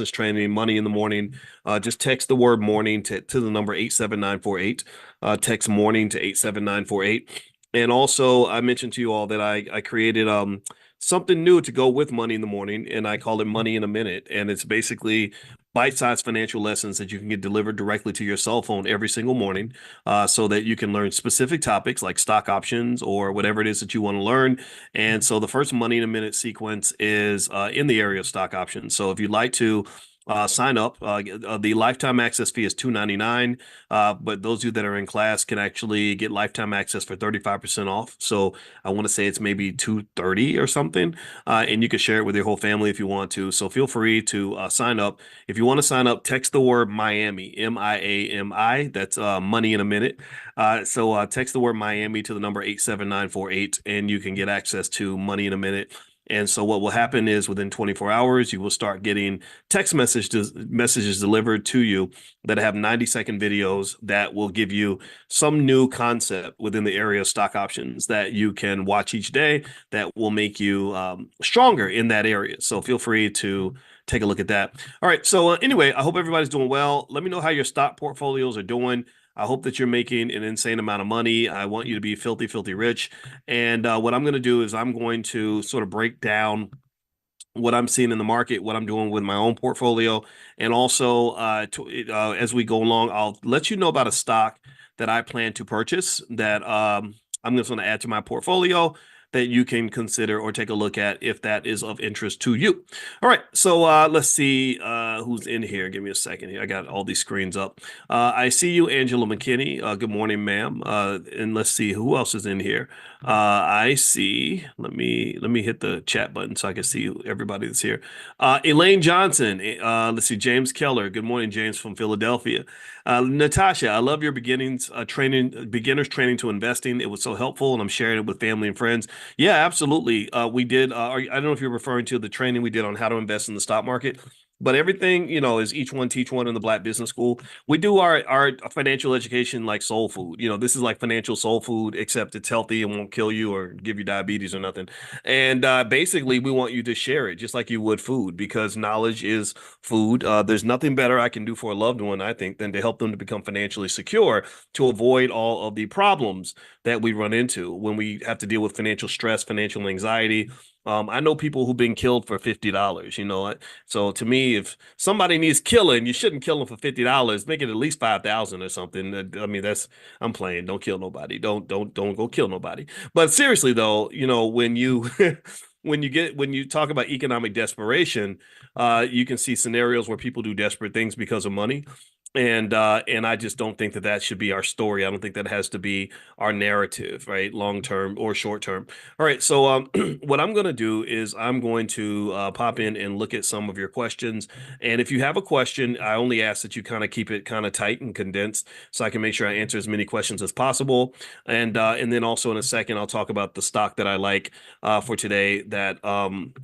training, money in the morning, just text the word morning to the number 87948. Text morning to 87948. And also, I mentioned to you all that I created something new to go with money in the morning, and I call it money in a minute. And it's basically bite-sized financial lessons that you can get delivered directly to your cell phone every single morning, so that you can learn specific topics like stock options or whatever it is that you want to learn. And so the first money in a minute sequence is in the area of stock options. So if you'd like to sign up, the lifetime access fee is $2.99. But those of you that are in class can actually get lifetime access for 35% off. So I want to say it's maybe $230 or something. And you can share it with your whole family if you want to. So feel free to sign up. If you want to sign up, text the word Miami, Miami. That's money in a minute. So text the word Miami to the number 87948, and you can get access to money in a minute. And so what will happen is within 24 hours, you will start getting messages delivered to you that have 90-second videos that will give you some new concept within the area of stock options that you can watch each day that will make you stronger in that area. So feel free to take a look at that. All right. So anyway, I hope everybody's doing well. Let me know how your stock portfolios are doing. I hope that you're making an insane amount of money. I want you to be filthy, filthy rich. And what I'm going to do is I'm going to sort of break down what I'm seeing in the market, what I'm doing with my own portfolio. And also, as we go along, I'll let you know about a stock that I plan to purchase that I'm just going to add to my portfolio that you can consider or take a look at if that is of interest to you. All right, so let's see who's in here. Give me a second here. I got all these screens up. I see you, Angela McKinney. Good morning, ma'am. And let's see who else is in here. I see. Let me hit the chat button so I can see everybody that's here. Elaine Johnson. Let's see. James Keller. Good morning, James from Philadelphia. Natasha, I love your beginners training to investing. It was so helpful, and I'm sharing it with family and friends. Yeah, absolutely. We did. I don't know if you're referring to the training we did on how to invest in the stock market. But everything, is each one teach one in the Black Business School. We do our financial education like soul food. This is like financial soul food, except it's healthy and won't kill you or give you diabetes or nothing. And basically, we want you to share it just like you would food, because knowledge is food. There's nothing better I can do for a loved one, I think, than to help them to become financially secure, to avoid all of the problems that we run into when we have to deal with financial stress, financial anxiety. I know people who've been killed for $50, So to me, if somebody needs killing, you shouldn't kill them for $50. Make it at least 5,000 or something. I mean, I'm playing. Don't kill nobody. Don't go kill nobody. But seriously though, when you when you talk about economic desperation, you can see scenarios where people do desperate things because of money. And I just don't think that that should be our story. I don't think that has to be our narrative, right? Long term or short term. All right. So what I'm going to do is I'm going to pop in and look at some of your questions. And if you have a question, I only ask that you kind of keep it kind of tight and condensed so I can make sure I answer as many questions as possible. And then also in a second, I'll talk about the stock that I like for today that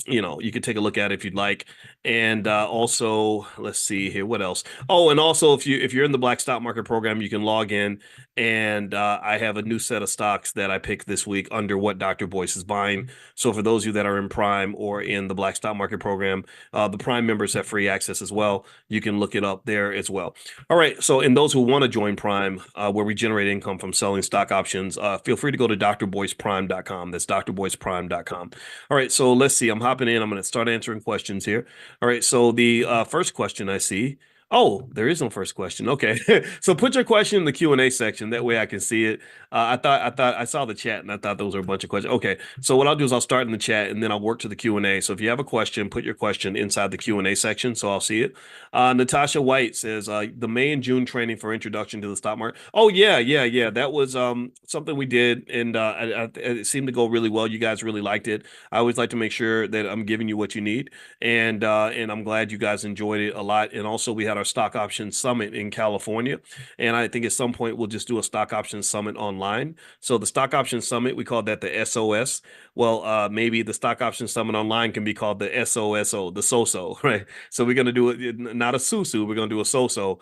you could take a look at if you'd like. And also, let's see here, what else? Oh, and also if you're in the Black Stock Market program, you can log in, and I have a new set of stocks that I picked this week under what Dr. Boyce is buying. So for those of you that are in Prime or in the Black Stock Market program, the Prime members have free access as well. You can look it up there as well. All right. So in those who want to join Prime, where we generate income from selling stock options, feel free to go to drboyceprime.com. That's drboyceprime.com. All right. So let's see. I'm hopping in. I'm going to start answering questions here. All right. So the first question I see. Oh, there is no first question. Okay. So put your question in the Q&A section. That way I can see it. I thought I saw the chat and I thought those were a bunch of questions. Okay. So what I'll do is I'll start in the chat and then I'll work to the Q&A. So if you have a question, put your question inside the Q&A section so I'll see it. Natasha White says the May and June training for introduction to the stock market. Oh yeah. That was something we did, and it seemed to go really well. You guys really liked it. I always like to make sure that I'm giving you what you need, and I'm glad you guys enjoyed it a lot. And also we had our stock options summit in California, and I think at some point we'll just do a stock options summit online. So the stock options summit, we call that the SOS. Well, maybe the stock options summit online can be called the SOSO, the SOSO, right? So we're going to do it, not a SUSU, we're going to do a SOSO,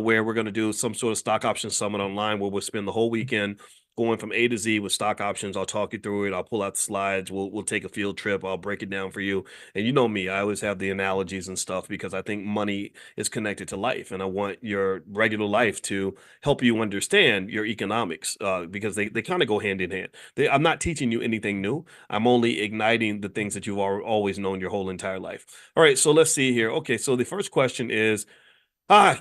where we're going to do some sort of stock options summit online where we'll spend the whole weekend going from A to Z with stock options. I'll talk you through it. I'll pull out the slides. We'll take a field trip. I'll break it down for you. And you know me, I always have the analogies and stuff because I think money is connected to life, and I want your regular life to help you understand your economics because they kind of go hand in hand. I'm not teaching you anything new. I'm only igniting the things that you've always known your whole entire life. All right, so let's see here. Okay, so the first question is,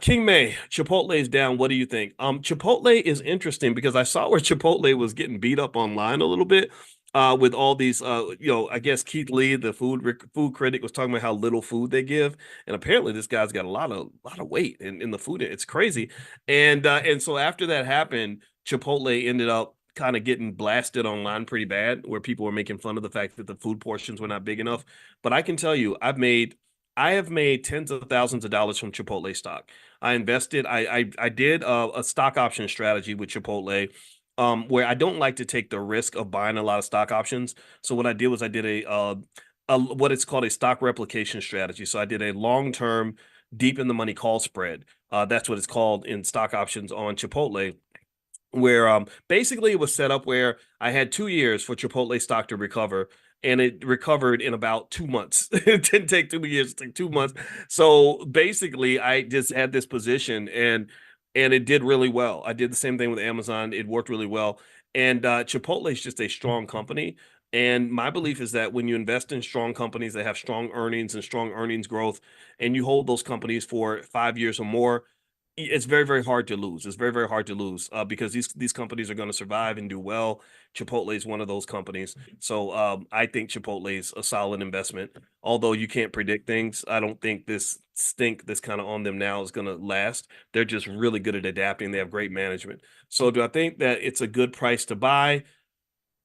King May, Chipotle is down. What do you think? Chipotle is interesting because I saw where Chipotle was getting beat up online a little bit, with all these, I guess Keith Lee, the food critic, was talking about how little food they give, and apparently this guy's got a lot of weight in the food. It's crazy, and so after that happened, Chipotle ended up kind of getting blasted online pretty bad, where people were making fun of the fact that the food portions were not big enough. But I can tell you, I have made tens of thousands of dollars from Chipotle stock. I invested. I did a stock option strategy with Chipotle, where I don't like to take the risk of buying a lot of stock options. So what I did was I did a what it's called a stock replication strategy. So I did a long term, deep in the money call spread. That's what it's called in stock options on Chipotle, where basically it was set up where I had 2 years for Chipotle stock to recover, and it recovered in about 2 months. It didn't take 2 years, it took 2 months. So basically I just had this position, and it did really well. I did the same thing with Amazon. It worked really well. And Chipotle is just a strong company. And my belief is that when you invest in strong companies that have strong earnings and strong earnings growth, and you hold those companies for 5 years or more, it's very, very hard to lose. It's very, very hard to lose because these companies are going to survive and do well. Chipotle is one of those companies. So I think Chipotle is a solid investment. Although you can't predict things, I don't think this stink that's kind of on them now is going to last. They're just really good at adapting. They have great management. So do I think that it's a good price to buy?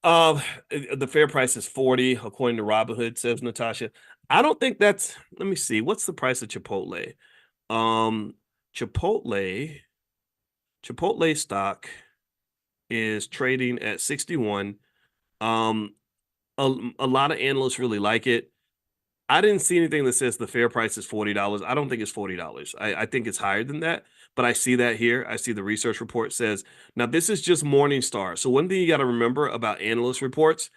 The fair price is 40, according to Robinhood, says Natasha. I don't think that's, let me see, what's the price of Chipotle? Um, Chipotle, Chipotle stock is trading at 61. Um, a lot of analysts really like it. I didn't see anything that says the fair price is $40. I don't think it's $40. I think it's higher than that, but I see that here. I see the research report says, now this is just Morningstar. So one thing you got to remember about analyst reports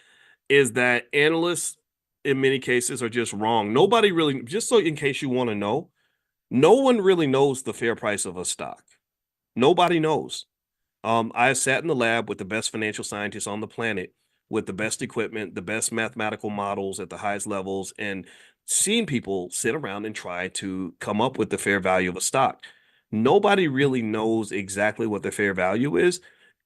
is that analysts in many cases are just wrong. Nobody really, just so in case you want to know, no one really knows the fair price of a stock. Nobody knows. I sat in the lab with the best financial scientists on the planet, with the best equipment, the best mathematical models at the highest levels, and seen people sit around and try to come up with the fair value of a stock. Nobody really knows exactly what the fair value is,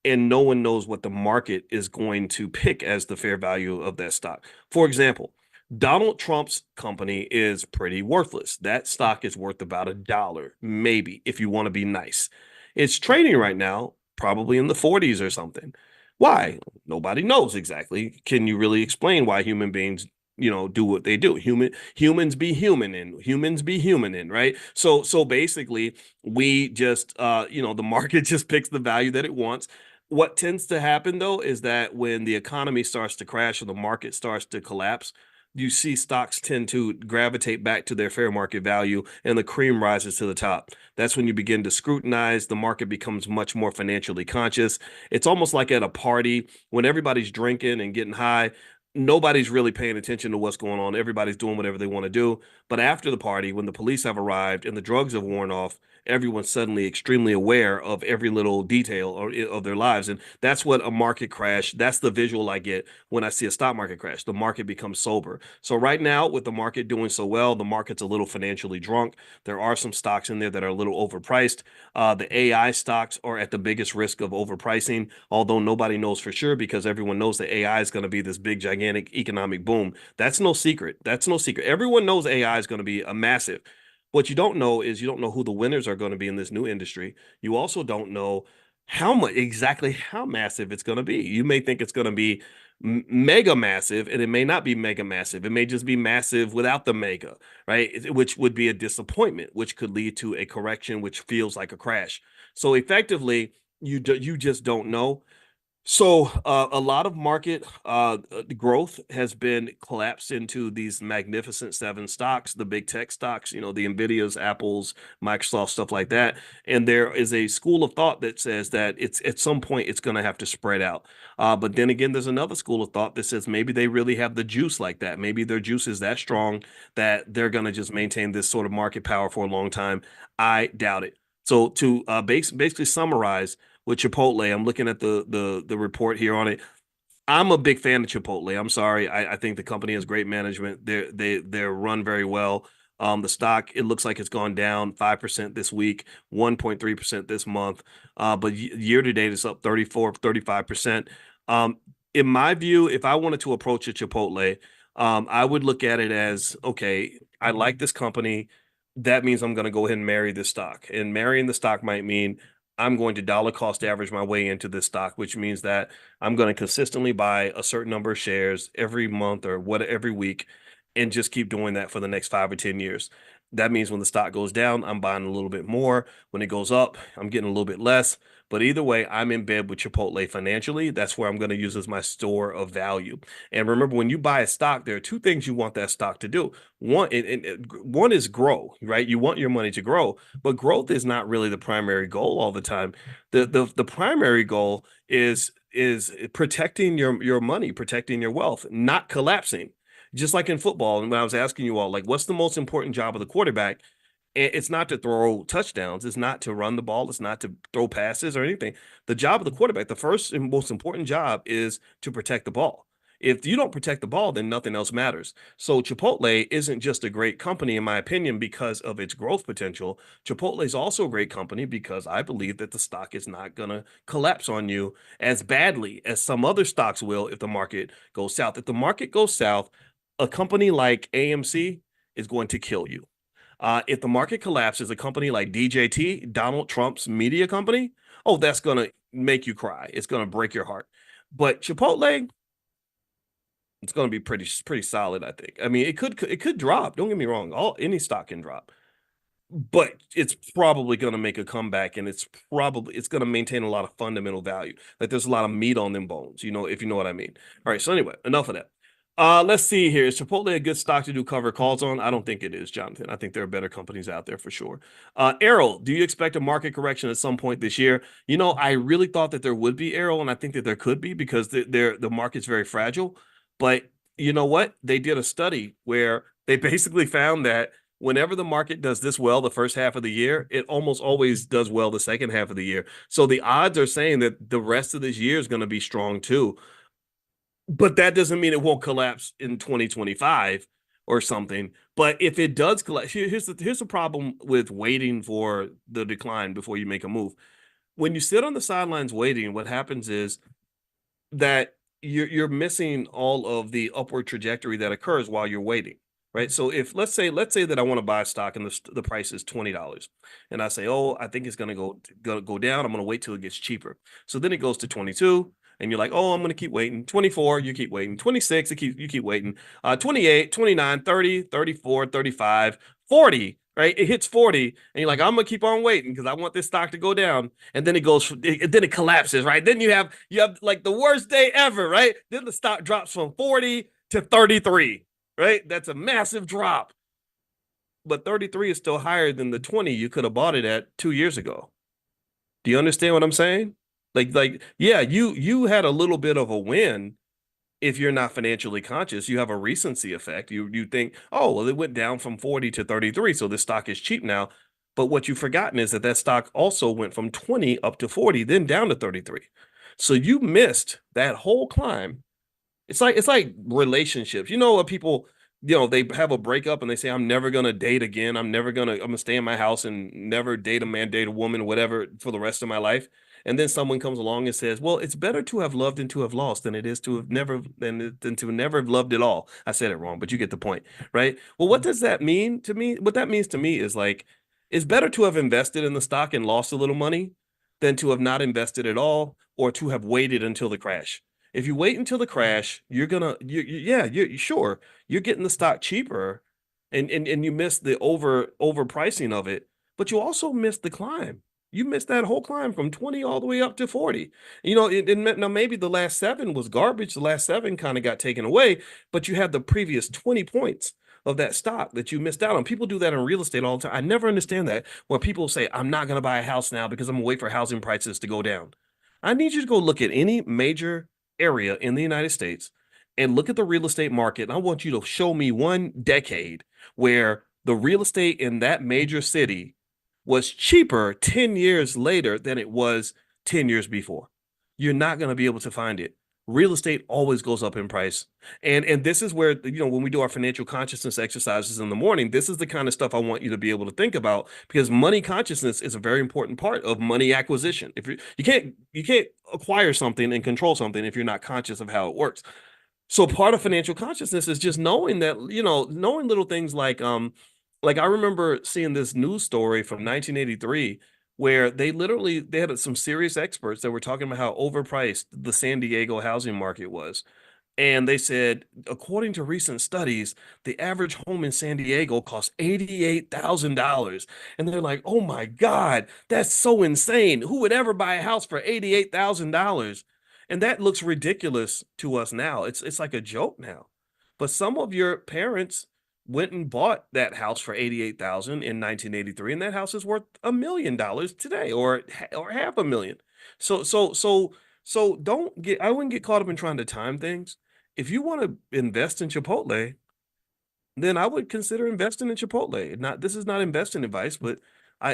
and no one knows what the market is going to pick as the fair value of that stock. For example, Donald Trump's company is pretty worthless. That stock is worth about $1, maybe, if you want to be nice. It's trading right now, probably in the 40s or something. Why? Nobody knows exactly. Can you really explain why human beings, do what they do? Humans be human and humans be human in, right? So basically, we just the market just picks the value that it wants. What tends to happen though is that when the economy starts to crash or the market starts to collapse, you see stocks tend to gravitate back to their fair market value and the cream rises to the top. That's when you begin to scrutinize. The market becomes much more financially conscious. It's almost like at a party when everybody's drinking and getting high. Nobody's really paying attention to what's going on. Everybody's doing whatever they want to do. But after the party, when the police have arrived and the drugs have worn off, everyone's suddenly extremely aware of every little detail of their lives. And that's what a market crash, that's the visual I get when I see a stock market crash. The market becomes sober. So right now, with the market doing so well, the market's a little financially drunk. There are some stocks in there that are a little overpriced. The AI stocks are at the biggest risk of overpricing, although nobody knows for sure because everyone knows that AI is going to be this big, gigantic economic boom. That's no secret. That's no secret. Everyone knows AI is going to be a massive. What you don't know is you don't know who the winners are going to be in this new industry. You also don't know exactly how massive it's going to be. You may think it's going to be mega massive, and it may not be mega massive. It may just be massive without the mega, right? Which would be a disappointment, which could lead to a correction, which feels like a crash. So effectively, you just don't know. So a lot of market growth has been collapsed into these magnificent seven stocks, the big tech stocks, the Nvidias, Apples, Microsoft, stuff like that. And there is a school of thought that says that it's at some point it's going to have to spread out. But then again, there's another school of thought that says maybe they really have the juice like that. Maybe their juice is that strong that they're going to just maintain this sort of market power for a long time. I doubt it. So to basically summarize with Chipotle. I'm looking at the report here on it. I'm a big fan of Chipotle. I'm sorry. I think the company has great management. They're run very well. The stock, it looks like it's gone down 5% this week, 1.3% this month. But year to date, it's up 34, 35%. In my view, if I wanted to approach a Chipotle, I would look at it as, okay, I like this company. That means I'm going to go ahead and marry this stock. And marrying the stock might mean I'm going to dollar cost average my way into this stock, which means that I'm going to consistently buy a certain number of shares every month or what every week and just keep doing that for the next 5 or 10 years. That means when the stock goes down, I'm buying a little bit more. When it goes up, I'm getting a little bit less. But either way, I'm in bed with Chipotle financially. That's where I'm going to use as my store of value. And remember, when you buy a stock, there are two things you want that stock to do. One is grow, right? You want your money to grow, but growth is not really the primary goal all the time. The primary goal is protecting your money, protecting your wealth, not collapsing. Just like in football, and when I was asking you all, like, what's the most important job of the quarterback? It's not to throw touchdowns. It's not to run the ball. It's not to throw passes or anything. The job of the quarterback, the first and most important job is to protect the ball. If you don't protect the ball, then nothing else matters. So Chipotle isn't just a great company, in my opinion, because of its growth potential. Chipotle is also a great company because I believe that the stock is not going to collapse on you as badly as some other stocks will if the market goes south. If the market goes south, a company like AMC is going to kill you. If the market collapses, a company like DJT, Donald Trump's media company, oh, that's going to make you cry. It's going to break your heart. But Chipotle, it's going to be pretty solid, I think. I mean, it could drop. Don't get me wrong. Any stock can drop, but it's probably going to make a comeback, and it's going to maintain a lot of fundamental value. Like there's a lot of meat on them bones, if you know what I mean. All right, so anyway, enough of that. Let's see here. Is Chipotle a good stock to do cover calls on? I don't think it is, Jonathan. I think there are better companies out there for sure. Errol, do you expect a market correction at some point this year? I really thought that there would be, Errol, and I think that there could be because the market's very fragile. But you know what? They did a study where they basically found that whenever the market does this well the first half of the year, it almost always does well the second half of the year. So the odds are saying that the rest of this year is going to be strong too. But that doesn't mean it won't collapse in 2025 or something. But if it does collapse, here's the problem with waiting for the decline before you make a move. When you sit on the sidelines waiting, what happens is that you're missing all of the upward trajectory that occurs while you're waiting, right? So if let's say that I want to buy a stock and the price is $20, and I say, oh, I think it's gonna go down. I'm gonna wait till it gets cheaper. So then it goes to 22. And you're like, oh, I'm going to keep waiting. 24, you keep waiting. 26, you keep waiting. 28, 29, 30, 34, 35, 40, right? It hits 40, and you're like, I'm gonna keep on waiting because I want this stock to go down. And then then it collapses, right? Then you have like the worst day ever, right? Then the stock drops from 40 to 33, right? That's a massive drop. But 33 is still higher than the 20 you could have bought it at 2 years ago. Do you understand what I'm saying? Yeah, you had a little bit of a win if you're not financially conscious. You have a recency effect. You think, oh, well, it went down from 40 to 33, so this stock is cheap now. But what you've forgotten is that stock also went from 20 up to 40, then down to 33. So you missed that whole climb. It's like relationships. You know what people, they have a breakup and they say, I'm never gonna date again. I'm gonna stay in my house and never date a man, date a woman, whatever, for the rest of my life. And then someone comes along and says, well, it's better to have loved and to have lost than it is to have never than to never have loved at all. I said it wrong, but you get the point, right? Well, what does that mean to me? What that means to me is like it's better to have invested in the stock and lost a little money than to have not invested at all or to have waited until the crash. If you wait until the crash, you're sure you're getting the stock cheaper, and you miss the overpricing of it, but you also miss the climb. You missed that whole climb from 20 all the way up to 40. Now maybe the last seven was garbage. The last seven kind of got taken away, but you had the previous 20 points of that stock that you missed out on. People do that in real estate all the time. I never understand that when people say, I'm not going to buy a house now because I'm going to wait for housing prices to go down. I need you to go look at any major area in the United States and look at the real estate market. And I want you to show me one decade where the real estate in that major city was cheaper 10 years later than it was 10 years before. You're not going to be able to find it. Real estate always goes up in price. And this is where, when we do our financial consciousness exercises in the morning, this is the kind of stuff I want you to be able to think about, because money consciousness is a very important part of money acquisition. If you can't acquire something and control something if you're not conscious of how it works. So part of financial consciousness is just knowing that, knowing little things like I remember seeing this news story from 1983 where they had some serious experts that were talking about how overpriced the San Diego housing market was. And they said, according to recent studies, the average home in San Diego costs $88,000. And they're like, oh my God, that's so insane. Who would ever buy a house for $88,000? And that looks ridiculous to us now. It's like a joke now. But some of your parents went and bought that house for 88,000 in 1983, and that house is worth $1 million today, or half a million. So don't get I wouldn't get caught up in trying to time things. If you want to invest in Chipotle, then I would consider investing in Chipotle. This is not investing advice, but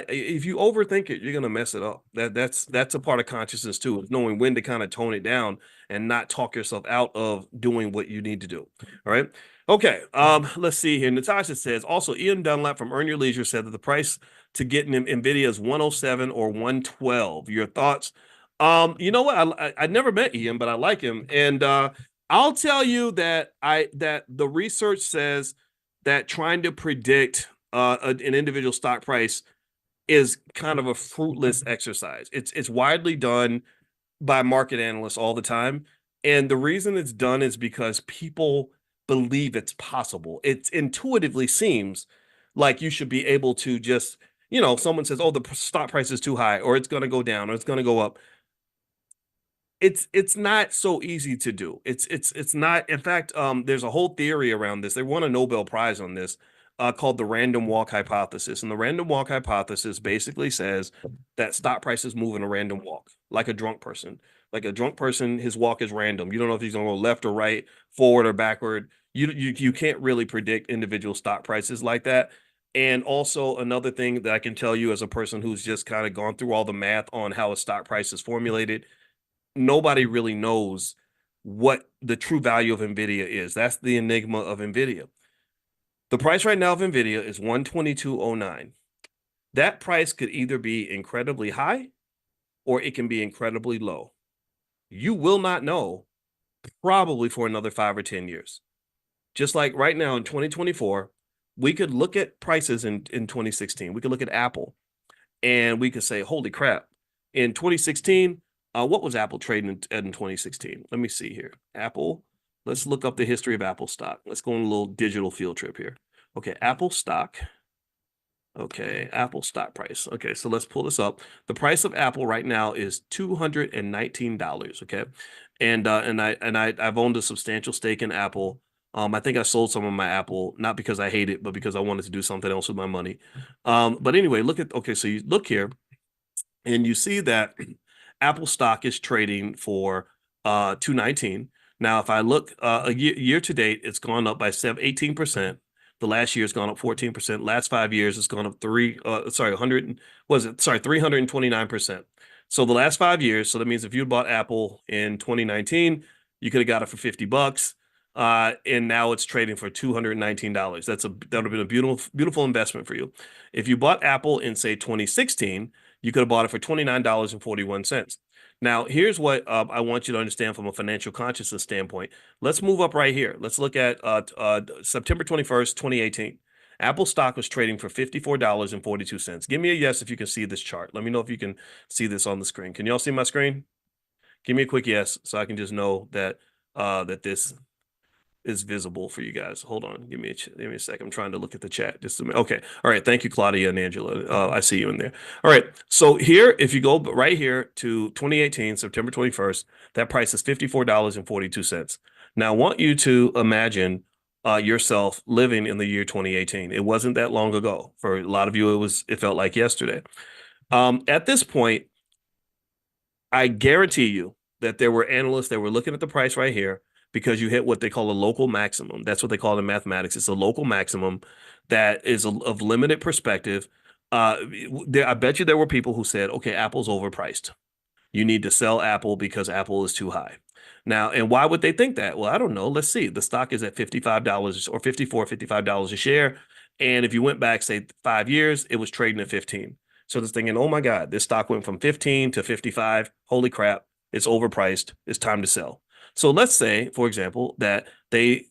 if you overthink it, you're gonna mess it up. That's a part of consciousness too, is knowing when to kind of tone it down and not talk yourself out of doing what you need to do. All right. Okay. Let's see here. Natasha says also Ian Dunlap from Earn Your Leisure said that the price to get an Nvidia is 107 or 112. Your thoughts? You know what? I never met Ian, but I like him. And I'll tell you that the research says that trying to predict an individual stock price is kind of a fruitless exercise. It's widely done by market analysts all the time, and the reason it's done is because people believe it's possible. It intuitively seems like you should be able to just, someone says, "Oh, the stock price is too high, or it's going to go down, or it's going to go up." It's not so easy to do. It's not. In fact, there's a whole theory around this. They won a Nobel Prize on this, called the random walk hypothesis. And the random walk hypothesis basically says that stock prices move in a random walk, like a drunk person. Like a drunk person, his walk is random. You don't know if he's going to go left or right, forward or backward. You can't really predict individual stock prices like that. And also another thing that I can tell you as a person who's just kind of gone through all the math on how a stock price is formulated, nobody really knows what the true value of Nvidia is. That's the enigma of Nvidia. The price right now of Nvidia is 122.09. That price could either be incredibly high or it can be incredibly low. You will not know probably for another 5 or 10 years. Just like right now in 2024, we could look at prices in 2016. We could look at Apple and we could say, holy crap, in 2016, what was Apple trading in 2016? Let me see here. Apple, let's look up the history of Apple stock. Let's go on a little digital field trip here. Okay, Apple stock. Okay, Apple stock price. Okay, so let's pull this up. The price of Apple right now is $219. Okay, and I've owned a substantial stake in Apple. I think I sold some of my Apple, not because I hate it, but because I wanted to do something else with my money. But anyway, so you look here, and you see that Apple stock is trading for 219. Now, if I look a year to date, it's gone up by 18%. The last year it's gone up 14%. Last 5 years it's gone up 329%. So the last 5 years, so that means if you bought Apple in 2019, you could have got it for $50. And now it's trading for $219. That would have been a beautiful investment for you. If you bought Apple in, say, 2016, you could have bought it for $29.41. Now, here's what I want you to understand from a financial consciousness standpoint. Let's move up right here. Let's look at September 21st, 2018. Apple stock was trading for $54.42. Give me a yes if you can see this chart. Let me know if you can see this on the screen. Can y'all see my screen? Give me a quick yes so I can just know that this is visible for you guys. Hold on, give me a second. I'm trying to look at the chat just a minute. Okay, all right. Thank you, Claudia and Angela. I see you in there. All right. So here, if you go right here to 2018, September 21st, that price is $54.42. Now, I want you to imagine yourself living in the year 2018. It wasn't that long ago. For a lot of you, it felt like yesterday. At this point, I guarantee you that there were analysts that were looking at the price right here because you hit what they call a local maximum. That's what they call it in mathematics. It's a local maximum that is of limited perspective. I bet you there were people who said, okay, Apple's overpriced. You need to sell Apple because Apple is too high. Now, and why would they think that? Well, I don't know. Let's see. The stock is at $55 or $55 a share. And if you went back, say 5 years, it was trading at 15. So they're thinking, oh my God, this stock went from 15 to 55. Holy crap, it's overpriced. It's time to sell. So let's say, for example, that they,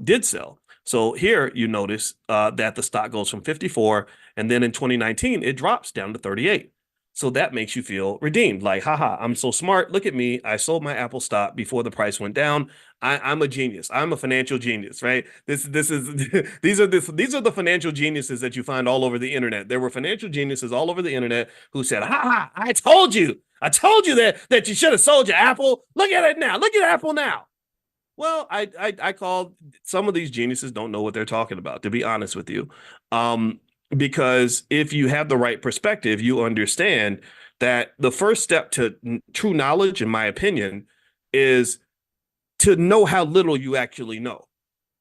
did sell. So here you notice that the stock goes from 54, and then in 2019, it drops down to 38. So that makes you feel redeemed. Like, haha, I'm so smart. Look at me. I sold my Apple stock before the price went down. I'm a genius. I'm a financial genius, right? This is these are the financial geniuses that you find all over the internet. There were financial geniuses all over the internet who said, "Ha ha! I told you. I told you that you should have sold your Apple. Look at it now. Look at Apple now." Well, I call some of these geniuses don't know what they're talking about, to be honest with you. Because if you have the right perspective, you understand that the first step to true knowledge, in my opinion, is to know how little you actually know.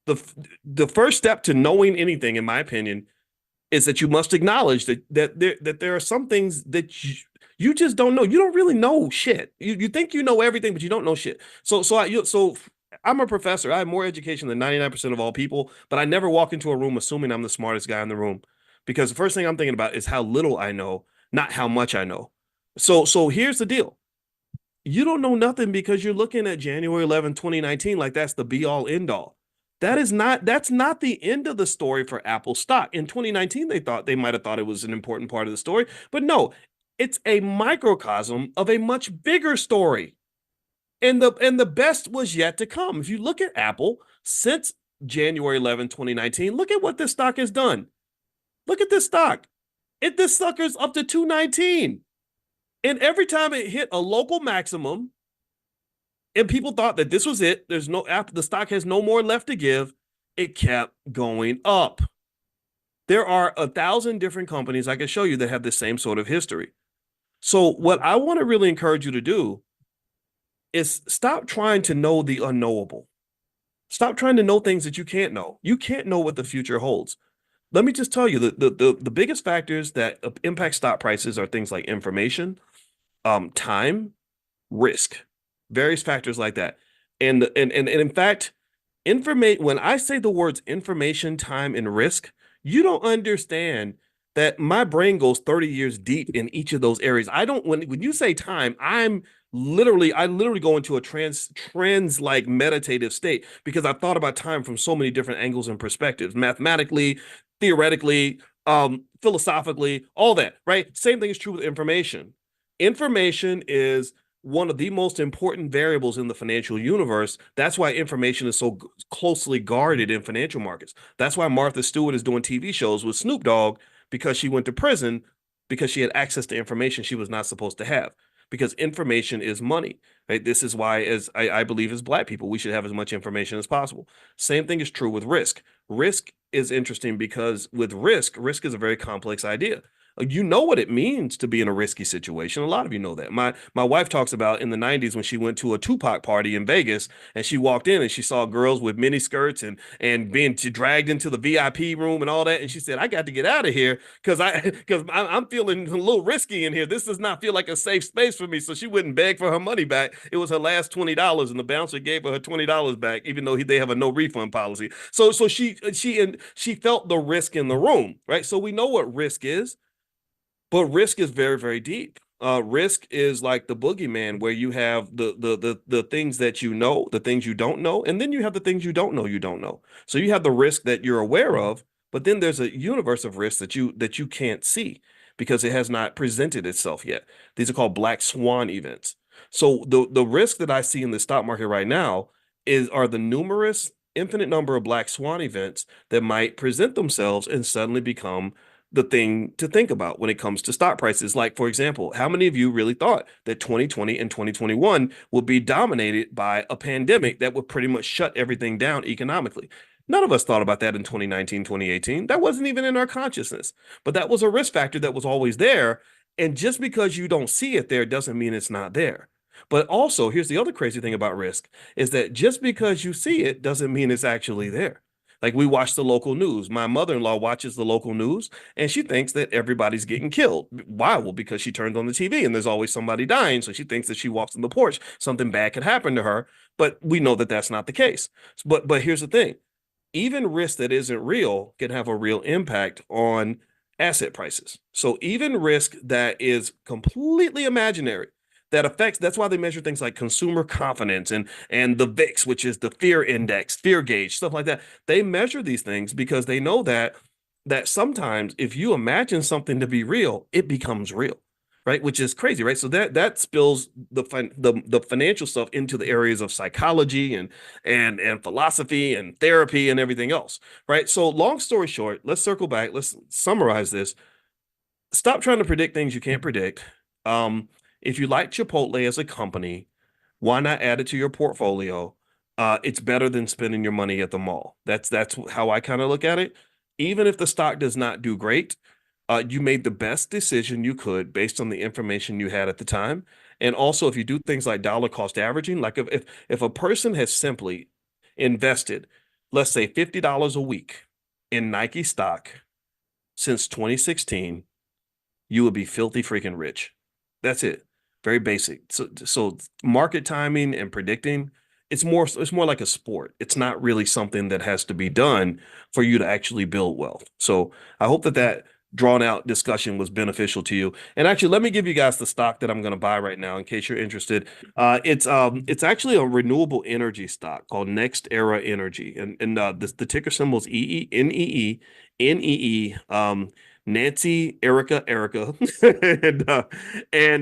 The first step to knowing anything, in my opinion, is that you must acknowledge that there are some things that you just don't know. You don't really know shit. You think you know everything, but you don't know shit. So I'm a professor. I have more education than 99% of all people, but I never walk into a room assuming I'm the smartest guy in the room, because the first thing I'm thinking about is how little I know, not how much I know. So here's the deal. You don't know nothing because you're looking at January 2019, like that's the be all end all. That's not the end of the story for Apple stock. In 2019, they might have thought it was an important part of the story, but no, it's a microcosm of a much bigger story. And the best was yet to come. If you look at Apple since January 2019, look at what this stock has done. Look at this stock. This sucker's up to 219. And every time it hit a local maximum, and people thought that this was it, the stock has no more left to give, it kept going up. There are 1,000 different companies I can show you that have the same sort of history. So what I want to really encourage you to do is stop trying to know the unknowable. Stop trying to know things that you can't know. You can't know what the future holds. Let me just tell you, the biggest factors that impact stock prices are things like information, time, risk, various factors like that. And in fact, when I say the words information, time, and risk, you don't understand that my brain goes 30 years deep in each of those areas. I don't when you say time, I literally go into a trans like meditative state, because I've thought about time from so many different angles and perspectives, mathematically, theoretically, philosophically, all that, right? Same thing is true with information. Information is one of the most important variables in the financial universe. That's why information is so closely guarded in financial markets. That's why Martha Stewart is doing TV shows with Snoop Dogg, because she went to prison because she had access to information she was not supposed to have, because information is money, right? This is why, as I believe, as Black people, we should have as much information as possible. Same thing is true with risk. Risk is interesting because with risk is a very complex idea. You know what it means to be in a risky situation. A lot of you know that. My wife talks about in the 90s when she went to a Tupac party in Vegas, and she walked in and she saw girls with mini skirts and being dragged into the VIP room and all that. And she said, I got to get out of here because I'm feeling a little risky in here. This does not feel like a safe space for me. So she wouldn't beg for her money back. It was her last $20, and the bouncer gave her $20 back, even though they have a no refund policy. So she felt the risk in the room, right? So we know what risk is. But risk is very, very deep. Risk is like the boogeyman, where you have the things that you know, the things you don't know, and then you have the things you don't know you don't know. So you have the risk that you're aware of, but then there's a universe of risk that you can't see because it has not presented itself yet. These are called black swan events. So the risk that I see in the stock market right now are the numerous infinite number of black swan events that might present themselves and suddenly become the thing to think about when it comes to stock prices. Like, for example, how many of you really thought that 2020 and 2021 would be dominated by a pandemic that would pretty much shut everything down economically? None of us thought about that in 2019, 2018. That wasn't even in our consciousness, but that was a risk factor that was always there. And just because you don't see it there doesn't mean it's not there. But also, here's the other crazy thing about risk is that just because you see it doesn't mean it's actually there. Like, we watch the local news. My mother-in-law watches the local news and she thinks that everybody's getting killed. Why? Well, because she turned on the TV and there's always somebody dying. So she thinks that she walks on the porch, something bad could happen to her. But we know that that's not the case. But here's the thing. Even risk that isn't real can have a real impact on asset prices. So even risk that is completely imaginary that affects, that's why they measure things like consumer confidence and the VIX, which is the fear index, fear gauge, stuff like that. They measure these things because they know that sometimes if you imagine something to be real, it becomes real. Right, which is crazy, right? So that spills the financial stuff into the areas of psychology and philosophy and therapy and everything else, right? So long story short, let's circle back. Let's summarize this. Stop trying to predict things you can't predict. If you like Chipotle as a company, why not add it to your portfolio? It's better than spending your money at the mall. That's how I kind of look at it. Even if the stock does not do great, you made the best decision you could based on the information you had at the time. And also, if you do things like dollar cost averaging, like if a person has simply invested, let's say $50 a week in Nike stock since 2016, you would be filthy freaking rich. That's it. Very basic. So market timing and predicting, it's more like a sport. It's not really something that has to be done for you to actually build wealth. So I hope that drawn out discussion was beneficial to you. And actually, let me give you guys the stock that I'm going to buy right now in case you're interested. It's actually a renewable energy stock called Next Era Energy, and the ticker symbol is NEE. Nancy, Erica, and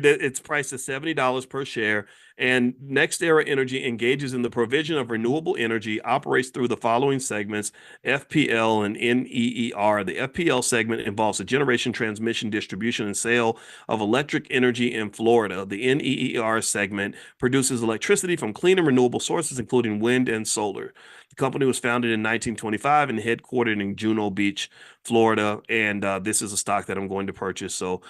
it's priced at $70 per share. And Next Era Energy engages in the provision of renewable energy, operates through the following segments: FPL and NEER. The FPL segment involves the generation, transmission, distribution, and sale of electric energy in Florida. The NEER segment produces electricity from clean and renewable sources, including wind and solar. The company was founded in 1925 and headquartered in Juno Beach, Florida. And this is a stock that I'm going to purchase. So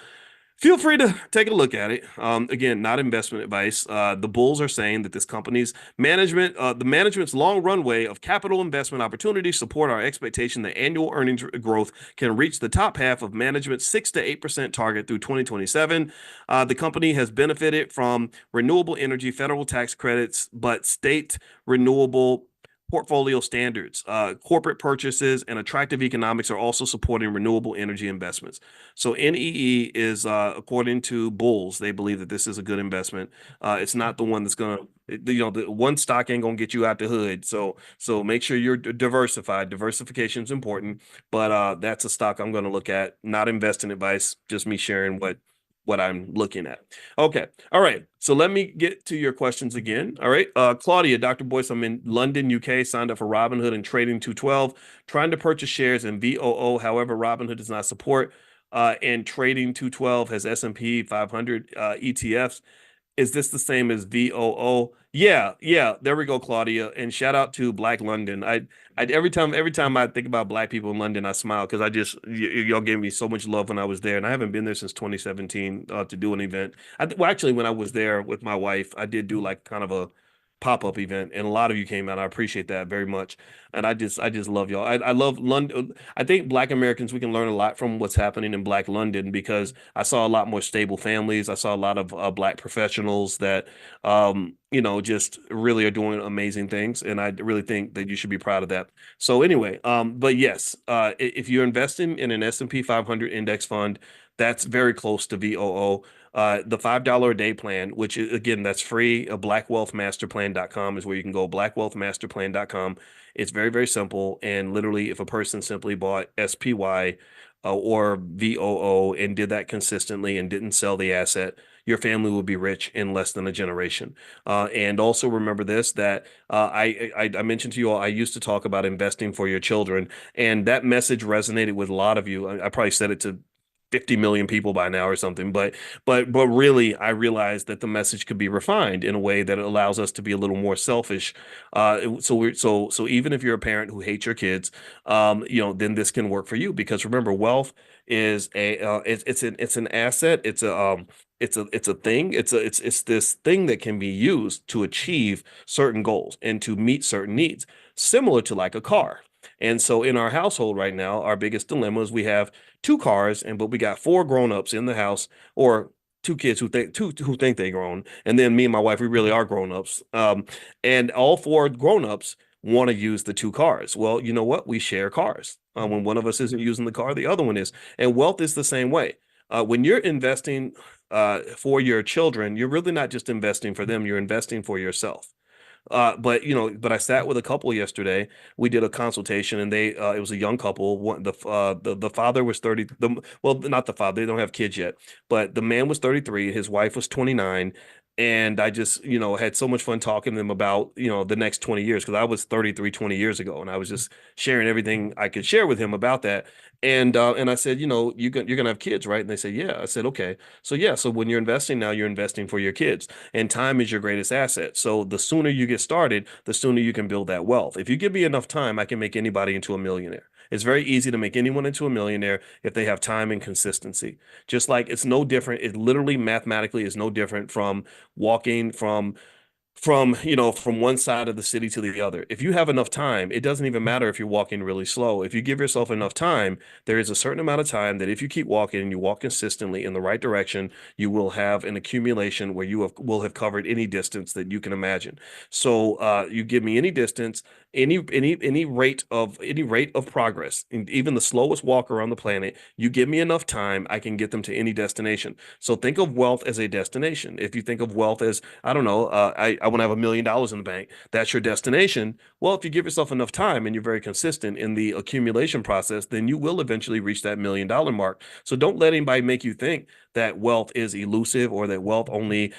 feel free to take a look at it. Again, not investment advice. The bulls are saying that this company's management, the management's long runway of capital investment opportunities support our expectation that annual earnings growth can reach the top half of management's 6 to 8% target through 2027. The company has benefited from renewable energy federal tax credits, but state renewable portfolio standards, corporate purchases, and attractive economics are also supporting renewable energy investments. So NEE is, according to bulls, they believe that this is a good investment. It's not the one that's gonna, the one stock ain't gonna get you out the hood. So make sure you're diversified. Diversification is important, but that's a stock I'm going to look at. Not investing advice, just me sharing what I'm looking at. Okay. All right. So let me get to your questions again. All right. Claudia, Dr. Boyce, I'm in London, UK, signed up for Robinhood and Trading 212, trying to purchase shares in VOO. However, Robinhood does not support, and Trading 212 has S&P 500 ETFs. Is this the same as VOO? Yeah. There we go, Claudia. And shout out to Black London. I every time I think about Black people in London, I smile because y'all gave me so much love when I was there, and I haven't been there since 2017 to do an event. Well, actually, when I was there with my wife, I did do like kind of a pop-up event, and a lot of you came out. I appreciate that very much, and I just love y'all. I love London. I think Black Americans, we can learn a lot from what's happening in Black London because I saw a lot more stable families. I saw a lot of Black professionals that just really are doing amazing things, and I really think that you should be proud of that. So anyway, but yes, if you're investing in an S&P 500 index fund, that's very close to VOO. The $5 a day plan, which is, again, that's free. Blackwealthmasterplan.com is where you can go. Blackwealthmasterplan.com. It's very, very simple. And literally, if a person simply bought SPY or VOO and did that consistently and didn't sell the asset, your family will be rich in less than a generation. And also remember this, that I mentioned to you all, I used to talk about investing for your children, and that message resonated with a lot of you. I probably said it to 50 million people by now or something, but really I realized that the message could be refined in a way that allows us to be a little more selfish. So even if you're a parent who hates your kids, then this can work for you, because remember, wealth is it's an asset. It's a thing. It's this thing that can be used to achieve certain goals and to meet certain needs, similar to like a car. And so in our household right now, our biggest dilemma is we have two cars, but we got four grown-ups in the house, or two kids who think they're grown, and then me and my wife, we really are grown-ups. And all four grown-ups want to use the two cars. Well, you know what? We share cars. When one of us isn't using the car, the other one is. And wealth is the same way. When you're investing for your children, you're really not just investing for them, you're investing for yourself. But I sat with a couple yesterday. We did a consultation, and it was a young couple. The father was 30. Well, not the father. They don't have kids yet, but the man was 33. His wife was 29. And I just, had so much fun talking to them about, the next 20 years, because I was 33 20 years ago, and I was just sharing everything I could share with him about that. And I said, you're gonna have kids, right? And they said, yeah. I said, okay. So yeah, so when you're investing now, you're investing for your kids, and time is your greatest asset. So the sooner you get started, the sooner you can build that wealth. If you give me enough time, I can make anybody into a millionaire. It's very easy to make anyone into a millionaire if they have time and consistency. Just like it's no different. It literally mathematically is no different from walking from one side of the city to the other. If you have enough time, it doesn't even matter if you're walking really slow. If you give yourself enough time, there is a certain amount of time that if you keep walking and you walk consistently in the right direction, you will have an accumulation where will have covered any distance that you can imagine. So you give me any distance, any rate of progress, and even the slowest walker on the planet, you give me enough time, I can get them to any destination. So think of wealth as a destination. If you think of wealth as, I don't know, I want to have $1 million in the bank. That's your destination. Well, if you give yourself enough time and you're very consistent in the accumulation process, then you will eventually reach that $1 million mark. So don't let anybody make you think that wealth is elusive, or that wealth only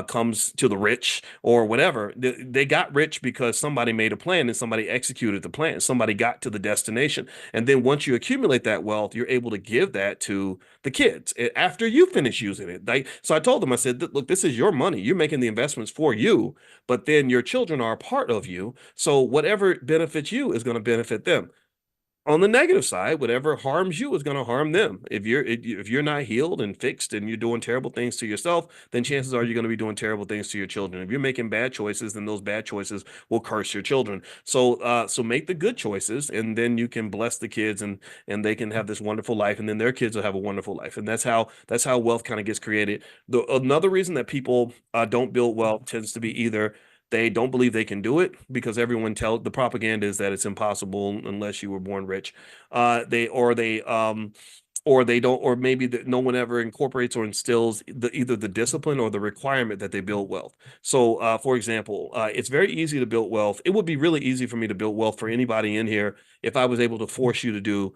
comes to the rich or whatever. They got rich because somebody made a plan and somebody executed the plan. Somebody got to the destination. And then once you accumulate that wealth, you're able to give that to the kids after you finish using it. So I told them, I said, look, this is your money. You're making the investments for you, but then your children are a part of you. So whatever benefits you is going to benefit them. On the negative side, whatever harms you is going to harm them. If you're not healed and fixed and you're doing terrible things to yourself, then chances are you're going to be doing terrible things to your children. If you're making bad choices, then those bad choices will curse your children. So make the good choices, and then you can bless the kids, and they can have this wonderful life, and then their kids will have a wonderful life. And that's how wealth kind of gets created. Another reason that people don't build wealth tends to be either they don't believe they can do it, because everyone tell the propaganda is that it's impossible unless you were born rich. They don't, or maybe that no one ever incorporates or instills either the discipline or the requirement that they build wealth. So, for example, it's very easy to build wealth. It would be really easy for me to build wealth for anybody in here if I was able to force you to do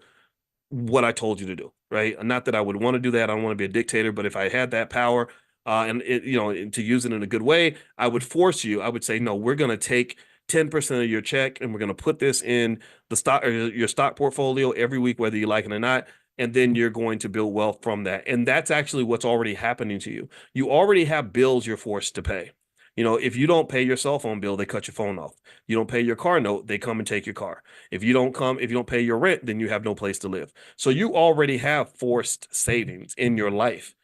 what I told you to do, right? Not that I would want to do that. I don't want to be a dictator, but if I had that power, to use it in a good way, I would force you. I would say, no, we're going to take 10% of your check and we're going to put this in the stock or your stock portfolio every week, whether you like it or not. And then you're going to build wealth from that. And that's actually what's already happening to you. You already have bills you're forced to pay. If you don't pay your cell phone bill, they cut your phone off. You don't pay your car note, they come and take your car. If you don't pay your rent, then you have no place to live. So you already have forced savings in your life.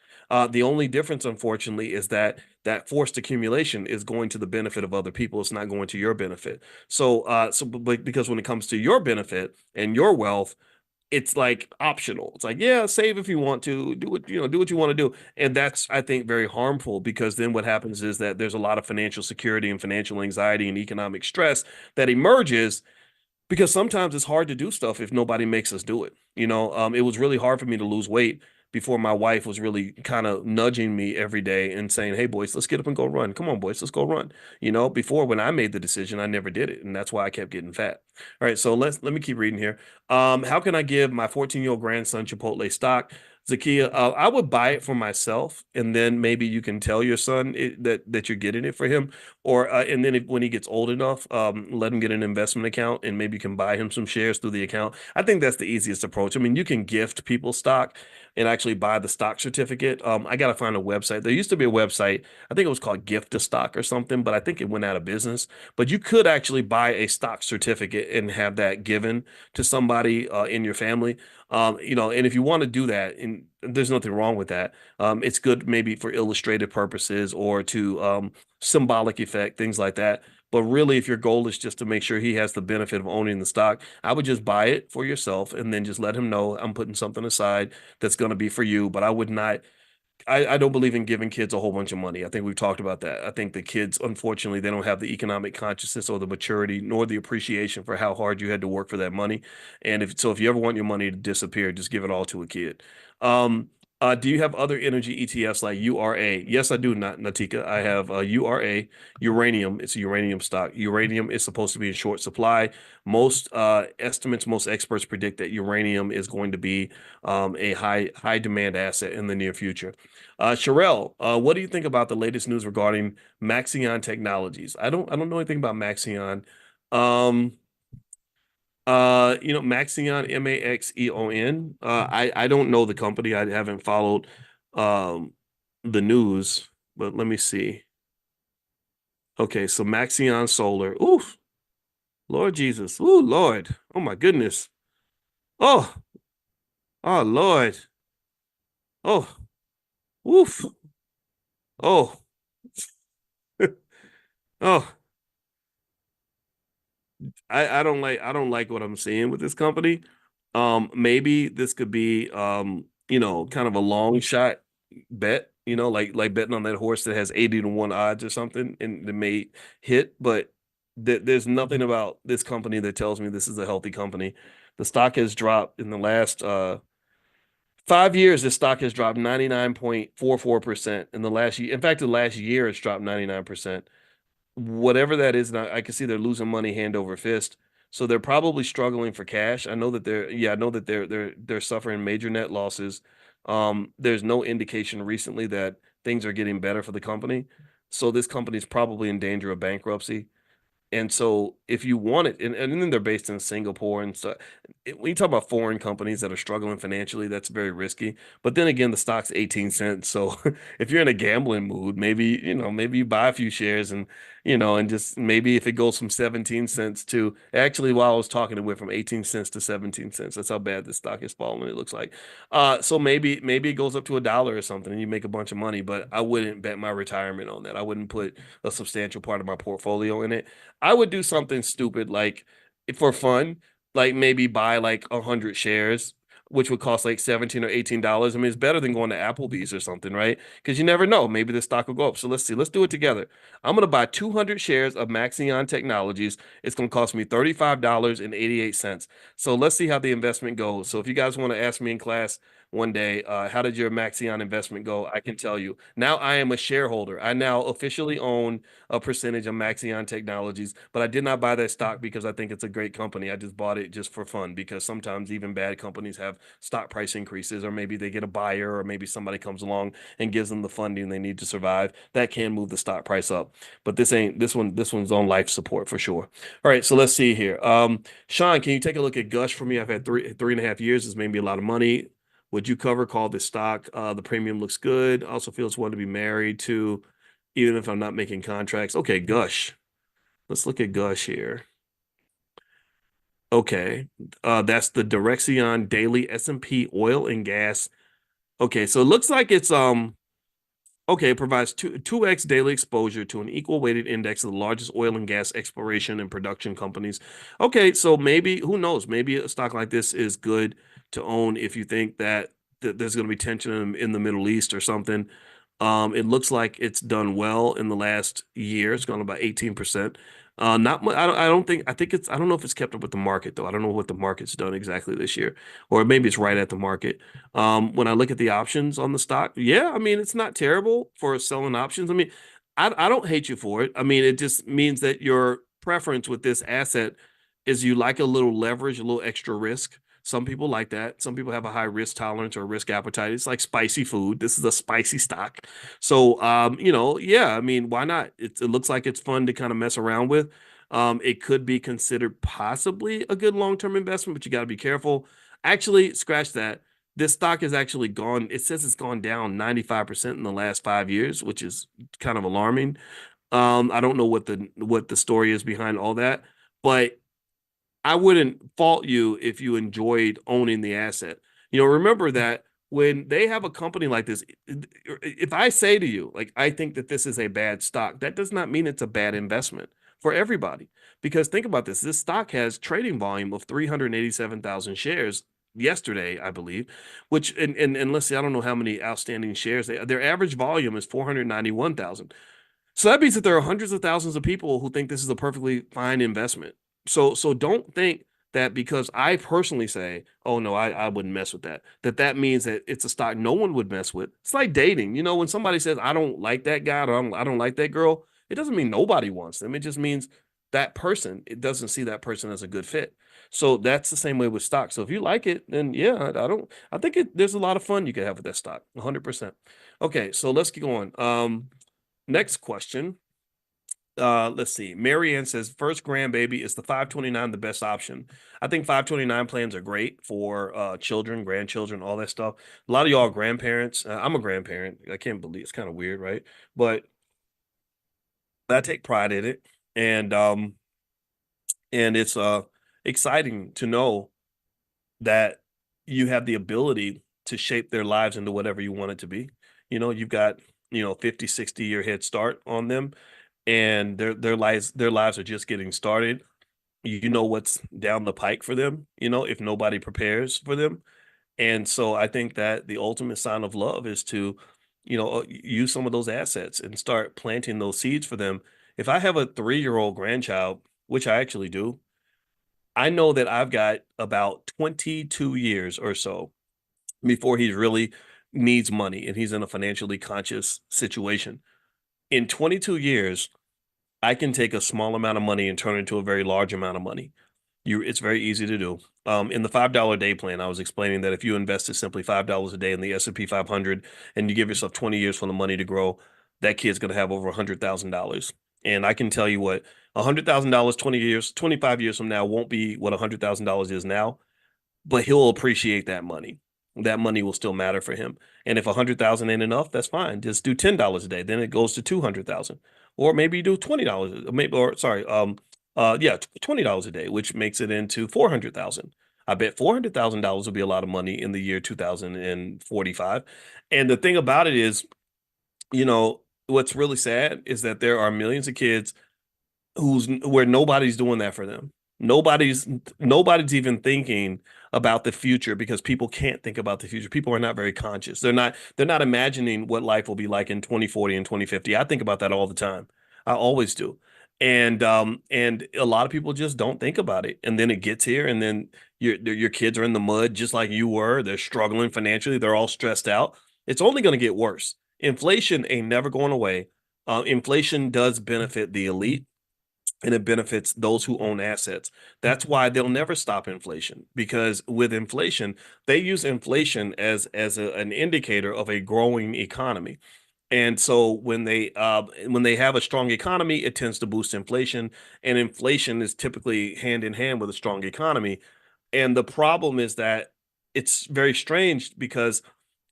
The only difference, unfortunately, is that forced accumulation is going to the benefit of other people. It's not going to your benefit. But because when it comes to your benefit and your wealth, it's like optional. It's like, yeah, save if you want to, do what you want to do. And that's, I think, very harmful, because then what happens is that there's a lot of financial security and financial anxiety and economic stress that emerges, because sometimes it's hard to do stuff if nobody makes us do it. It was really hard for me to lose weight before my wife was really kind of nudging me every day and saying, "Hey, boys, let's get up and go run. Come on, boys, let's go run." Before when I made the decision, I never did it, and that's why I kept getting fat. All right, so let me keep reading here. How can I give my 14-year-old grandson Chipotle stock? Zakia, I would buy it for myself, and then maybe you can tell your son that you're getting it for him, or and then when he gets old enough, let him get an investment account, and maybe you can buy him some shares through the account. I think that's the easiest approach. I mean, you can gift people stock and actually buy the stock certificate. I got to find a website. There used to be a website. I think it was called Gift a Stock or something, but I think it went out of business. But you could actually buy a stock certificate and have that given to somebody in your family. And if you want to do that, and there's nothing wrong with that, it's good maybe for illustrative purposes or to symbolic effect, things like that. But really, if your goal is just to make sure he has the benefit of owning the stock, I would just buy it for yourself and then just let him know I'm putting something aside that's going to be for you. But I would not I don't believe in giving kids a whole bunch of money. I think we've talked about that. I think the kids, unfortunately, they don't have the economic consciousness or the maturity nor the appreciation for how hard you had to work for that money. And if you ever want your money to disappear, just give it all to a kid. Um, do you have other energy ETFs like URA? Yes, I do, not Natika. I have URA, uranium. It's a uranium stock. Uranium is supposed to be in short supply. Most estimates, most experts predict that uranium is going to be a high demand asset in the near future. Sherelle, what do you think about the latest news regarding Maxion Technologies? I don't know anything about Maxion. Um, Maxion, Maxeon. I don't know the company. I haven't followed um the news, but let me see. Okay, so Maxion Solar. Oof, Lord Jesus. Ooh, Lord. Oh my goodness. Oh, oh Lord. Oh, oof. Oh, oh. I don't like what I'm seeing with this company. Maybe this could be kind of a long shot bet, like betting on that horse that has 80 to 1 odds or something and it may hit, but there's nothing about this company that tells me this is a healthy company. The stock has dropped in the last 5 years, the stock has dropped 99.44% in the last year. In fact, the last year it's dropped 99%. Whatever that is, and I can see they're losing money hand over fist. So they're probably struggling for cash. I know that they're suffering major net losses. There's no indication recently that things are getting better for the company. So this company is probably in danger of bankruptcy. And so if you want it, and then they're based in Singapore and so when you talk about foreign companies that are struggling financially, that's very risky. But then again, the stock's 18 cents. So if you're in a gambling mood, maybe you buy a few shares and just maybe if it goes from 17 cents to actually while I was talking, it went from 18 cents to 17 cents. That's how bad this stock is falling, it looks like. So maybe it goes up to $1 or something and you make a bunch of money, but I wouldn't bet my retirement on that. I wouldn't put a substantial part of my portfolio in it. I would do something stupid like for fun, like maybe buy like 100 shares, which would cost like 17 or $18. I mean, it's better than going to Applebee's or something, right? Because you never know. Maybe the stock will go up. So let's see. Let's do it together. I'm gonna buy 200 shares of Maxion Technologies. It's gonna cost me $35.88. So let's see how the investment goes. So if you guys want to ask me in class one day, how did your Maxion investment go? I can tell you. Now I am a shareholder. I now officially own a percentage of Maxion Technologies, but I did not buy that stock because I think it's a great company. I just bought it just for fun because sometimes even bad companies have stock price increases, or maybe they get a buyer, or maybe somebody comes along and gives them the funding they need to survive. That can move the stock price up. But this one's on life support for sure. All right, so let's see here. Sean, can you take a look at Gush for me? I've had three and a half years. This made me a lot of money. Would you call this stock? The premium looks good. Also feels one to be married to even if I'm not making contracts. Okay, Gush. Let's look at Gush here. Okay. That's the Direxion Daily S&P Oil and Gas. Okay, so it looks like it's okay, it provides 2x daily exposure to an equal weighted index of the largest oil and gas exploration and production companies. Okay, so maybe who knows? Maybe a stock like this is good to own if you think that there's going to be tension in the Middle East or something. It looks like it's done well in the last year. It's gone about 18%. Not much. I don't think. I think it's. I don't know if it's kept up with the market though. I don't know what the market's done exactly this year, or maybe it's right at the market. When I look at the options on the stock, yeah, I mean it's not terrible for selling options. I mean, I don't hate you for it. I mean, it just means that your preference with this asset is you like a little leverage, a little extra risk. Some people like that. Some people have a high risk tolerance or risk appetite. It's like spicy food. This is a spicy stock. So, yeah, I mean, why not? It looks like it's fun to kind of mess around with. It could be considered possibly a good long-term investment, but you got to be careful. Actually, scratch that. This stock has actually gone, it says it's gone down 95% in the last 5 years, which is kind of alarming. I don't know what the story is behind all that, but I wouldn't fault you if you enjoyed owning the asset. Remember that when they have a company like this, if I say to you, like, I think that this is a bad stock, that does not mean it's a bad investment for everybody. Because think about this stock has trading volume of 387,000 shares yesterday, I believe, which, and let's see, I don't know how many outstanding shares their average volume is 491,000. So that means that there are hundreds of thousands of people who think this is a perfectly fine investment. So don't think that because I personally say, oh no, I wouldn't mess with that, that means that it's a stock no one would mess with. It's like dating. When somebody says, I don't like that guy or I don't like that girl, it doesn't mean nobody wants them. It just means that person, it doesn't see that person as a good fit. So that's the same way with stock. So if you like it, then yeah, I think there's a lot of fun you could have with that stock. 100%. Okay, so let's keep going. Next question. Let's see. Marianne says first grandbaby is the 529 the best option. I think 529 plans are great for children, grandchildren, all that stuff. A lot of y'all are grandparents. I'm a grandparent. I can't believe it's kind of weird, right? But I take pride in it, and it's exciting to know that you have the ability to shape their lives into whatever you want it to be. You've got 50, 60 year head start on them, and their lives are just getting started. You know what's down the pike for them, if nobody prepares for them. And so I think that the ultimate sign of love is to, use some of those assets and start planting those seeds for them. If I have a 3-year-old grandchild, which I actually do, I know that I've got about 22 years or so before he really needs money and he's in a financially conscious situation. In 22 years, I can take a small amount of money and turn it into a very large amount of money. It's very easy to do. In the $5 day plan, I was explaining that if you invested simply $5 a day in the S&P 500 and you give yourself 20 years for the money to grow, that kid's going to have over $100,000. And I can tell you what, $100,000, 20 years, 25 years from now won't be what $100,000 is now, but he'll appreciate that money. That money will still matter for him. And if 100,000 ain't enough, that's fine. Just do $10 a day. Then it goes to 200,000. Or maybe you do $20, maybe, or sorry, yeah, $20 a day, which makes it into 400,000. I bet $400,000 will be a lot of money in the year 2045. And the thing about it is, what's really sad is that there are millions of kids where nobody's doing that for them. Nobody's nobody's even thinking about the future because people can't think about the future. People are not very conscious. They're not imagining what life will be like in 2040 and 2050. I think about that all the time. I always do. And a lot of people just don't think about it. And then it gets here and then your kids are in the mud just like you were. They're struggling financially. They're all stressed out. It's only going to get worse. Inflation ain't never going away. Inflation does benefit the elite and it benefits those who own assets. That's why they'll never stop inflation because with inflation, they use inflation as an indicator of a growing economy. And so when they have a strong economy, it tends to boost inflation, and inflation is typically hand in hand with a strong economy. And the problem is that it's very strange because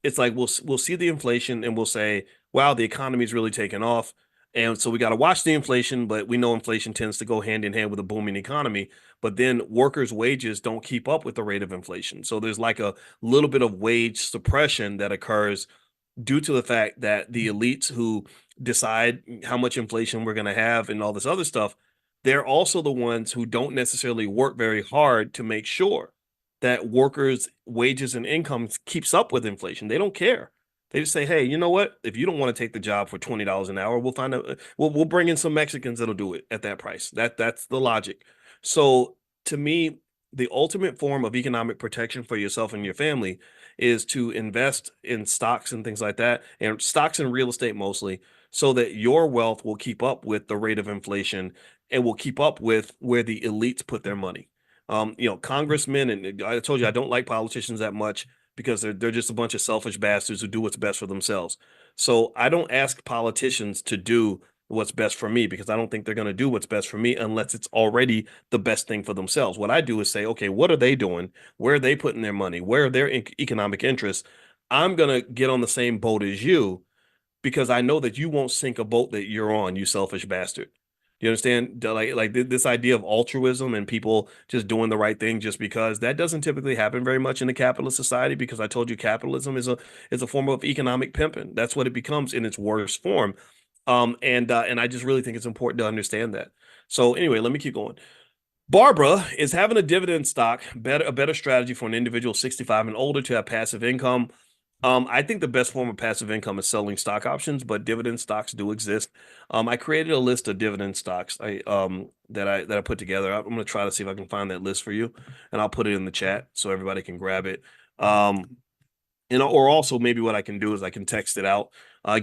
it's like we'll see the inflation and we'll say, wow, the economy's really taken off. And so we got to watch the inflation, but we know inflation tends to go hand in hand with a booming economy. But then workers' wages don't keep up with the rate of inflation. So there's like a little bit of wage suppression that occurs due to the fact that the elites who decide how much inflation we're going to have and all this other stuff, they're also the ones who don't necessarily work very hard to make sure that workers' wages and incomes keeps up with inflation. They don't care. They just say, hey, you know what? If you don't want to take the job for $20 an hour, we'll bring in some Mexicans that'll do it at that price. That's the logic. So to me, the ultimate form of economic protection for yourself and your family is to invest in stocks and things like that, and stocks and real estate mostly, so that your wealth will keep up with the rate of inflation and will keep up with where the elites put their money. Congressmen, and I told you I don't like politicians that much because they're just a bunch of selfish bastards who do what's best for themselves. So I don't ask politicians to do what's best for me because I don't think they're going to do what's best for me unless it's already the best thing for themselves. What I do is say, okay, what are they doing? Where are they putting their money? Where are their economic interests? I'm going to get on the same boat as you because I know that you won't sink a boat that you're on, you selfish bastard. You understand? This idea of altruism and people just doing the right thing just because that doesn't typically happen very much in a capitalist society because I told you capitalism is a form of economic pimping. That's what it becomes in its worst form. And I just really think it's important to understand that. So anyway, let me keep going. Barbara, is having a dividend stock a better strategy for an individual 65 and older to have passive income? I think the best form of passive income is selling stock options, but dividend stocks do exist. I created a list of dividend stocks that I put together. I'm going to try to see if I can find that list for you, and I'll put it in the chat so everybody can grab it. Or also maybe what I can do is I can text it out.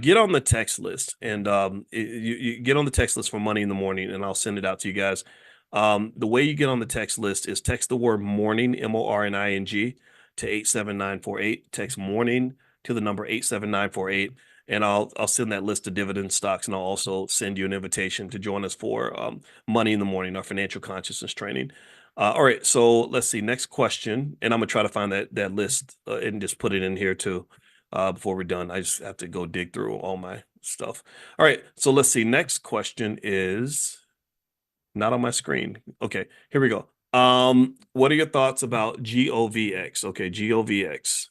Get on the text list, and you get on the text list for Money in the Morning, and I'll send it out to you guys. The way you get on the text list is text the word morning, MORNING, to 87948. Text morning to the number 87948, and I'll send that list of dividend stocks, and I'll also send you an invitation to join us for Money in the Morning, our financial consciousness training. All right, so let's see. Next question, and I'm gonna try to find that list and just put it in here too before we're done. I just have to go dig through all my stuff. All right, so let's see. Next question is not on my screen. Okay, here we go. What are your thoughts about GOVX? Okay, GOVX,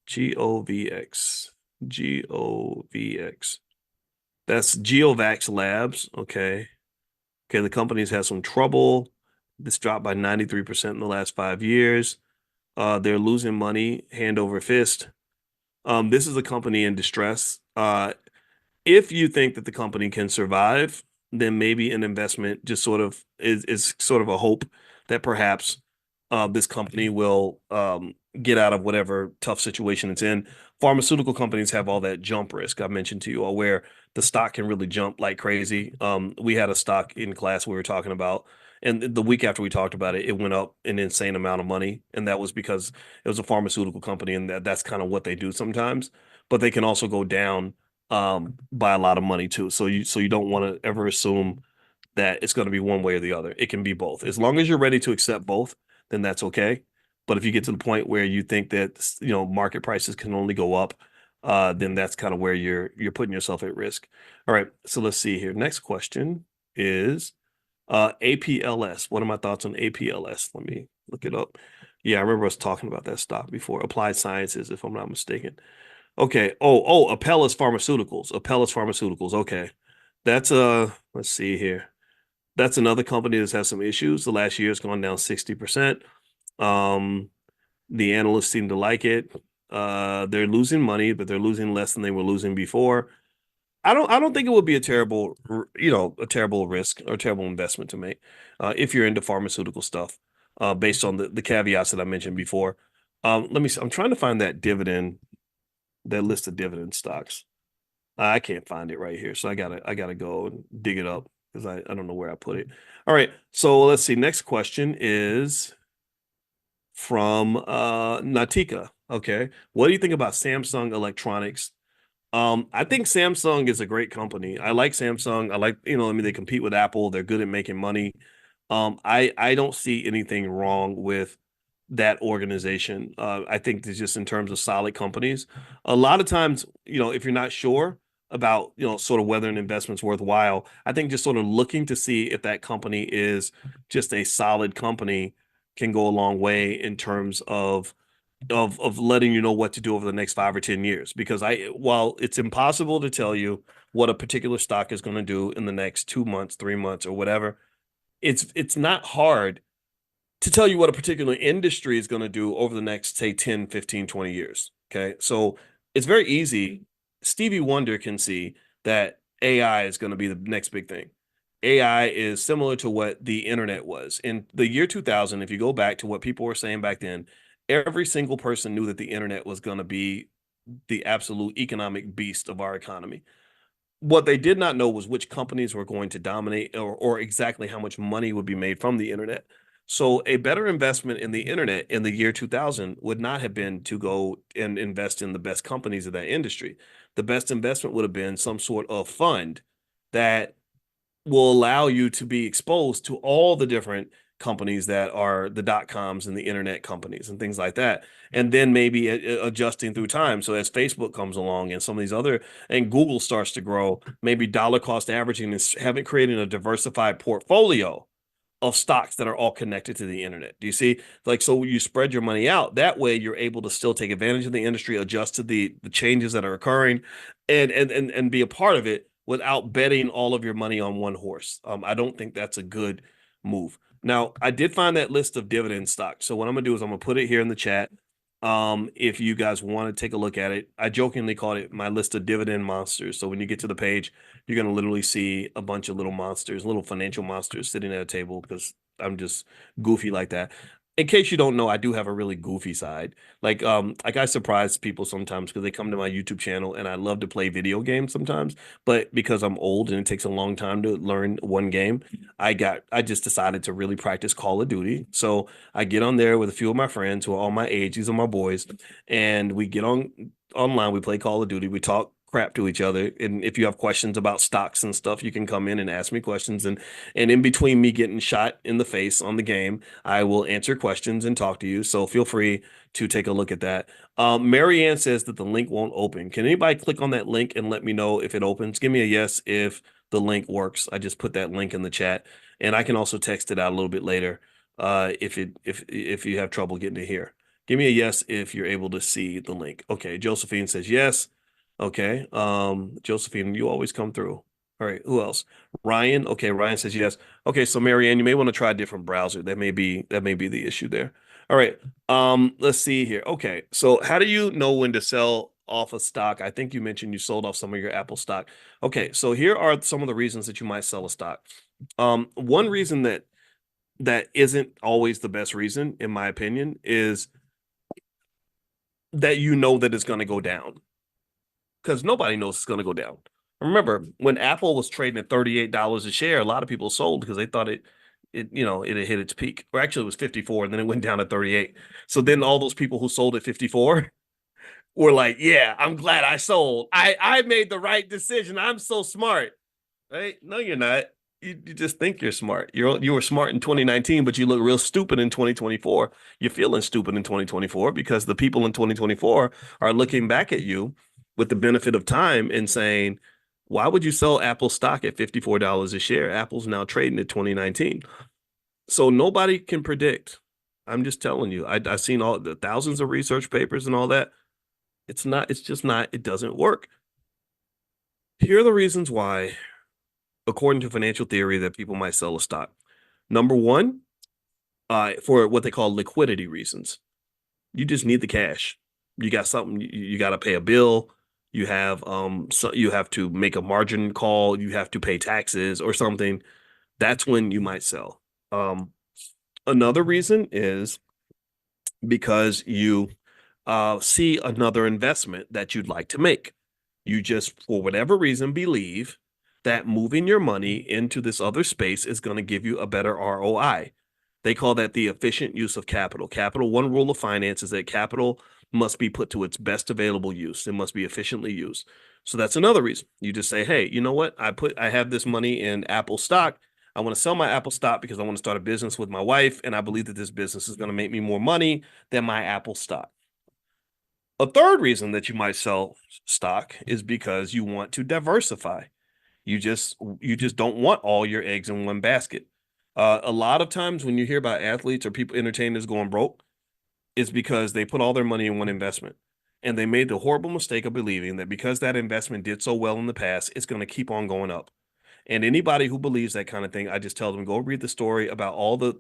GOVX, GOVX. That's GeoVax Labs. Okay. Okay, the company's had some trouble. This dropped by 93% in the last 5 years. They're losing money hand over fist. This is a company in distress. If you think that the company can survive, then maybe an investment just sort of is sort of a hope that perhaps this company will get out of whatever tough situation it's in. Pharmaceutical companies have all that jump risk I mentioned to you, where the stock can really jump like crazy. We had a stock in class we were talking about, and the week after we talked about it, it went up an insane amount of money, and that was because it was a pharmaceutical company, and that's kind of what they do sometimes. But they can also go down by a lot of money too. So you don't want to ever assume that it's going to be one way or the other. It can be both. As long as you're ready to accept both, then that's okay. But if you get to the point where you think that market prices can only go up, then that's kind of where you're putting yourself at risk. All right, so let's see here. Next question is APLS. What are my thoughts on APLS? Let me look it up. Yeah, I remember us talking about that stock before. Applied Sciences, if I'm not mistaken. Okay. Oh, Apellis Pharmaceuticals. Apellis Pharmaceuticals. Okay. That's let's see here. That's another company that's had some issues. The last year has gone down 60%. Um, the analysts seem to like it. They're losing money, but they're losing less than they were losing before. I don't think it would be a terrible risk or terrible investment to make if you're into pharmaceutical stuff, based on the caveats that I mentioned before. Let me see. I'm trying to find that list of dividend stocks. I can't find it right here, so I gotta go and dig it up because I don't know where I put it. All right, so let's see. Next question is from Natika. Okay, what do you think about Samsung Electronics? I think Samsung is a great company. I like Samsung. I like, they compete with Apple. They're good at making money. I don't see anything wrong with that organization. I think it's just in terms of solid companies. A lot of times, if you're not sure about, sort of whether an investment's worthwhile, I think just sort of looking to see if that company is just a solid company can go a long way in terms of letting you know what to do over the next 5 or 10 years. Because while it's impossible to tell you what a particular stock is going to do in the next 2 months, 3 months, or whatever, it's not hard to tell you what a particular industry is going to do over the next, say, 10, 15, 20 years. Okay. So It's very easy. Stevie Wonder can see that AI is going to be the next big thing. AI is similar to what the internet was. In the year 2000, if you go back to what people were saying back then, every single person knew that the internet was going to be the absolute economic beast of our economy. What they did not know was which companies were going to dominate, or exactly how much money would be made from the internet. So a better investment in the internet in the year 2000 would not have been to go and invest in the best companies of that industry. The best investment would have been some sort of fund that will allow you to be exposed to all the different companies that are the dot coms and the internet companies and things like that. And then maybe adjusting through time. So as Facebook comes along and some of these other, and Google starts to grow, maybe dollar cost averaging is having creating a diversified portfolio of stocks that are all connected to the internet. Do you see? Like, so you spread your money out. That way you're able to still take advantage of the industry, adjust to the changes that are occurring, and be a part of it without betting all of your money on one horse. I don't think that's a good move. Now, I did find that list of dividend stocks. So what I'm gonna do is I'm gonna put it here in the chat. If you guys want to take a look at it, I jokingly called it my list of dividend monsters. So when you get to the page, you're going to literally see a bunch of little monsters, little financial monsters sitting at a table because I'm just goofy like that. In case you don't know, I do have a really goofy side. Like I surprise people sometimes because they come to my YouTube channel and I love to play video games sometimes. But because I'm old and it takes a long time to learn one game, I just decided to really practice Call of Duty. So I get on there with a few of my friends who are all my age. These are my boys, and we get on online. We play Call of Duty. We talk crap to each other. And if you have questions about stocks and stuff, you can come in and ask me questions. And in between me getting shot in the face on the game, I will answer questions and talk to you. So feel free to take a look at that. Marianne says that the link won't open. Can anybody click on that link and let me know if it opens? Give me a yes if the link works. I just put that link in the chat, and I can also text it out a little bit later if you have trouble getting to here. Give me a yes if you're able to see the link. Okay, Josephine says yes. Okay. Josephine, you always come through. All right, who else? Ryan. Okay, Ryan says yes. Okay, so Marianne, you may want to try a different browser. That may be the issue there. All right. Let's see here. Okay, so how do you know when to sell off a stock? I think you mentioned you sold off some of your Apple stock. Okay, so here are some of the reasons that you might sell a stock. One reason that isn't always the best reason, in my opinion, is that you know that it's going to go down because nobody knows it's going to go down. Remember, when Apple was trading at $38 a share, a lot of people sold because they thought it had hit its peak. Or actually, it was 54, and then it went down to 38. So then all those people who sold at 54 were like, "Yeah, I'm glad I sold. I made the right decision. I'm so smart." Right? No, you're not. You just think you're smart. You were smart in 2019, but you look real stupid in 2024. You're feeling stupid in 2024 because the people in 2024 are looking back at you with the benefit of time and saying, "Why would you sell Apple stock at $54 a share? Apple's now trading at 2019." So nobody can predict. I'm just telling you. I've seen all the thousands of research papers and all that. It's not. It's just not. It doesn't work. Here are the reasons why, according to financial theory, that people might sell a stock. Number one, for what they call liquidity reasons. You just need the cash. You got something, you got to pay a bill. You have to make a margin call. You have to pay taxes or something. That's when you might sell. Another reason is because you see another investment that you'd like to make. You just, for whatever reason, believe that moving your money into this other space is going to give you a better ROI. They call that the efficient use of capital. Capital, one rule of finance is that capital must be put to its best available use. It must be efficiently used. So that's another reason. You just say, hey, you know what? I have this money in Apple stock. I want to sell my Apple stock because I want to start a business with my wife, and I believe that this business is going to make me more money than my Apple stock. A third reason that you might sell stock is because you want to diversify. You just don't want all your eggs in one basket. A lot of times when you hear about athletes or people entertainers going broke, it's because they put all their money in one investment. And they made the horrible mistake of believing that because that investment did so well in the past, it's going to keep on going up. And anybody who believes that kind of thing, I just tell them, go read the story about all the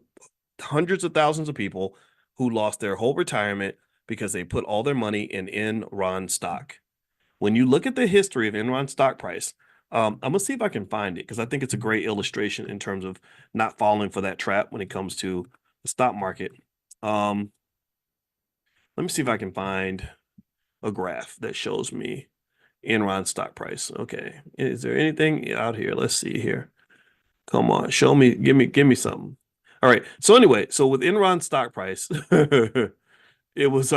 hundreds of thousands of people who lost their whole retirement because they put all their money in Enron stock. When you look at the history of Enron stock price, I'm gonna see if I can find it because I think it's a great illustration in terms of not falling for that trap when it comes to the stock market. Um, Let me see if I can find a graph that shows me Enron stock price. Okay, is there anything out here? Let's see here. Come on, show me, give me something. All right. So anyway, so with Enron stock price, it was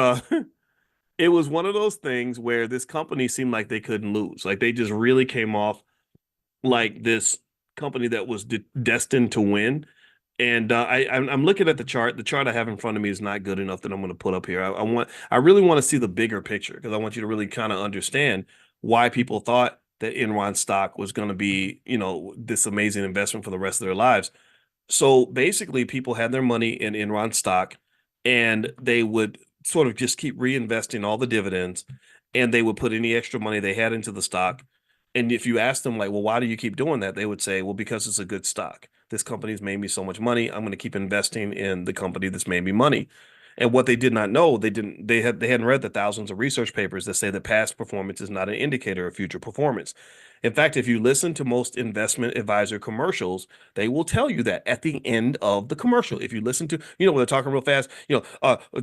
it was one of those things where this company seemed like they couldn't lose. Like they just really came off like this company that was destined to win. And I'm looking at the chart. The chart I have in front of me is not good enough that I'm going to put up here. I really want to see the bigger picture because I want you to really kind of understand why people thought that Enron stock was going to be, this amazing investment for the rest of their lives. So basically, people had their money in Enron stock and they would sort of just keep reinvesting all the dividends and they would put any extra money they had into the stock. And if you ask them, like, well, why do you keep doing that? They would say, well, because it's a good stock. This company's made me so much money. I'm going to keep investing in the company that's made me money. And what they did not know, they hadn't read the thousands of research papers that say that past performance is not an indicator of future performance. In fact, if you listen to most investment advisor commercials, they will tell you that at the end of the commercial. If you listen to, when they're talking real fast,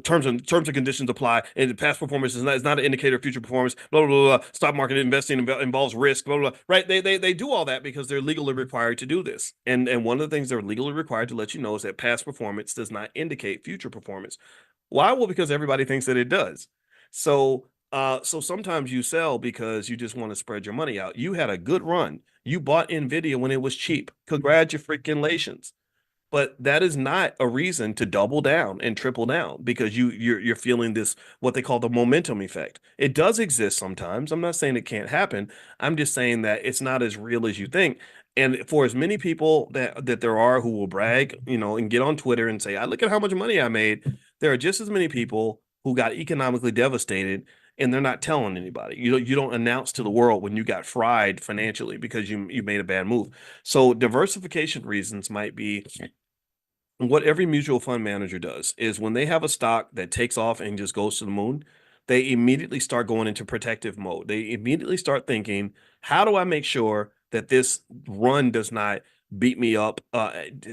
terms and conditions apply, and past performance is not an indicator of future performance. Blah blah blah. Blah. Stock market investing involves risk. Blah blah. Blah. Right? They do all that because they're legally required to do this. And one of the things they're legally required to let you know is that past performance does not indicate future performance. Why? Well, because everybody thinks that it does. So sometimes you sell because you just want to spread your money out. You had a good run. You bought Nvidia when it was cheap. Congratulations. But that is not a reason to double down and triple down because you're feeling this what they call the momentum effect. It does exist sometimes. I'm not saying it can't happen. I'm just saying that it's not as real as you think. And for as many people that there are who will brag, and get on Twitter and say, "I look at how much money I made," there are just as many people who got economically devastated and they're not telling anybody. You don't announce to the world when you got fried financially because you made a bad move. So diversification reasons might be what every mutual fund manager does is when they have a stock that takes off and just goes to the moon, they immediately start going into protective mode. They immediately start thinking, how do I make sure that this run does not beat me up?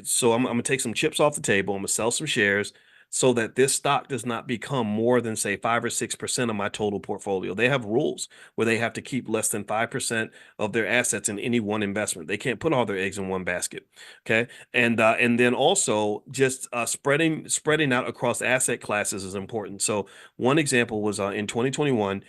So I'm going to take some chips off the table. I'm going to sell some shares so that this stock does not become more than, say, 5 or 6% of my total portfolio. They have rules where they have to keep less than 5% of their assets in any one investment. They can't put all their eggs in one basket. Okay. And then also just spreading out across asset classes is important. So one example was in 2021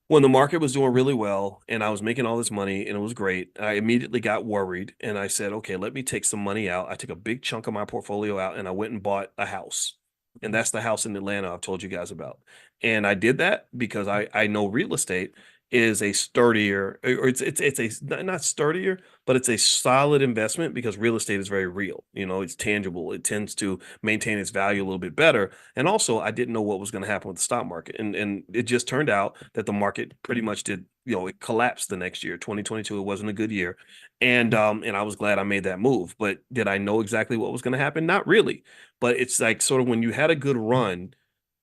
when the market was doing really well and I was making all this money and it was great. I immediately got worried and I said, okay, let me take some money out. I took a big chunk of my portfolio out and I went and bought a house. And that's the house in Atlanta I've told you guys about. And I did that because I know real estate is a sturdier, or it's a not sturdier, but it's a solid investment because real estate is very real. It's tangible. It tends to maintain its value a little bit better. And also, I didn't know what was going to happen with the stock market, and it just turned out that the market pretty much did. It collapsed the next year. 2022, it wasn't a good year, and I was glad I made that move. But did I know exactly what was going to happen? Not really. But it's like sort of when you had a good run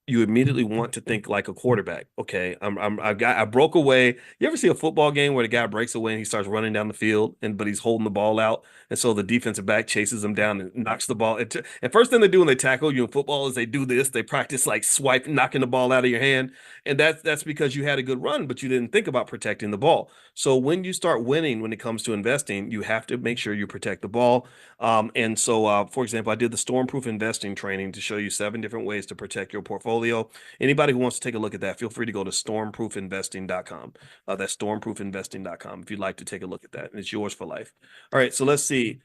you immediately want to think like a quarterback. Okay, I broke away. You ever see a football game where the guy breaks away and he starts running down the field but he's holding the ball out, and so the defensive back chases him down and knocks the ball. And first thing they do when they tackle you in football is they do this. They practice like swipe, knocking the ball out of your hand, and that's because you had a good run, but you didn't think about protecting the ball. So when you start winning when it comes to investing, you have to make sure you protect the ball. And so, for example, I did the stormproof investing training to show you 7 different ways to protect your portfolio. Anybody who wants to take a look at that, feel free to go to stormproofinvesting.com. That's stormproofinvesting.com if you'd like to take a look at that. And it's yours for life. All right, so let's see.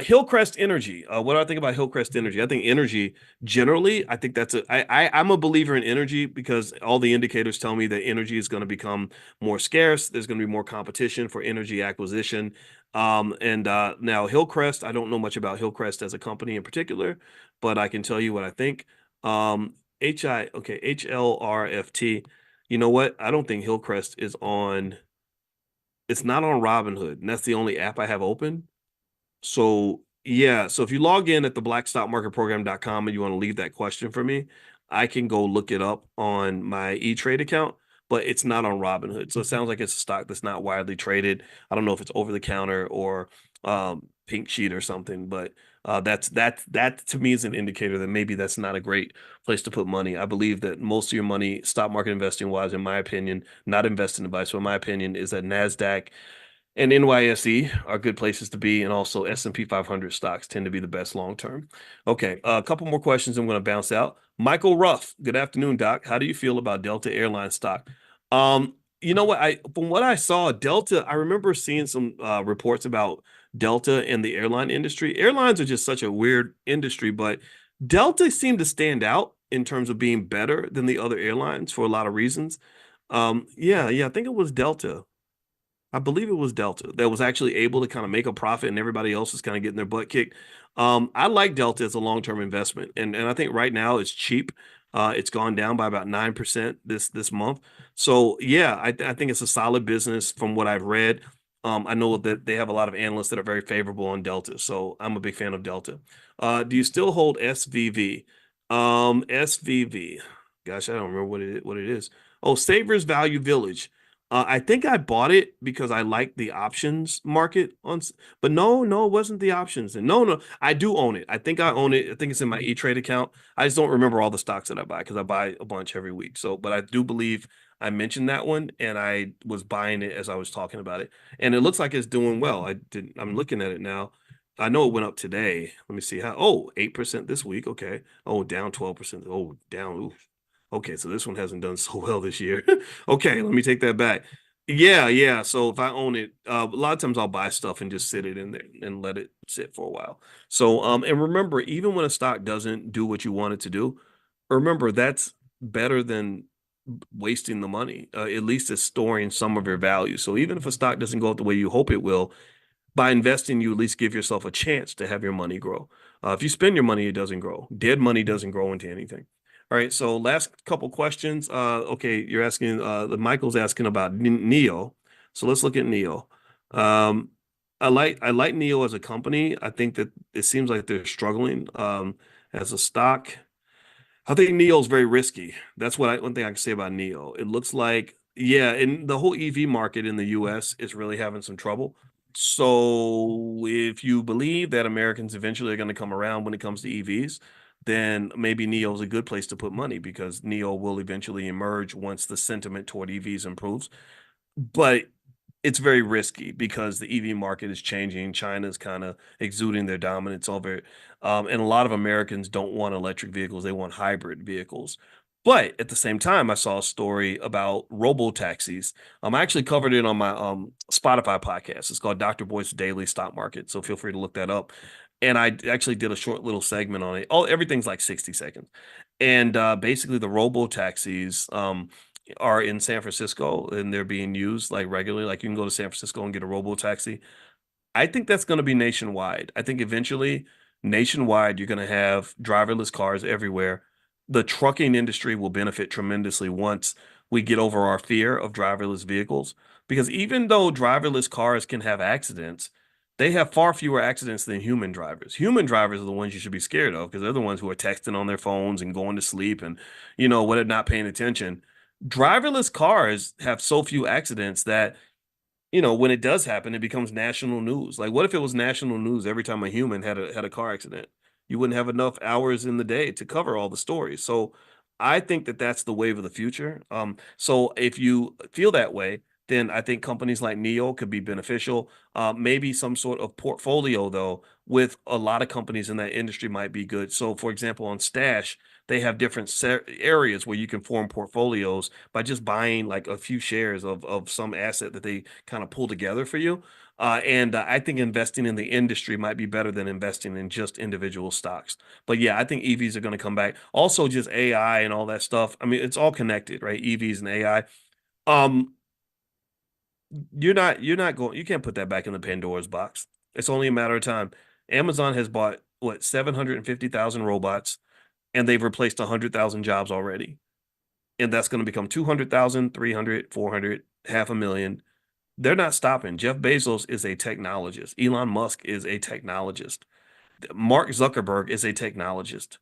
Hillcrest Energy. What do I think about Hillcrest Energy? I think energy generally, I think I'm a believer in energy because all the indicators tell me that energy is going to become more scarce. There's going to be more competition for energy acquisition. And now Hillcrest, I don't know much about Hillcrest as a company in particular, but I can tell you what I think. HLRFT. You know what? I don't think Hillcrest is on, it's not on Robinhood, and that's the only app I have open. So yeah, so if you log in at the blackstockmarketprogram.com and you want to leave that question for me, I can go look it up on my E-Trade account. but it's not on Robinhood. So it sounds like it's a stock that's not widely traded. I don't know if it's over the counter or pink sheet or something, but that to me is an indicator that maybe that's not a great place to put money. I believe that most of your money, stock market investing wise, in my opinion, not investing advice, but in my opinion, is that NASDAQ and NYSE are good places to be, and also S&P 500 stocks tend to be the best long term. Okay, a couple more questions I'm going to bounce out. Michael Ruff, good afternoon, Doc. How do you feel about Delta Airlines stock? You know what? I From what I saw, Delta, I remember seeing some reports about Delta and the airline industry. Airlines are just such a weird industry, but Delta seemed to stand out in terms of being better than the other airlines for a lot of reasons. Yeah, I think it was Delta. I believe it was Delta that was actually able to kind of make a profit and everybody else is kind of getting their butt kicked. I like Delta as a long-term investment. And I think right now it's cheap. It's gone down by about 9% this month. So yeah, I think it's a solid business from what I've read. I know that they have a lot of analysts that are very favorable on Delta. So I'm a big fan of Delta. Do you still hold SVV? SVV. Gosh, I don't remember what it is. Oh, Savers Value Village. I think I bought it because I like the options market but no, it wasn't the options. And no, I do own it. I think I own it. I think it's in my E-Trade account. I just don't remember all the stocks that I buy because I buy a bunch every week. So, but I do believe I mentioned that one and I was buying it as I was talking about it. And it looks like it's doing well. I'm looking at it now. I know it went up today. Let me see how. Oh, 8% this week. Okay. Oh, down 12%. Oh, down. Ooh. Okay, so this one hasn't done so well this year. Okay, let me take that back. Yeah. So if I own it, a lot of times I'll buy stuff and just sit it in there and let it sit for a while. So, and remember, even when a stock doesn't do what you want it to do, remember that's better than wasting the money. At least it's storing some of your value. So even if a stock doesn't go up the way you hope it will, by investing, you at least give yourself a chance to have your money grow. If you spend your money, it doesn't grow. Dead money doesn't grow into anything. All right. So last couple questions. Okay, you're asking. The Michael's asking about Neo. So let's look at Neo. Um, I like Neo as a company. I think that it seems like they're struggling as a stock. I think Neo is very risky. That's one thing I can say about Neo. It looks like, yeah, and the whole EV market in the US is really having some trouble. So if you believe that Americans eventually are going to come around when it comes to EVs, then maybe Neo is a good place to put money because Neo will eventually emerge once the sentiment toward EVs improves. But it's very risky because the EV market is changing. China's kind of exuding their dominance over it. And a lot of Americans don't want electric vehicles, they want hybrid vehicles. But at the same time, I saw a story about robo taxis. I actually covered it on my Spotify podcast. It's called Dr. Boyce Daily Stock Market. So feel free to look that up. And I actually did a short little segment on it. Oh, everything's like 60 seconds. And basically, the robo taxis are in San Francisco and they're being used like regularly. Like you can go to San Francisco and get a robo taxi. I think that's going to be nationwide. I think eventually, nationwide, you're going to have driverless cars everywhere. The trucking industry will benefit tremendously once we get over our fear of driverless vehicles. Because even though driverless cars can have accidents, they have far fewer accidents than human drivers. Human drivers are the ones you should be scared of because they're the ones who are texting on their phones and going to sleep and, what are not paying attention. Driverless cars have so few accidents that when it does happen, it becomes national news. Like, what if it was national news every time a human had a car accident? You wouldn't have enough hours in the day to cover all the stories. So, I think that that's the wave of the future. So if you feel that way, then I think companies like Neo could be beneficial. Maybe some sort of portfolio though with a lot of companies in that industry might be good. So, for example, on Stash, they have different areas where you can form portfolios by just buying like a few shares of some asset that they kind of pull together for you. And I think investing in the industry might be better than investing in just individual stocks. But yeah, I think EVs are going to come back. Also, just AI and all that stuff. I mean, it's all connected, right? EVs and AI. Um, you're not going. You can't put that back in the Pandora's box. It's only a matter of time. Amazon has bought what 750,000 robots, and they've replaced 100,000 jobs already. And that's going to become 200,000, 300, 400, 500,000. They're not stopping. Jeff Bezos is a technologist. Elon Musk is a technologist. Mark Zuckerberg is a technologist.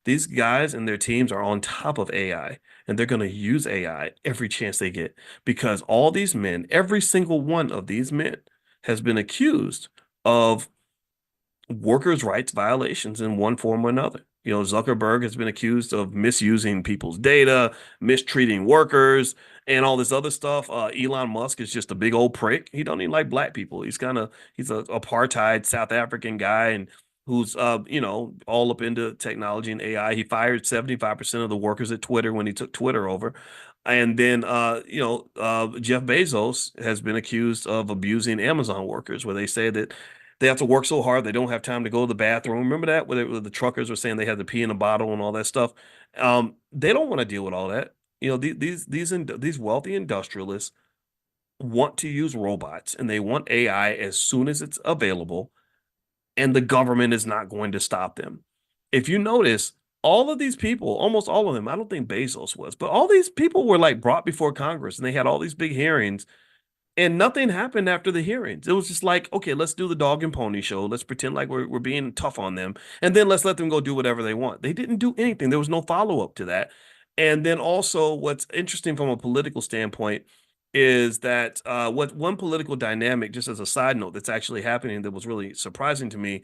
These guys and their teams are on top of AI, and they're going to use AI every chance they get because all these men, every single one of these men, has been accused of workers' rights violations in one form or another. You know, Zuckerberg has been accused of misusing people's data, mistreating workers, and all this other stuff. Elon Musk is just a big old prick. He don't even like black people. He's a apartheid South African guy and who's all up into technology and AI. He fired 75% of the workers at Twitter when he took Twitter over. And then Jeff Bezos has been accused of abusing Amazon workers, where they say that they have to work so hard they don't have time to go to the bathroom. Remember that where the truckers were saying they had to pee in a bottle and all that stuff. They don't want to deal with all that. You know, these wealthy industrialists want to use robots and they want AI as soon as it's available, and the government is not going to stop them. If you notice, all of these people, almost all of them, I don't think Bezos was, but all these people were like brought before Congress and they had all these big hearings and nothing happened after the hearings. It was just like, okay, let's do the dog and pony show. Let's pretend like we're being tough on them. And then let's let them go do whatever they want. They didn't do anything. There was no follow-up to that. And then also, what's interesting from a political standpoint is that what one political dynamic, just as a side note, that's actually happening that was really surprising to me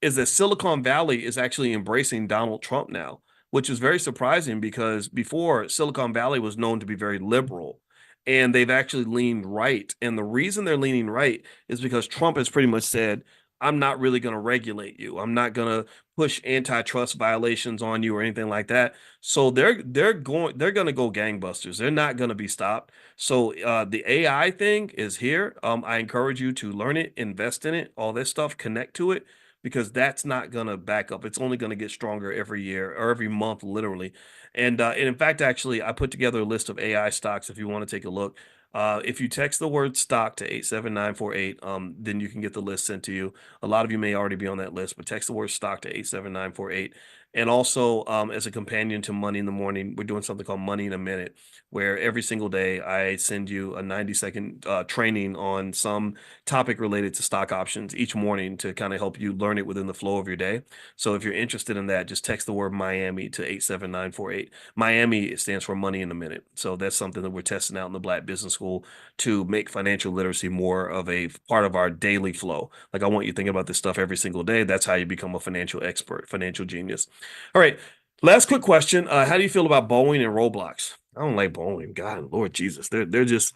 is that Silicon Valley is actually embracing Donald Trump now, which is very surprising because before Silicon Valley was known to be very liberal and they've actually leaned right. And the reason they're leaning right is because Trump has pretty much said, I'm not really going to regulate you. I'm not going to push antitrust violations on you or anything like that. So they're going to go gangbusters. They're not going to be stopped. So the AI thing is here. I encourage you to learn it, invest in it, all this stuff, connect to it because that's not going to back up. It's only going to get stronger every year or every month, literally. And in fact, actually, I put together a list of AI stocks if you want to take a look. If you text the word stock to 87948, then you can get the list sent to you. A lot of you may already be on that list, but text the word stock to 87948. And also, as a companion to Money in the Morning, we're doing something called Money in a Minute, where every single day I send you a 90-second training on some topic related to stock options each morning to kind of help you learn it within the flow of your day. So if you're interested in that, just text the word Miami to 87948. Miami stands for Money in a Minute. So that's something that we're testing out in the Black Business School to make financial literacy more of a part of our daily flow. Like I want you thinking about this stuff every single day. That's how you become a financial expert, financial genius. All right. Last quick question. How do you feel about Boeing and Roblox? I don't like Boeing. God, Lord Jesus. They're just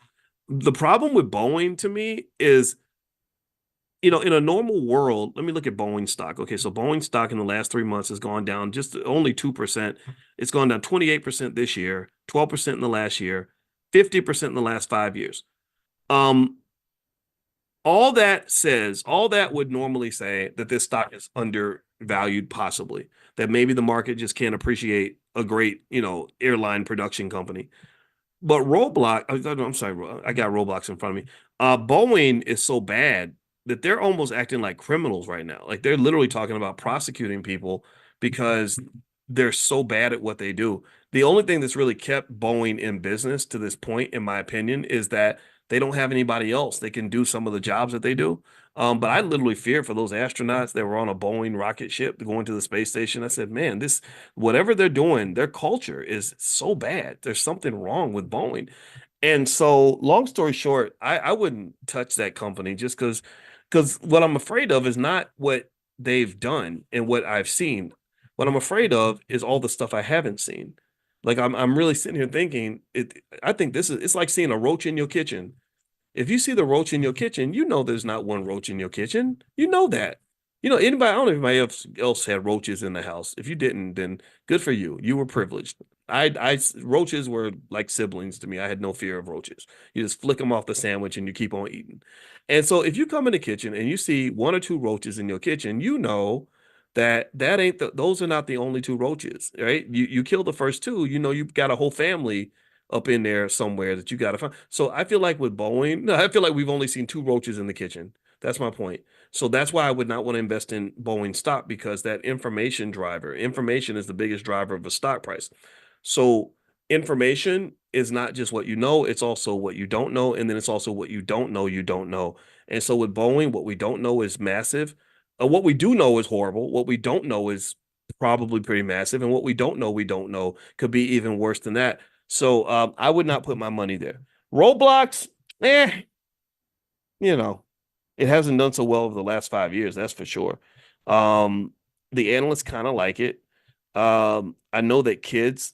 the problem with Boeing to me is, in a normal world, let me look at Boeing stock. Okay, so Boeing stock in the last 3 months has gone down just only 2%. It's gone down 28% this year, 12% in the last year, 50% in the last 5 years. Um, all that would normally say that this stock is undervalued, possibly, that maybe the market just can't appreciate a great, airline production company. But Roblox, I'm sorry, I got Roblox in front of me. Boeing is so bad that they're almost acting like criminals right now. Like they're literally talking about prosecuting people because they're so bad at what they do. The only thing that's really kept Boeing in business to this point, in my opinion, is that they don't have anybody else that can do some of the jobs that they do. But I literally fear for those astronauts that were on a Boeing rocket ship going to the space station. I said, man, whatever they're doing, their culture is so bad. There's something wrong with Boeing. And so, long story short, I wouldn't touch that company just because what I'm afraid of is not what they've done and what I've seen. What I'm afraid of is all the stuff I haven't seen. Like I'm really sitting here thinking I think it's like seeing a roach in your kitchen. If you see the roach in your kitchen, you know there's not one roach in your kitchen. You know that. Anybody, I don't know if anybody else had roaches in the house. If you didn't, then good for you. You were privileged. Roaches were like siblings to me. I had no fear of roaches. You just flick them off the sandwich and you keep on eating. And so if you come in the kitchen and you see one or two roaches in your kitchen, you know that ain't those are not the only two roaches, right? You kill the first two, you've got a whole family up in there somewhere that you got to find. So I feel like with Boeing, no, I feel like we've only seen two roaches in the kitchen. That's my point. So that's why I would not want to invest in Boeing stock because that information is the biggest driver of a stock price. So information is not just what you know, it's also what you don't know. And then it's also what you don't know. And so with Boeing, what we don't know is massive. What we do know is horrible. What we don't know is Probably pretty massive. And what we don't know could be even worse than that. So I would not put my money there. Roblox, eh, you know, it hasn't done so well over the last 5 years, that's for sure. Um, the analysts kind of like it. I know that kids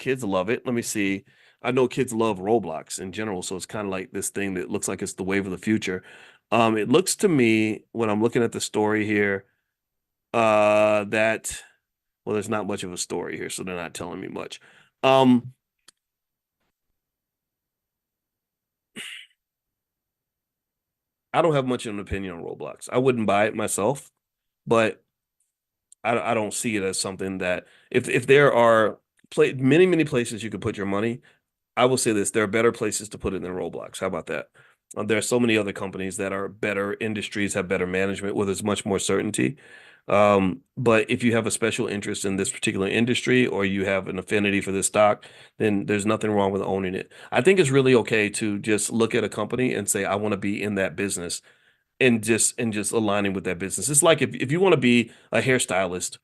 love it. Let me see. I know kids love Roblox in general, so it's kind of like this thing that looks like it's the wave of the future. It looks to me when I'm looking at the story here, that well, there's not much of a story here, so they're not telling me much. Um, I don't have much of an opinion on Roblox. I wouldn't buy it myself, but I don't see it as something that if there are many places you could put your money, I will say this: there are better places to put it than Roblox. How about that? There are so many other companies that are better industries, have better management, where there's much more certainty. But if you have a special interest in this particular industry or you have an affinity for this stock, then there's nothing wrong with owning it. I think it's really okay to just look at a company and say, I want to be in that business and just aligning with that business. It's like if you want to be a hairstylist,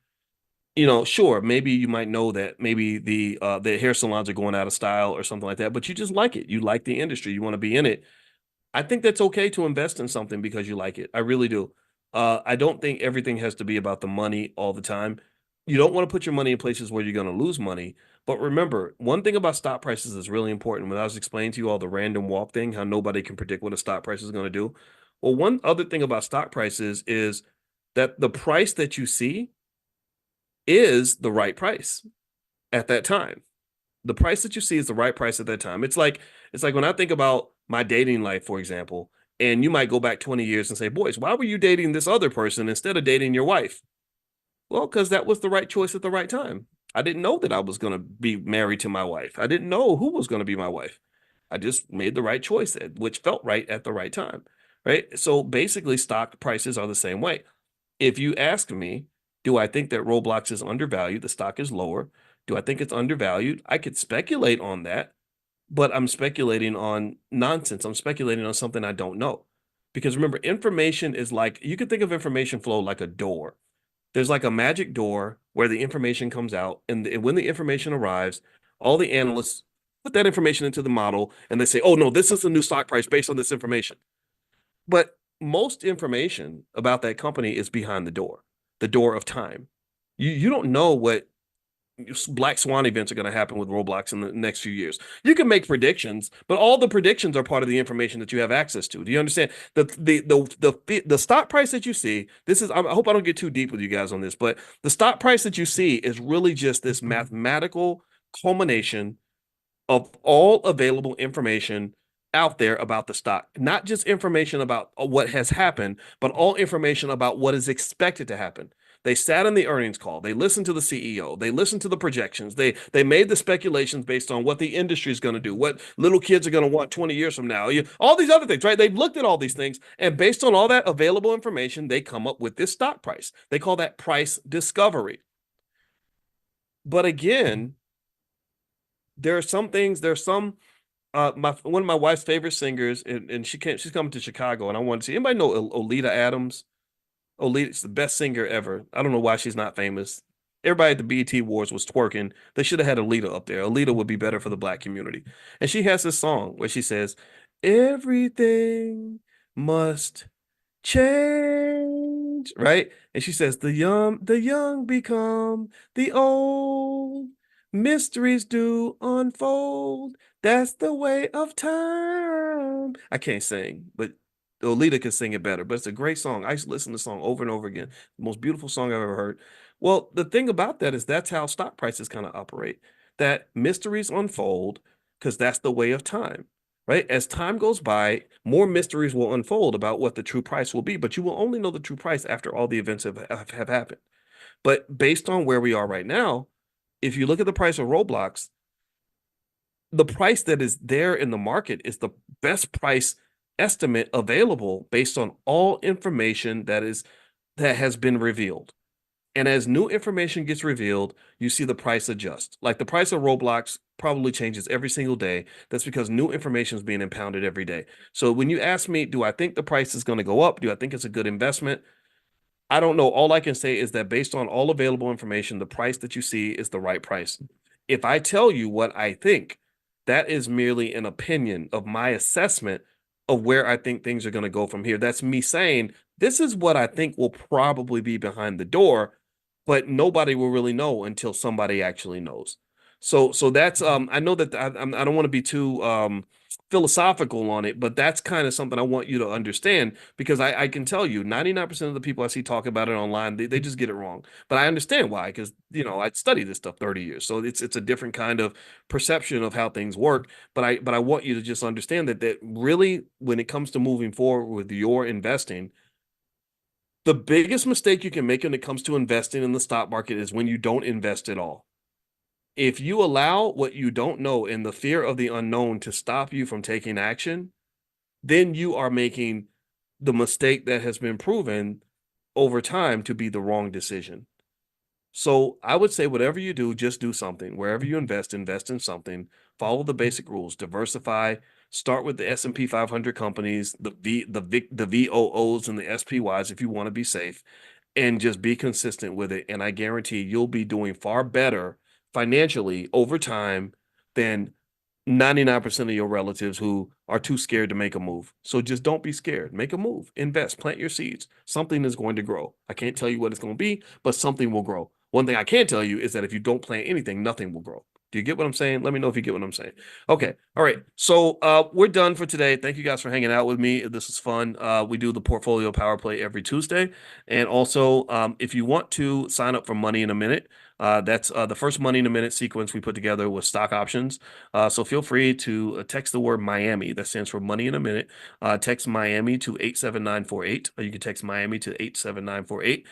sure, maybe you might know that maybe the hair salons are going out of style or something like that, but you just like it. You like the industry. You want to be in it. I think that's okay to invest in something because you like it. I really do. I don't think everything has to be about the money all the time. You don't want to put your money in places where you're going to lose money. But remember, one thing about stock prices is really important. When I was explaining to you all the random walk thing, how nobody can predict what a stock price is going to do. Well, one other thing about stock prices is that the price that you see is the right price at that time. The price that you see is the right price at that time. It's like when I think about my dating life, for example, and you might go back 20 years and say, "Boys, why were you dating this other person instead of dating your wife?" Well, because that was the right choice at the right time. I didn't know that I was going to be married to my wife. I didn't know who was going to be my wife. I just made the right choice, which felt right at the right time. Right. So basically, stock prices are the same way. If you ask me, do I think that Roblox is undervalued? The stock is lower. Do I think it's undervalued? I could speculate on that, but I'm speculating on nonsense. I'm speculating on something I don't know. Because remember, information is like you could think of information flow like a door. There's like a magic door where the information comes out, and when the information arrives, all the analysts put that information into the model and they say, oh, no, this is the new stock price based on this information. But most information about that company is behind the door of time. You don't know what black swan events are going to happen with Roblox in the next few years. You can make predictions, but all the predictions are part of the information that you have access to. Do you understand? The stock price that you see, this is I hope I don't get too deep with you guys on this, but the stock price that you see is really just this mathematical culmination of all available information out there about the stock, not just information about what has happened, but all information about what is expected to happen. They sat in the earnings call. They listened to the CEO. They listened to the projections. They made the speculations based on what the industry is going to do, what little kids are going to want 20 years from now, all these other things, right? They've looked at all these things, and based on all that available information, they come up with this stock price. They call that price discovery. But again, there are some things. There's some my one of my wife's favorite singers, and she's coming to Chicago, and I want to see anybody know Olita Adams. Olita's the best singer ever. I don't know why she's not famous. Everybody at the BET Awards was twerking. They should have had Olita up there. Olita would be better for the black community. And she has this song where she says, "Everything must change," right? And she says, the young become the old, mysteries do unfold. That's the way of time. I can't sing, but Olita can sing it better. But it's a great song. I used to listen to the song over and over again. The most beautiful song I've ever heard. Well, the thing about that is that's how stock prices kind of operate. That mysteries unfold because that's the way of time, right? As time goes by, more mysteries will unfold about what the true price will be, but you will only know the true price after all the events have happened. But based on where we are right now, if you look at the price of Roblox, the price that is there in the market is the best price estimate available based on all information that has been revealed. And as new information gets revealed, you see the price adjust. Like the price of Roblox probably changes every single day. That's because new information is being impounded every day. So when you ask me, do I think the price is going to go up? Do I think it's a good investment? I don't know. All I can say is that based on all available information, the price that you see is the right price. If I tell you what I think, that is merely an opinion of my assessment of where I think things are going to go from here. That's me saying, this is what I think will probably be behind the door, but nobody will really know until somebody actually knows. So that's I know that I don't want to be too philosophical on it, but that's kind of something I want you to understand because I can tell you 99% of the people I see talk about it online, they just get it wrong. But I understand why, because I studied this stuff 30 years. So it's a different kind of perception of how things work. But I want you to just understand that really when it comes to moving forward with your investing, the biggest mistake you can make when it comes to investing in the stock market is when you don't invest at all. If you allow what you don't know and the fear of the unknown to stop you from taking action, then you are making the mistake that has been proven over time to be the wrong decision. So I would say whatever you do, just do something. Wherever you invest, invest in something. Follow the basic rules. Diversify. Start with the S&P 500 companies, the VOOs and the SPYs if you want to be safe, and just be consistent with it. And I guarantee you'll be doing far better financially over time than 99% of your relatives who are too scared to make a move. So just don't be scared. Make a move. Invest. Plant your seeds. Something is going to grow. I can't tell you what it's going to be, but something will grow. One thing I can tell you is that if you don't plant anything, nothing will grow. Do you get what I'm saying? Let me know if you get what I'm saying. Okay. All right. So we're done for today. Thank you guys for hanging out with me. This is fun. We do the portfolio power play every Tuesday. And also, if you want to sign up for Money in a Minute, that's the first Money in a Minute sequence we put together with stock options. So feel free to text the word Miami. That stands for Money in a Minute. Text Miami to 87948. Or you can text Miami to 87948.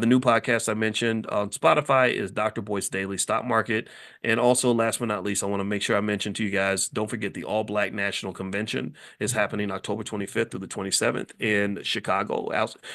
The new podcast I mentioned on Spotify is Dr. Boyce Daily Stock Market. And also, last but not least, I want to make sure I mention to you guys, don't forget the All Black National Convention is happening October 25th through the 27th in Chicago,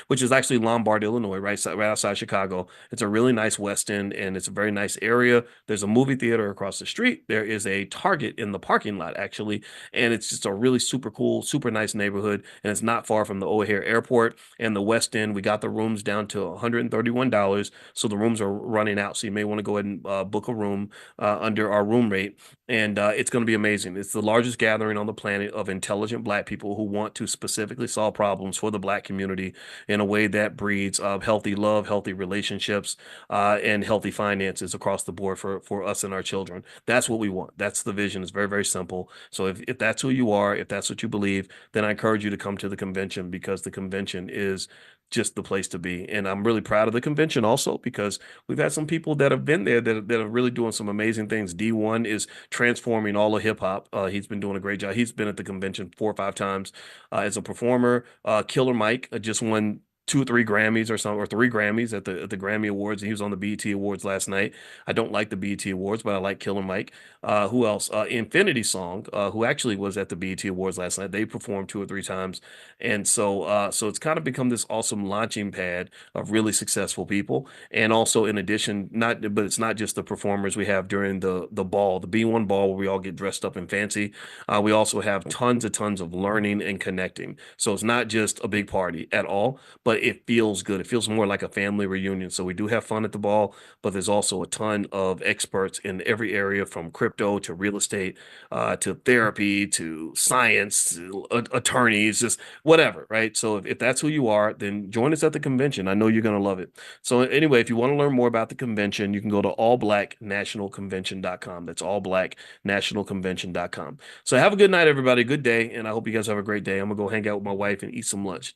which is actually Lombard, Illinois, right outside Chicago. It's a really nice West End, and it's a very nice area. There's a movie theater across the street. There is a Target in the parking lot, actually, and it's just a really super cool, super nice neighborhood, and it's not far from the O'Hare Airport and the West End. We got the rooms down to $131, so the rooms are running out. So you may want to go ahead and book a room under our room rate, and it's going to be amazing. It's the largest gathering on the planet of intelligent Black people who want to specifically solve problems for the Black community in a way that breeds healthy love, healthy relationships, and healthy finances across the board for us and our children. That's what we want. That's the vision. It's very, very simple. So if that's who you are, if that's what you believe, then I encourage you to come to the convention because the convention is just the place to be. And I'm really proud of the convention also because we've had some people that have been there that are really doing some amazing things. D1 is transforming all of hip hop. He's been doing a great job. He's been at the convention 4 or 5 times as a performer. Killer Mike just won 2 or 3 Grammys or something, or 3 Grammys at the Grammy Awards. And he was on the BET Awards last night. I don't like the BET Awards, but I like Killer Mike. Who else? Infinity Song, who actually was at the BET Awards last night. They performed 2 or 3 times, and so it's kind of become this awesome launching pad of really successful people. And also, in addition, but it's not just the performers we have during the ball, the B1 ball, where we all get dressed up and fancy. We also have tons of learning and connecting. So it's not just a big party at all, but it feels good. It feels more like a family reunion. So we do have fun at the ball, but there's also a ton of experts in every area from crypto to real estate, to therapy to science, to attorneys, just whatever, right? So if that's who you are, then join us at the convention. I know you're going to love it. So anyway, if you want to learn more about the convention, you can go to allblacknationalconvention.com. That's allblacknationalconvention.com. So have a good night, everybody. Good day. And I hope you guys have a great day. I'm going to go hang out with my wife and eat some lunch.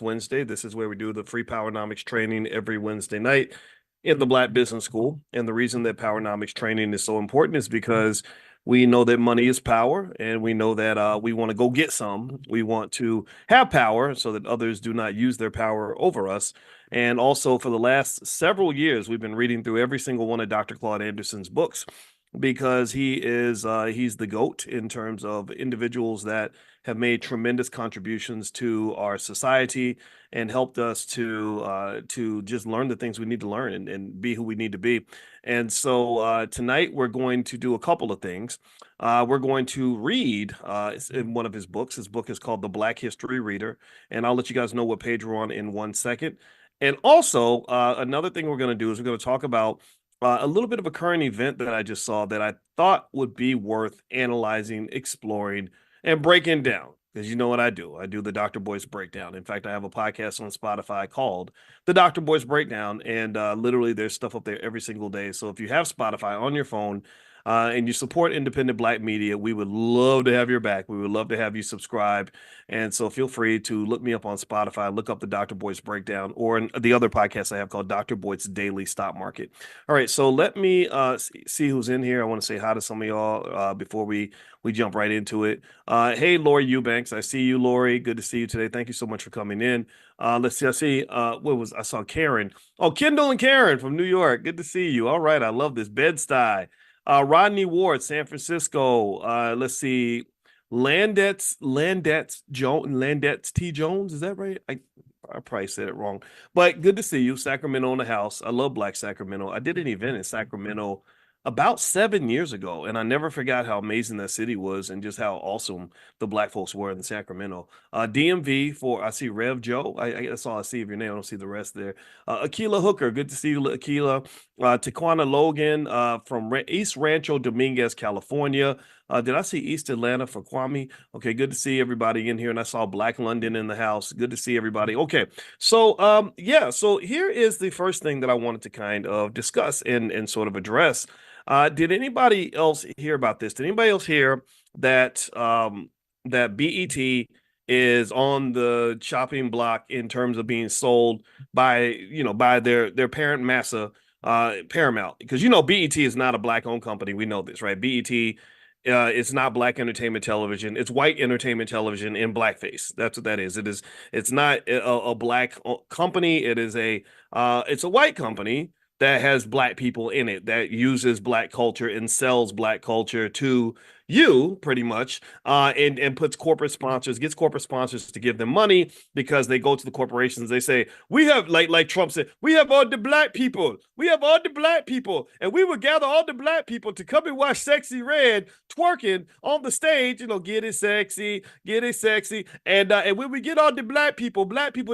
Wednesday. This is where we do the free Powernomics training every Wednesday night in the Black Business School. And the reason that Powernomics training is so important is because we know that money is power, and we know that we want to go get some. We want to have power so that others do not use their power over us. And also, for the last several years, we've been reading through every single one of Dr. Claude Anderson's books. because he's the GOAT in terms of individuals that have made tremendous contributions to our society and helped us to just learn the things we need to learn and be who we need to be. And so tonight we're going to do a couple of things. We're going to read in one of his books. His book is called The Black History Reader, and I'll let you guys know what page we're on in 1 second. And also, another thing we're going to do is we're going to talk about a little bit of a current event that I just saw that I thought would be worth analyzing, exploring, and breaking down. Because you know what I do? I do the Dr. Boyce Breakdown. In fact, I have a podcast on Spotify called the Dr. Boyce Breakdown, and literally there's stuff up there every single day. So if you have Spotify on your phone, and you support independent Black media, we would love to have your back. We would love to have you subscribe. And so feel free to look me up on Spotify, look up the Dr. Boyce Breakdown, or the other podcast I have called Dr. Boyce Daily Stock Market. All right, so let me see who's in here. I want to say hi to some of y'all before we jump right into it. Hey, Lori Eubanks, I see you, Lori. Good to see you today. Thank you so much for coming in. Let's see. I see. I saw Karen. Oh, Kendall and Karen from New York. Good to see you. All right, I love this. Bed-Stuy. Rodney Ward, San Francisco. Let's see. Landetz T. Jones. Is that right? I probably said it wrong, but good to see you. Sacramento in the house. I love Black Sacramento. I did an event in Sacramento about 7 years ago, and I never forgot how amazing that city was and just how awesome the Black folks were in Sacramento. DMV I see Rev Joe. That's all I see of your name. I don't see the rest there. Akila Hooker. Good to see you, Akila. Taquana Logan from East Rancho Dominguez, California. Did I see East Atlanta for Kwame? Okay, good to see everybody in here. And I saw Black London in the house. Good to see everybody. Okay, so yeah, so here is the first thing that I wanted to kind of discuss and sort of address. Did anybody else hear about this? Did anybody else hear that that BET is on the chopping block in terms of being sold by their parent massa, Paramount? Because BET is not a Black owned company. We know this, right? BET it's not Black entertainment television. It's white entertainment television in blackface. That's what that is. It's not a Black company. It's a white company that has Black people in it, that uses Black culture and sells Black culture to you pretty much, and gets corporate sponsors to give them money because they go to the corporations. They say, we have, like Trump said, we have all the Black people. We have all the Black people, and we will gather all the Black people to come and watch Sexy Red twerking on the stage. Get it sexy, get it sexy. And when we get all the Black people,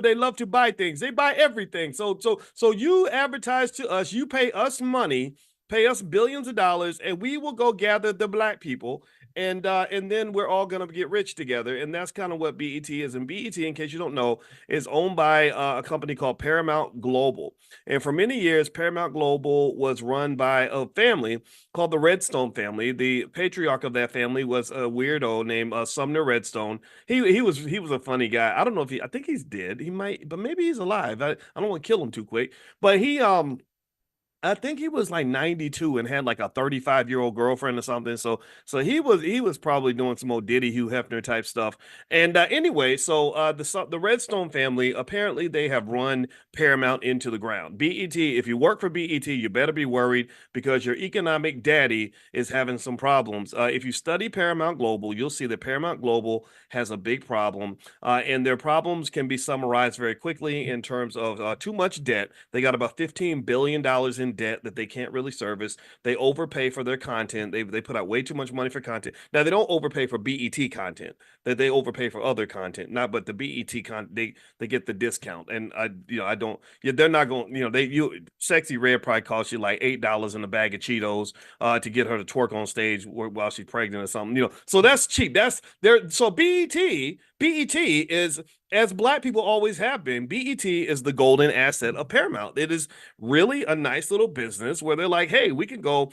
they love to buy things. They buy everything. So you advertise to us, you pay us money, pay us billions of dollars, and we will go gather the Black people, and then we're all gonna get rich together. And that's kind of what BET is. And BET, in case you don't know, is owned by a company called Paramount Global. And for many years, Paramount Global was run by a family called the Redstone family. The patriarch of that family was a weirdo named Sumner Redstone. He was a funny guy. I don't know if I think he's dead. He might, but maybe he's alive. I don't want to kill him too quick. But I think he was like 92 and had like a 35-year-old girlfriend or something. So he was probably doing some old Diddy Hugh Hefner type stuff. And anyway, so the Redstone family, apparently they have run Paramount into the ground. BET, if you work for BET, you better be worried because your economic daddy is having some problems. If you study Paramount Global, you'll see that Paramount Global has a big problem, and their problems can be summarized very quickly in terms of too much debt. They got about $15 billion in debt that they can't really service. They overpay for their content. They put out way too much money for content. Now they don't overpay for BET content. That they overpay for other content. Not but the BET content they get the discount. And I don't. Yeah, they're not going. Sexy Red probably costs you like $8 in a bag of Cheetos to get her to twerk on stage while she's pregnant or something. So that's cheap. That's there. So BET is, as Black people always have been, BET is the golden asset of Paramount. It is really a nice little business where they're like, hey, we can go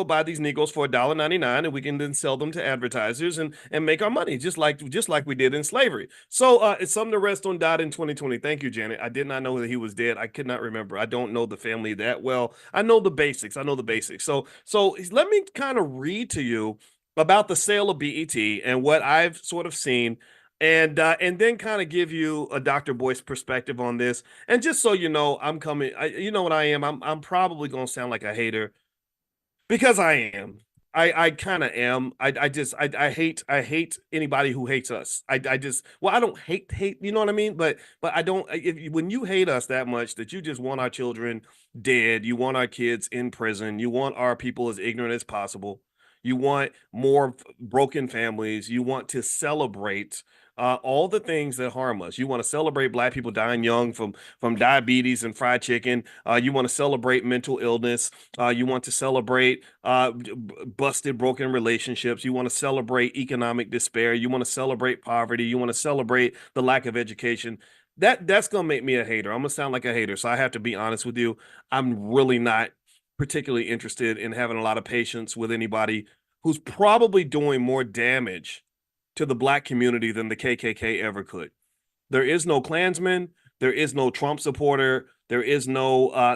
buy these Negroes for $1.99 and we can then sell them to advertisers and make our money just like we did in slavery. So it's something the rest on died in 2020. Thank you, Janet. I did not know that he was dead. I could not remember. I don't know the family that well. I know the basics. So let me kind of read to you about the sale of BET and what I've sort of seen, and then kind of give you a Dr. Boyce perspective on this. And just so you know, I'm coming. You know what I am. I'm probably gonna sound like a hater. Because I am. I kind of am. I hate anybody who hates us. I just well I don't hate, you know what I mean? But I don't when you hate us that much that you just want our children dead, you want our kids in prison, you want our people as ignorant as possible. You want more broken families. You want to celebrate all the things that harm us. You want to celebrate black people dying young from diabetes and fried chicken. You want to celebrate mental illness. You want to celebrate busted, broken relationships. You want to celebrate economic despair. You want to celebrate poverty. You want to celebrate the lack of education. That's gonna make me a hater. I'm gonna sound like a hater, so I have to be honest with you. I'm really not particularly interested in having a lot of patience with anybody who's probably doing more damage to the black community than the KKK ever could. There is no Klansman. There is no Trump supporter. There's no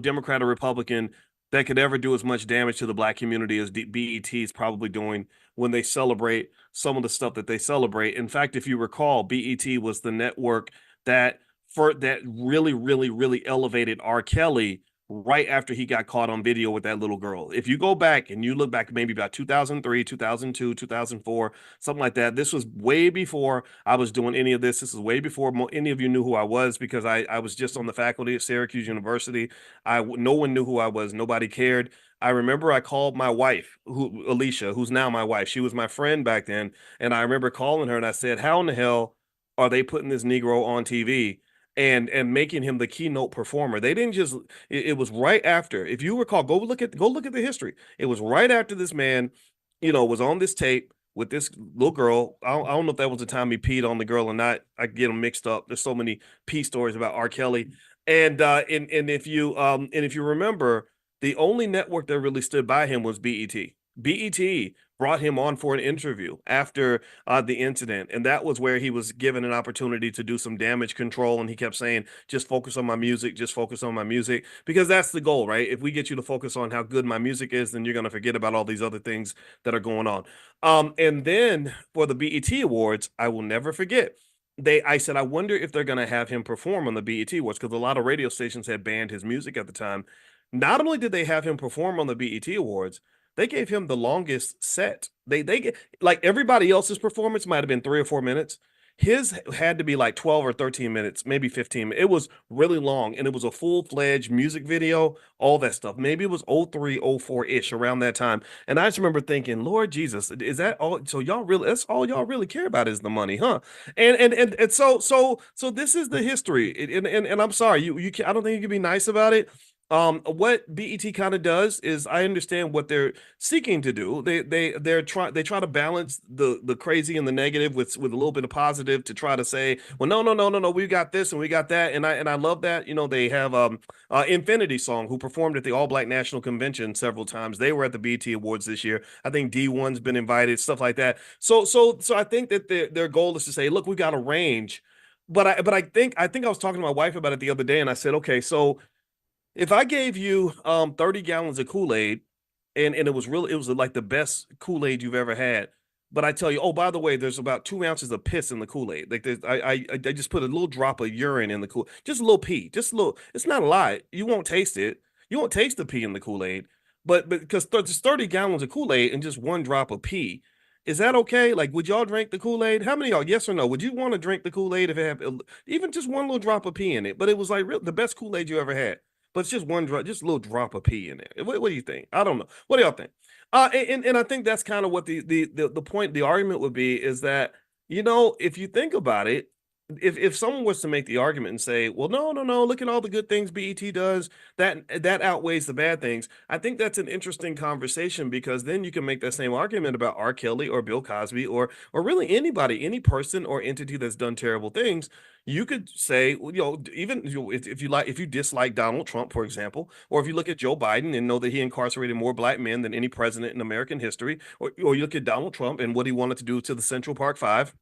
Democrat or Republican that could ever do as much damage to the black community as BET is probably doing when they celebrate some of the stuff that they celebrate. In fact, if you recall, BET was the network that that really elevated R. Kelly right after he got caught on video with that little girl. If you go back and you look back maybe about 2003, 2002, 2004, something like that, this was way before I was doing any of this. This is way before any of you knew who I was because I was just on the faculty at Syracuse University. No one knew who I was. Nobody cared. I remember I called my wife, Alicia, who's now my wife. She was my friend back then, and I remember calling her and I said, "How in the hell are they putting this Negro on TV?" And making him the keynote performer. They didn't just it was right after. If you recall, go look at the history. It was right after this man, was on this tape with this little girl. I don't know if that was the time he peed on the girl or not. I get them mixed up. There's so many pee stories about R. Kelly. And if you remember, the only network that really stood by him was BET. BET brought him on for an interview after the incident, and that was where he was given an opportunity to do some damage control. And he kept saying, "Just focus on my music, just focus on my music," because that's the goal, right? If we get you to focus on how good my music is, then you're going to forget about all these other things that are going on. And then for the BET Awards, I will never forget. I said, I wonder if they're going to have him perform on the BET Awards because a lot of radio stations had banned his music at the time. Not only did they have him perform on the BET Awards, they gave him the longest set. They like everybody else's performance might have been 3 or 4 minutes. His had to be like 12 or 13 minutes, maybe 15. It was really long and it was a full-fledged music video, all that stuff. Maybe it was 03, 04-ish around that time. And I just remember thinking, Lord Jesus, is that all? So y'all really, that's all y'all really care about is the money, huh? And so this is the history. And I'm sorry, I don't think you can be nice about it. What BET kind of does is I understand what they're seeking to do. They try to balance the crazy and the negative with a little bit of positive to try to say, well, no, we got this and we got that, and I love that. They have Infinity Song who performed at the All Black National Convention several times. They were at the BET Awards this year. I think D1's been invited, stuff like that. So I think that their goal is to say, look, we got a range. But I think I was talking to my wife about it the other day, and I said, okay, so if I gave you 30 gallons of Kool-Aid and it was like the best Kool-Aid you've ever had, but I tell you, oh, by the way, there's about 2 ounces of piss in the Kool-Aid. Like I just put a little drop of urine in the Kool, just a little pee, just a little. It's not a lot. You won't taste it. You won't taste the pee in the Kool-Aid, but because there's 30 gallons of Kool-Aid and just one drop of pee. Is that okay? Like, would y'all drink the Kool-Aid? How many of y'all, yes or no? Would you want to drink the Kool-Aid if it had even just one little drop of pee in it? But it was like the best Kool-Aid you ever had, but it's just one drop, just a little drop of pee in there. What do you think? I don't know. What do y'all think? And I think that's kind of what the point, the argument would be is that, if you think about it, if someone was to make the argument and say, well, no, look at all the good things BET does, that outweighs the bad things. I think that's an interesting conversation because then you can make that same argument about R. Kelly or Bill Cosby or really anybody, any person or entity that's done terrible things. You could say, well, even if you dislike Donald Trump, for example, or if you look at Joe Biden and know that he incarcerated more black men than any president in American history, or you look at Donald Trump and what he wanted to do to the Central Park Five,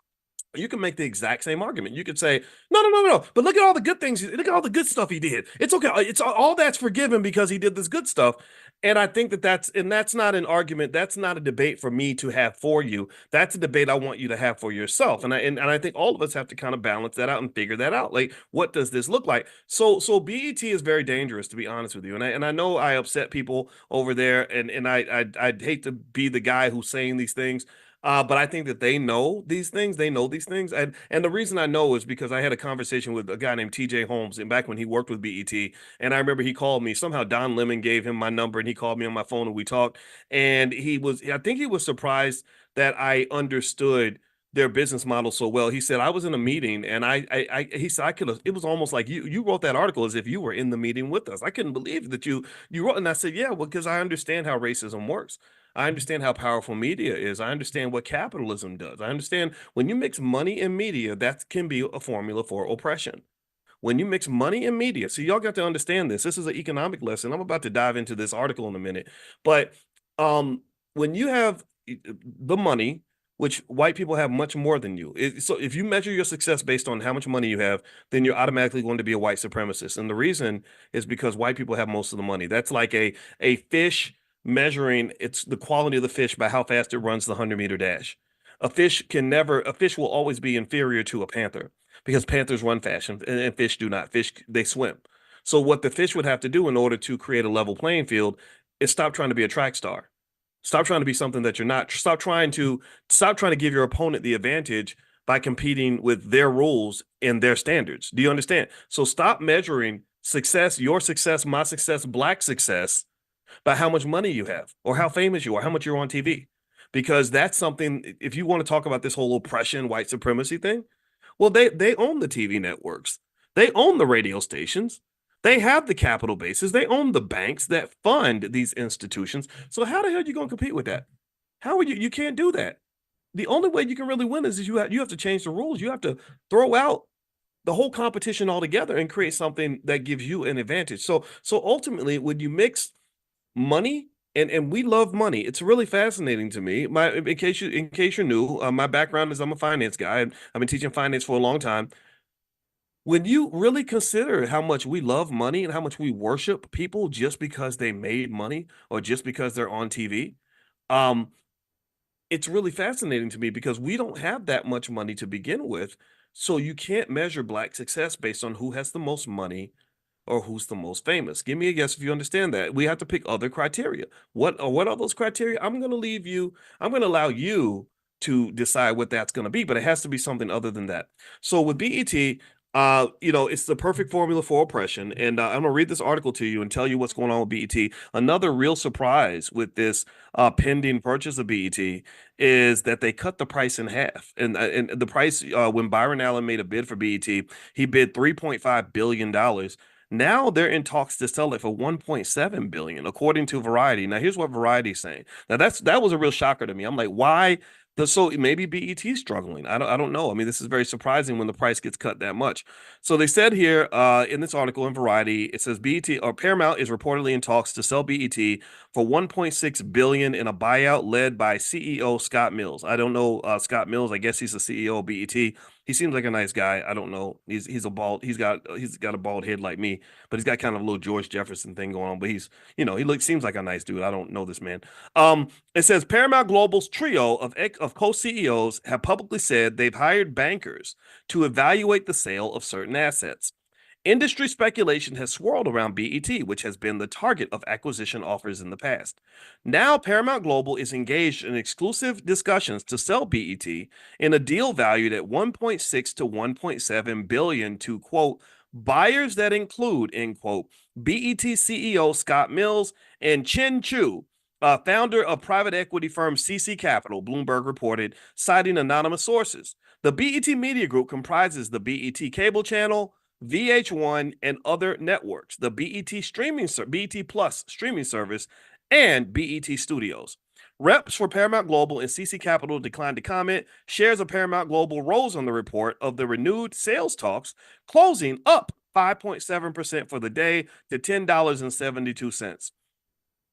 you can make the exact same argument. You could say, no. But look at all the good things. Look at all the good stuff he did. It's okay. It's all that's forgiven because he did this good stuff. And I think that that's not an argument. That's not a debate for me to have for you. That's a debate I want you to have for yourself. And I think all of us have to kind of balance that out and figure that out. Like, what does this look like? So BET is very dangerous, to be honest with you. And I know I upset people over there, and I'd hate to be the guy who's saying these things. But I think that they know these things. They know these things, and the reason I know is because I had a conversation with a guy named TJ Holmes, and back when he worked with BET, and I remember he called me. Somehow Don Lemon gave him my number and he called me on my phone and we talked. And I think he was surprised that I understood their business model so well. He said, I was in a meeting and he said, it was almost like you wrote that article as if you were in the meeting with us. I couldn't believe that you wrote. And I said, yeah, well, because I understand how racism works. I understand how powerful media is. I understand what capitalism does. I understand when you mix money and media, that can be a formula for oppression. When you mix money and media, so y'all got to understand this. This is an economic lesson. I'm about to dive into this article in a minute, but um, when you have the money, which white people have much more than you, so if you measure your success based on how much money you have, then you're automatically going to be a white supremacist. And the reason is because white people have most of the money. That's like a fish measuring its the quality of the fish by how fast it runs the 100-meter dash. A fish will always be inferior to a panther because panthers run fast and fish do not. Fish, they swim. So what the fish would have to do in order to create a level playing field is stop trying to be a track star. Stop trying to be something that you're not. Stop trying to give your opponent the advantage by competing with their rules and their standards. Do you understand? So stop measuring success, your success, my success, black success by how much money you have or how famous you are, how much you're on TV. Because that's something, if you want to talk about this whole oppression, white supremacy thing, well, they own the TV networks. They own the radio stations. They have the capital bases. They own the banks that fund these institutions. So how the hell are you going to compete with that? How are you? You can't do that. The only way you can really win is you have to change the rules. You have to throw out the whole competition altogether and create something that gives you an advantage. So ultimately, when you mix money and we love money. It's really fascinating to me. In case you're new, my background is I'm a finance guy. I've been teaching finance for a long time. When you really consider how much we love money and how much we worship people just because they made money or just because they're on TV, um, it's really fascinating to me because we don't have that much money to begin with. So you can't measure black success based on who has the most money or who's the most famous. Give me a guess if you understand that. We have to pick other criteria. What are those criteria? I'm going to allow you to decide what that's going to be, but it has to be something other than that. So with BET, it's the perfect formula for oppression. And I'm going to read this article to you and tell you what's going on with BET. Another real surprise with this pending purchase of BET is that they cut the price in half. And the price, when Byron Allen made a bid for BET, he bid $3.5 billion. Now they're in talks to sell it for 1.7 billion, according to Variety. Now here's what Variety's saying. Now that was a real shocker to me. I'm like, why? So maybe BET's struggling. I don't know. I mean, this is very surprising when the price gets cut that much. So they said here in this article in Variety, it says BET or Paramount is reportedly in talks to sell BET for 1.6 billion in a buyout led by CEO Scott Mills. I don't know Scott Mills. I guess he's the CEO of BET. He seems like a nice guy. I don't know. He's got a bald head like me, but he's got kind of a little George Jefferson thing going on. But seems like a nice dude. I don't know this man. It says Paramount Global's trio of co-CEOs have publicly said they've hired bankers to evaluate the sale of certain assets. Industry speculation has swirled around BET, which has been the target of acquisition offers in the past. Now, Paramount Global is engaged in exclusive discussions to sell BET in a deal valued at 1.6 to 1.7 billion to quote buyers that include end quote BET CEO Scott Mills and Chen Chu, founder of private equity firm CC Capital, Bloomberg reported, citing anonymous sources. The BET Media Group comprises the BET cable channel, VH1, and other networks, the BET Plus streaming service, and BET Studios. Reps for Paramount Global and CC Capital declined to comment. Shares of Paramount Global rose on the report of the renewed sales talks, closing up 5.7% for the day to $10.72.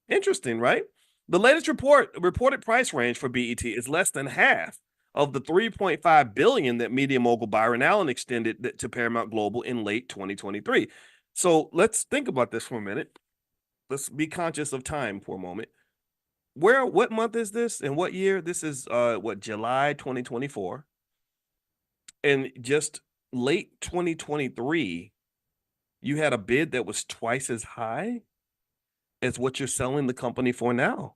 Interesting, right? The latest reported price range for BET is less than half of the 3.5 billion that media mogul Byron Allen extended to Paramount Global in late 2023. So let's think about this for a minute. let's be conscious of time for a moment. What month is this and what year? This is what, July 2024. And just late 2023, you had a bid that was twice as high as what you're selling the company for now.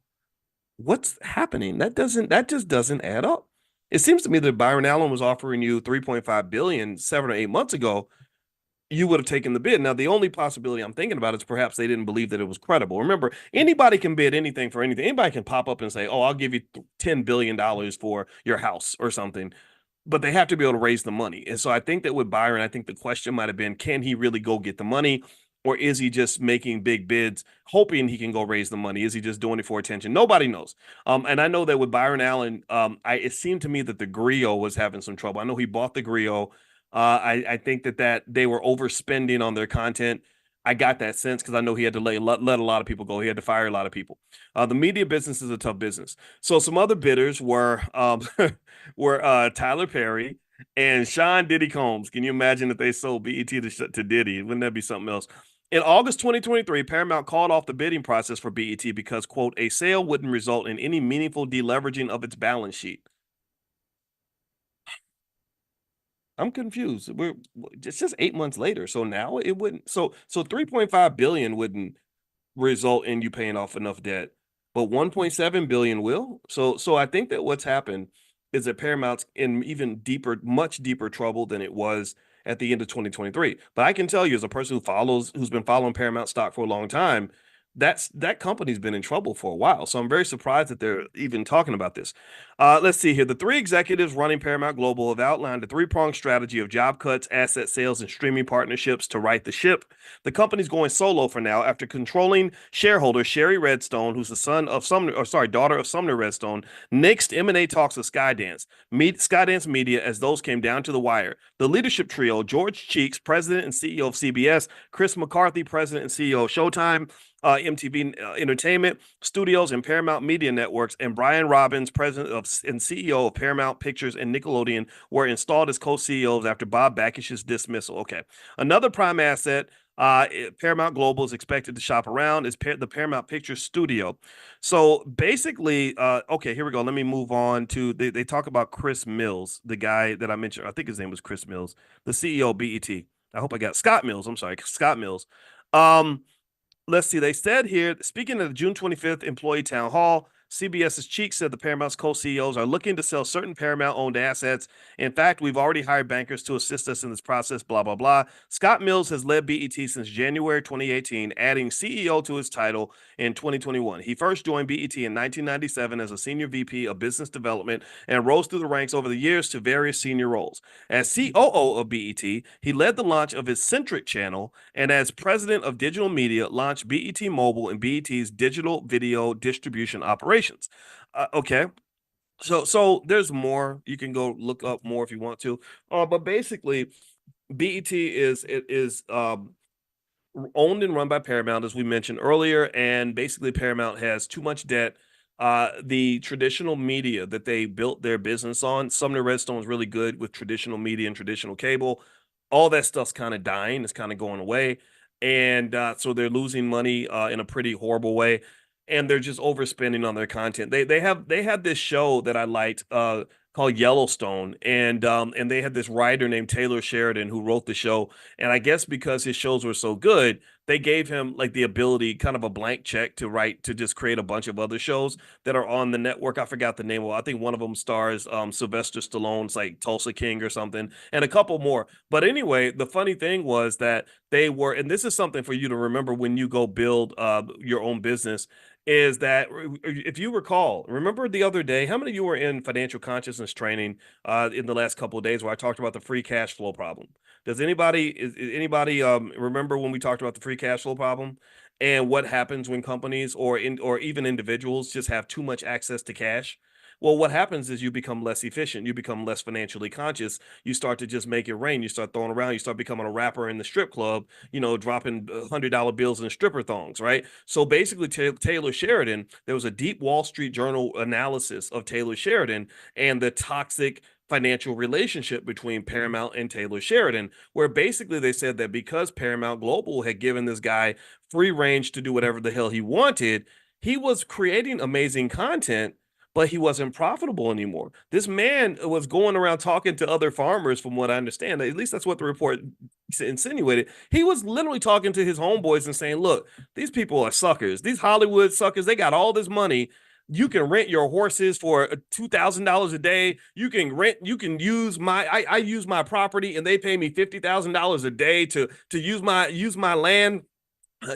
What's happening? That just doesn't add up. It seems to me that Byron Allen was offering you 3.5 billion 7 or 8 months ago. You would have taken the bid. Now, the only possibility I'm thinking about is perhaps they didn't believe that it was credible. Remember, anybody can bid anything for anything. Anybody can pop up and say, "Oh, I'll give you $10 billion for your house or something," but they have to be able to raise the money. And so I think that with Byron, I think the question might have been, can he really go get the money? Or is he just making big bids, hoping he can go raise the money? Is he just doing it for attention? Nobody knows. And I know that with Byron Allen, it seemed to me that the Griot was having some trouble. I know he bought the Griot. I think that they were overspending on their content. I got that sense because I know he had to let a lot of people go. He had to fire a lot of people. The media business is a tough business. So some other bidders were were Tyler Perry and Sean Diddy Combs. Can you imagine if they sold BET to Diddy? Wouldn't that be something else? In August 2023, Paramount called off the bidding process for BET because, quote, a sale wouldn't result in any meaningful deleveraging of its balance sheet. I'm confused. It's just 8 months later. So now it wouldn't. So 3.5 billion wouldn't result in you paying off enough debt, but 1.7 billion will. So I think that what's happened is that Paramount's in even deeper, much deeper trouble than it was at the end of 2023. But I can tell you, as a person who's been following Paramount stock for a long time, that company's been in trouble for a while. So I'm very surprised that they're even talking about this. Let's see here. The three executives running Paramount Global have outlined a three-pronged strategy of job cuts, asset sales, and streaming partnerships to right the ship. The company's going solo for now after controlling shareholder Sherry Redstone, who's the daughter of Sumner Redstone, nixed M&A talks with Skydance Media as those came down to the wire. The leadership trio, George Cheeks, president and CEO of CBS, Chris McCarthy, president and CEO of Showtime, MTV Entertainment Studios and Paramount Media Networks, and Brian Robbins, president and CEO of Paramount Pictures and Nickelodeon, were installed as co-CEOs after Bob Bakish's dismissal. Okay. Another prime asset Paramount Global is expected to shop around is the Paramount Pictures Studio. So basically, okay, here we go. Let me move on to they talk about Chris Mills, the guy that I mentioned. I think his name was Chris Mills, the CEO of BET. I hope I got Scott Mills. I'm sorry, Scott Mills. Um, let's see. They said here, speaking of the June 25th employee town hall, CBS's Cheek said the Paramount's co-CEOs are looking to sell certain Paramount-owned assets. In fact, we've already hired bankers to assist us in this process, blah, blah, blah. Scott Mills has led BET since January 2018, adding CEO to his title in 2021. He first joined BET in 1997 as a senior VP of business development and rose through the ranks over the years to various senior roles. As COO of BET, he led the launch of his Centric channel, and as president of digital media, launched BET Mobile and BET's digital video distribution operations. Okay. So there's more. You can go look up more if you want to. But basically, BET is owned and run by Paramount, as we mentioned earlier, and basically Paramount has too much debt. The traditional media that they built their business on, Sumner Redstone is really good with traditional media and traditional cable. All that stuff's kind of dying. It's kind of going away, and so they're losing money in a pretty horrible way, and they're just overspending on their content. They had this show that I liked called Yellowstone, and they had this writer named Taylor Sheridan who wrote the show, and I guess because his shows were so good, they gave him like the ability, kind of a blank check to just create a bunch of other shows that are on the network. I forgot the name of it. I think one of them stars Sylvester Stallone's like Tulsa King or something, and a couple more. But anyway, the funny thing was that they were, and this is something for you to remember when you go build your own business, is that if you recall, remember the other day, how many of you were in financial consciousness training in the last couple of days where I talked about the free cash flow problem? Does anybody remember when we talked about the free cash flow problem and what happens when companies or even individuals just have too much access to cash? Well, what happens is you become less efficient, you become less financially conscious, you start to just make it rain, you start throwing around, you start becoming a rapper in the strip club, dropping $100 bills in stripper thongs, right? So basically, Taylor Sheridan, there was a deep Wall Street Journal analysis of Taylor Sheridan and the toxic financial relationship between Paramount and Taylor Sheridan, where basically they said that because Paramount Global had given this guy free range to do whatever the hell he wanted, he was creating amazing content, but he wasn't profitable anymore. This man was going around talking to other farmers, from what I understand. At least that's what the report insinuated. He was literally talking to his homeboys and saying, look, these people are suckers. These Hollywood suckers, they got all this money. You can rent your horses for $2,000 a day. You can use I use my property and they pay me $50,000 a day to use my land.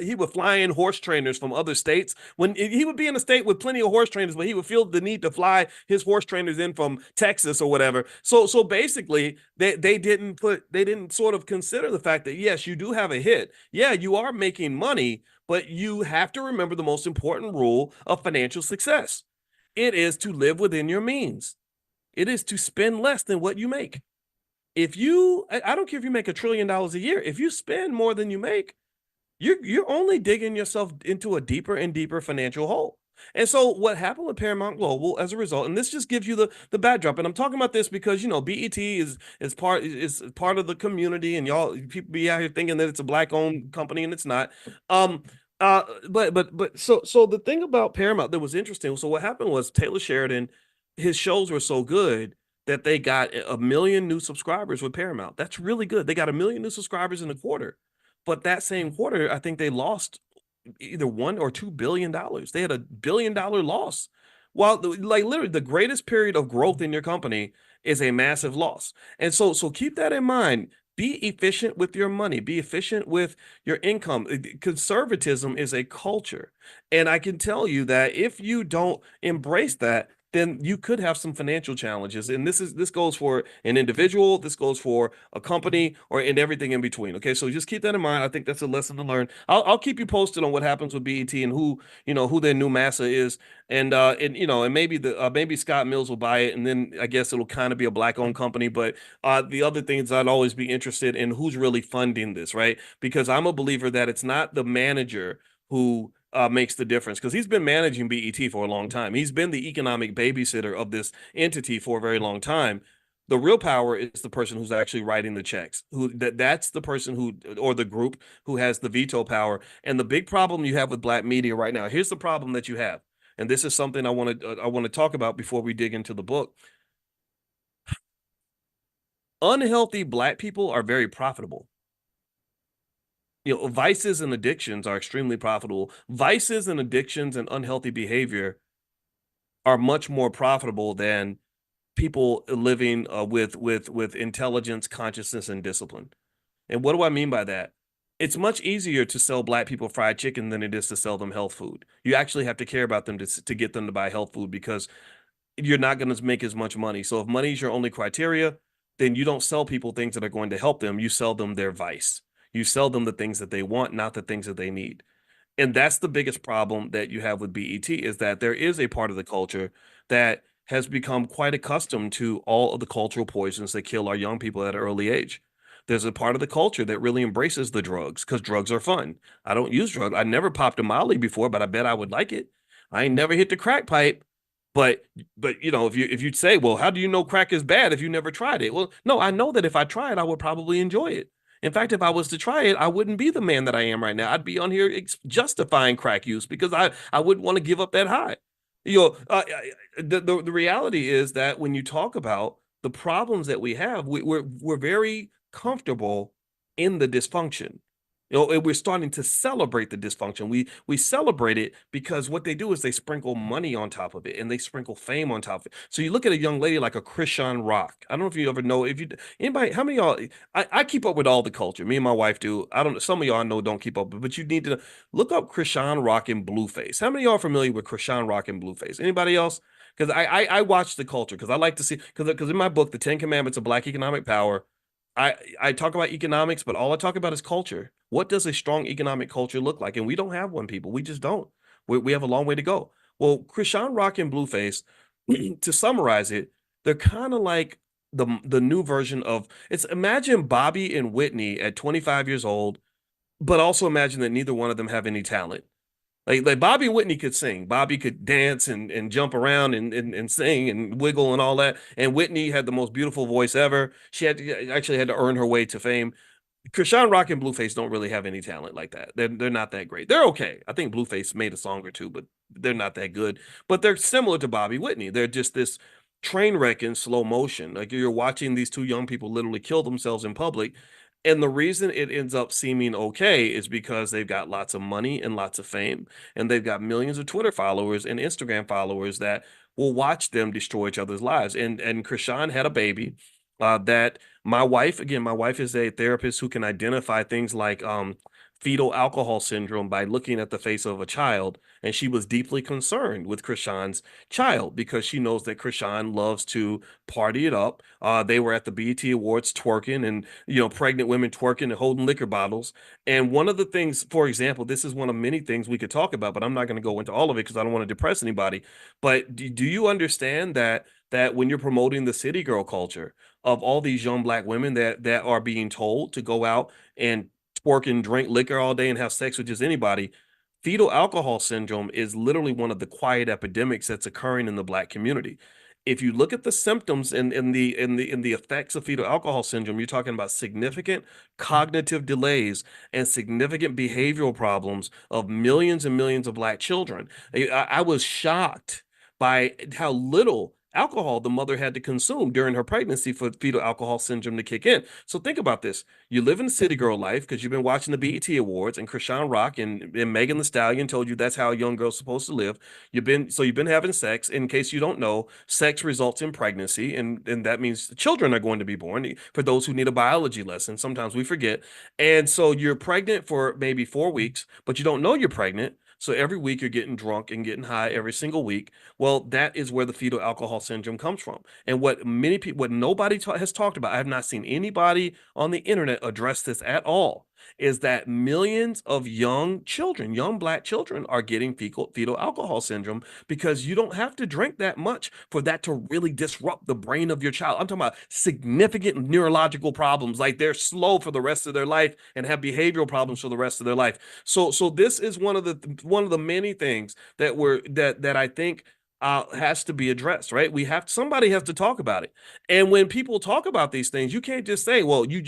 He would fly in horse trainers from other states. When he would be in a state with plenty of horse trainers, but he would feel the need to fly his horse trainers in from Texas or whatever. So basically, they didn't sort of consider the fact that yes, you do have a hit. Yeah, you are making money, but you have to remember the most important rule of financial success. It is to live within your means. It is to spend less than what you make. If you, I don't care if you make $1 trillion a year, if you spend more than you make, you're only digging yourself into a deeper and deeper financial hole. And so what happened with Paramount Global as a result, and this just gives you the backdrop. And I'm talking about this because BET is part of the community, and y'all people be out here thinking that it's a black owned company, and it's not. Um but so the thing about Paramount that was interesting. So what happened was Taylor Sheridan, his shows were so good that they got a million new subscribers with Paramount. That's really good. They got a million new subscribers in a quarter. But that same quarter, I think they lost either $1 or $2 billion. They had $1 billion loss. While like literally the greatest period of growth in your company is a massive loss. And so keep that in mind. Be efficient with your money. Be efficient with your income. Conservatism is a culture. And I can tell you that if you don't embrace that, then you could have some financial challenges. And this goes for an individual, this goes for a company, or in everything in between. Okay, so just keep that in mind. I think that's a lesson to learn. I'll keep you posted on what happens with BET and who their new massa is, and maybe maybe Scott Mills will buy it, and then I guess it'll kind of be a black owned company. But the other things I'd always be interested in who's really funding this, right? Because I'm a believer that it's not the manager who makes the difference, because he's been managing BET for a long time. He's been the economic babysitter of this entity for a very long time. The real power is the person who's actually writing the checks. That's the person who, or the group who has the veto power. And the big problem you have with black media right now, here's the problem that you have. And this is something I want to talk about before we dig into the book. Unhealthy black people are very profitable. Vices and addictions are extremely profitable. Vices and addictions and unhealthy behavior are much more profitable than people living with intelligence, consciousness, and discipline. And what do I mean by that? It's much easier to sell black people fried chicken than it is to sell them health food. You actually have to care about them to get them to buy health food, because you're not going to make as much money. So if money is your only criteria, then you don't sell people things that are going to help them. You sell them their vice. You sell them the things that they want, not the things that they need. And that's the biggest problem that you have with BET, is that there is a part of the culture that has become quite accustomed to all of the cultural poisons that kill our young people at an early age. There's a part of the culture that really embraces the drugs because drugs are fun. I don't use drugs. I never popped a Molly before, but I bet I would like it. I ain't never hit the crack pipe. But if you'd say, well, how do you know crack is bad if you never tried it? Well, no, I know that if I tried, I would probably enjoy it. In fact, if I was to try it, I wouldn't be the man that I am right now. I'd be on here justifying crack use because I wouldn't want to give up that high. The reality is that when you talk about the problems that we have, we're very comfortable in the dysfunction. We're starting to celebrate the dysfunction. We celebrate it because what they do is they sprinkle money on top of it, and they sprinkle fame on top of it. So you look at a young lady like a Krishan Rock. I don't know if you ever know, if you anybody, how many of y'all, I keep up with all the culture. Me and my wife do. I don't know, some of y'all I know don't keep up, but you need to look up Krishan Rock and Blueface. How many of y'all are familiar with Krishan Rock and Blueface? Anybody else? Because I watch the culture, because I like to see, because in my book, The 10 Commandments of Black Economic Power, I talk about economics, but all I talk about is culture. What does a strong economic culture look like? And we don't have one, people. We just don't. We have a long way to go. Well, Krishan Rock and Blueface, to summarize it, they're kind of like the new version of, it's, imagine Bobby and Whitney at 25 years old, but also imagine that neither one of them have any talent. Like Bobby Whitney could sing. Bobby could dance and jump around and sing and wiggle and all that. And Whitney had the most beautiful voice ever. She actually had to earn her way to fame. Krishan Rock and Blueface don't really have any talent like that. They're not that great. They're okay. I think Blueface made a song or two, but they're not that good. But they're similar to Bobby Whitney. They're just this train wreck in slow motion. Like you're watching these two young people literally kill themselves in public. And the reason it ends up seeming okay is because they've got lots of money and lots of fame, and they've got millions of Twitter followers and Instagram followers that will watch them destroy each other's lives. And Krishan had a baby that my wife, again, my wife is a therapist who can identify things like fetal alcohol syndrome by looking at the face of a child. And she was deeply concerned with Krishan's child because she knows that Krishan loves to party it up. They were at the BET Awards twerking and, pregnant women twerking and holding liquor bottles. And one of the things, for example, this is one of many things we could talk about, but I'm not going to go into all of it because I don't want to depress anybody. But do you understand that when you're promoting the city girl culture of all these young black women that are being told to go out and twerk and drink liquor all day and have sex with just anybody, fetal alcohol syndrome is literally one of the quiet epidemics that's occurring in the black community. If you look at the symptoms and in the effects of fetal alcohol syndrome, you're talking about significant cognitive delays and significant behavioral problems of millions and millions of black children. I was shocked by how little alcohol the mother had to consume during her pregnancy for fetal alcohol syndrome to kick in. So think about this. You live in city girl life because you've been watching the BET Awards and Krishan Rock and Megan Thee Stallion told you that's how a young girl's supposed to live. You've been having sex. In case you don't know, sex results in pregnancy, and that means children are going to be born. For those who need a biology lesson, sometimes we forget. And so you're pregnant for maybe 4 weeks, but you don't know you're pregnant. So every week you're getting drunk and getting high every single week. Well, that is where the fetal alcohol syndrome comes from. And what many people, what nobody has talked about, I have not seen anybody on the internet address this at all, is that millions of young children, young black children, are getting fetal alcohol syndrome because you don't have to drink that much for that to really disrupt the brain of your child. I'm talking about significant neurological problems, like they're slow for the rest of their life and have behavioral problems for the rest of their life. So this is one of the many things that I think has to be addressed, right? Somebody has to talk about it. And when people talk about these things, you can't just say, well, you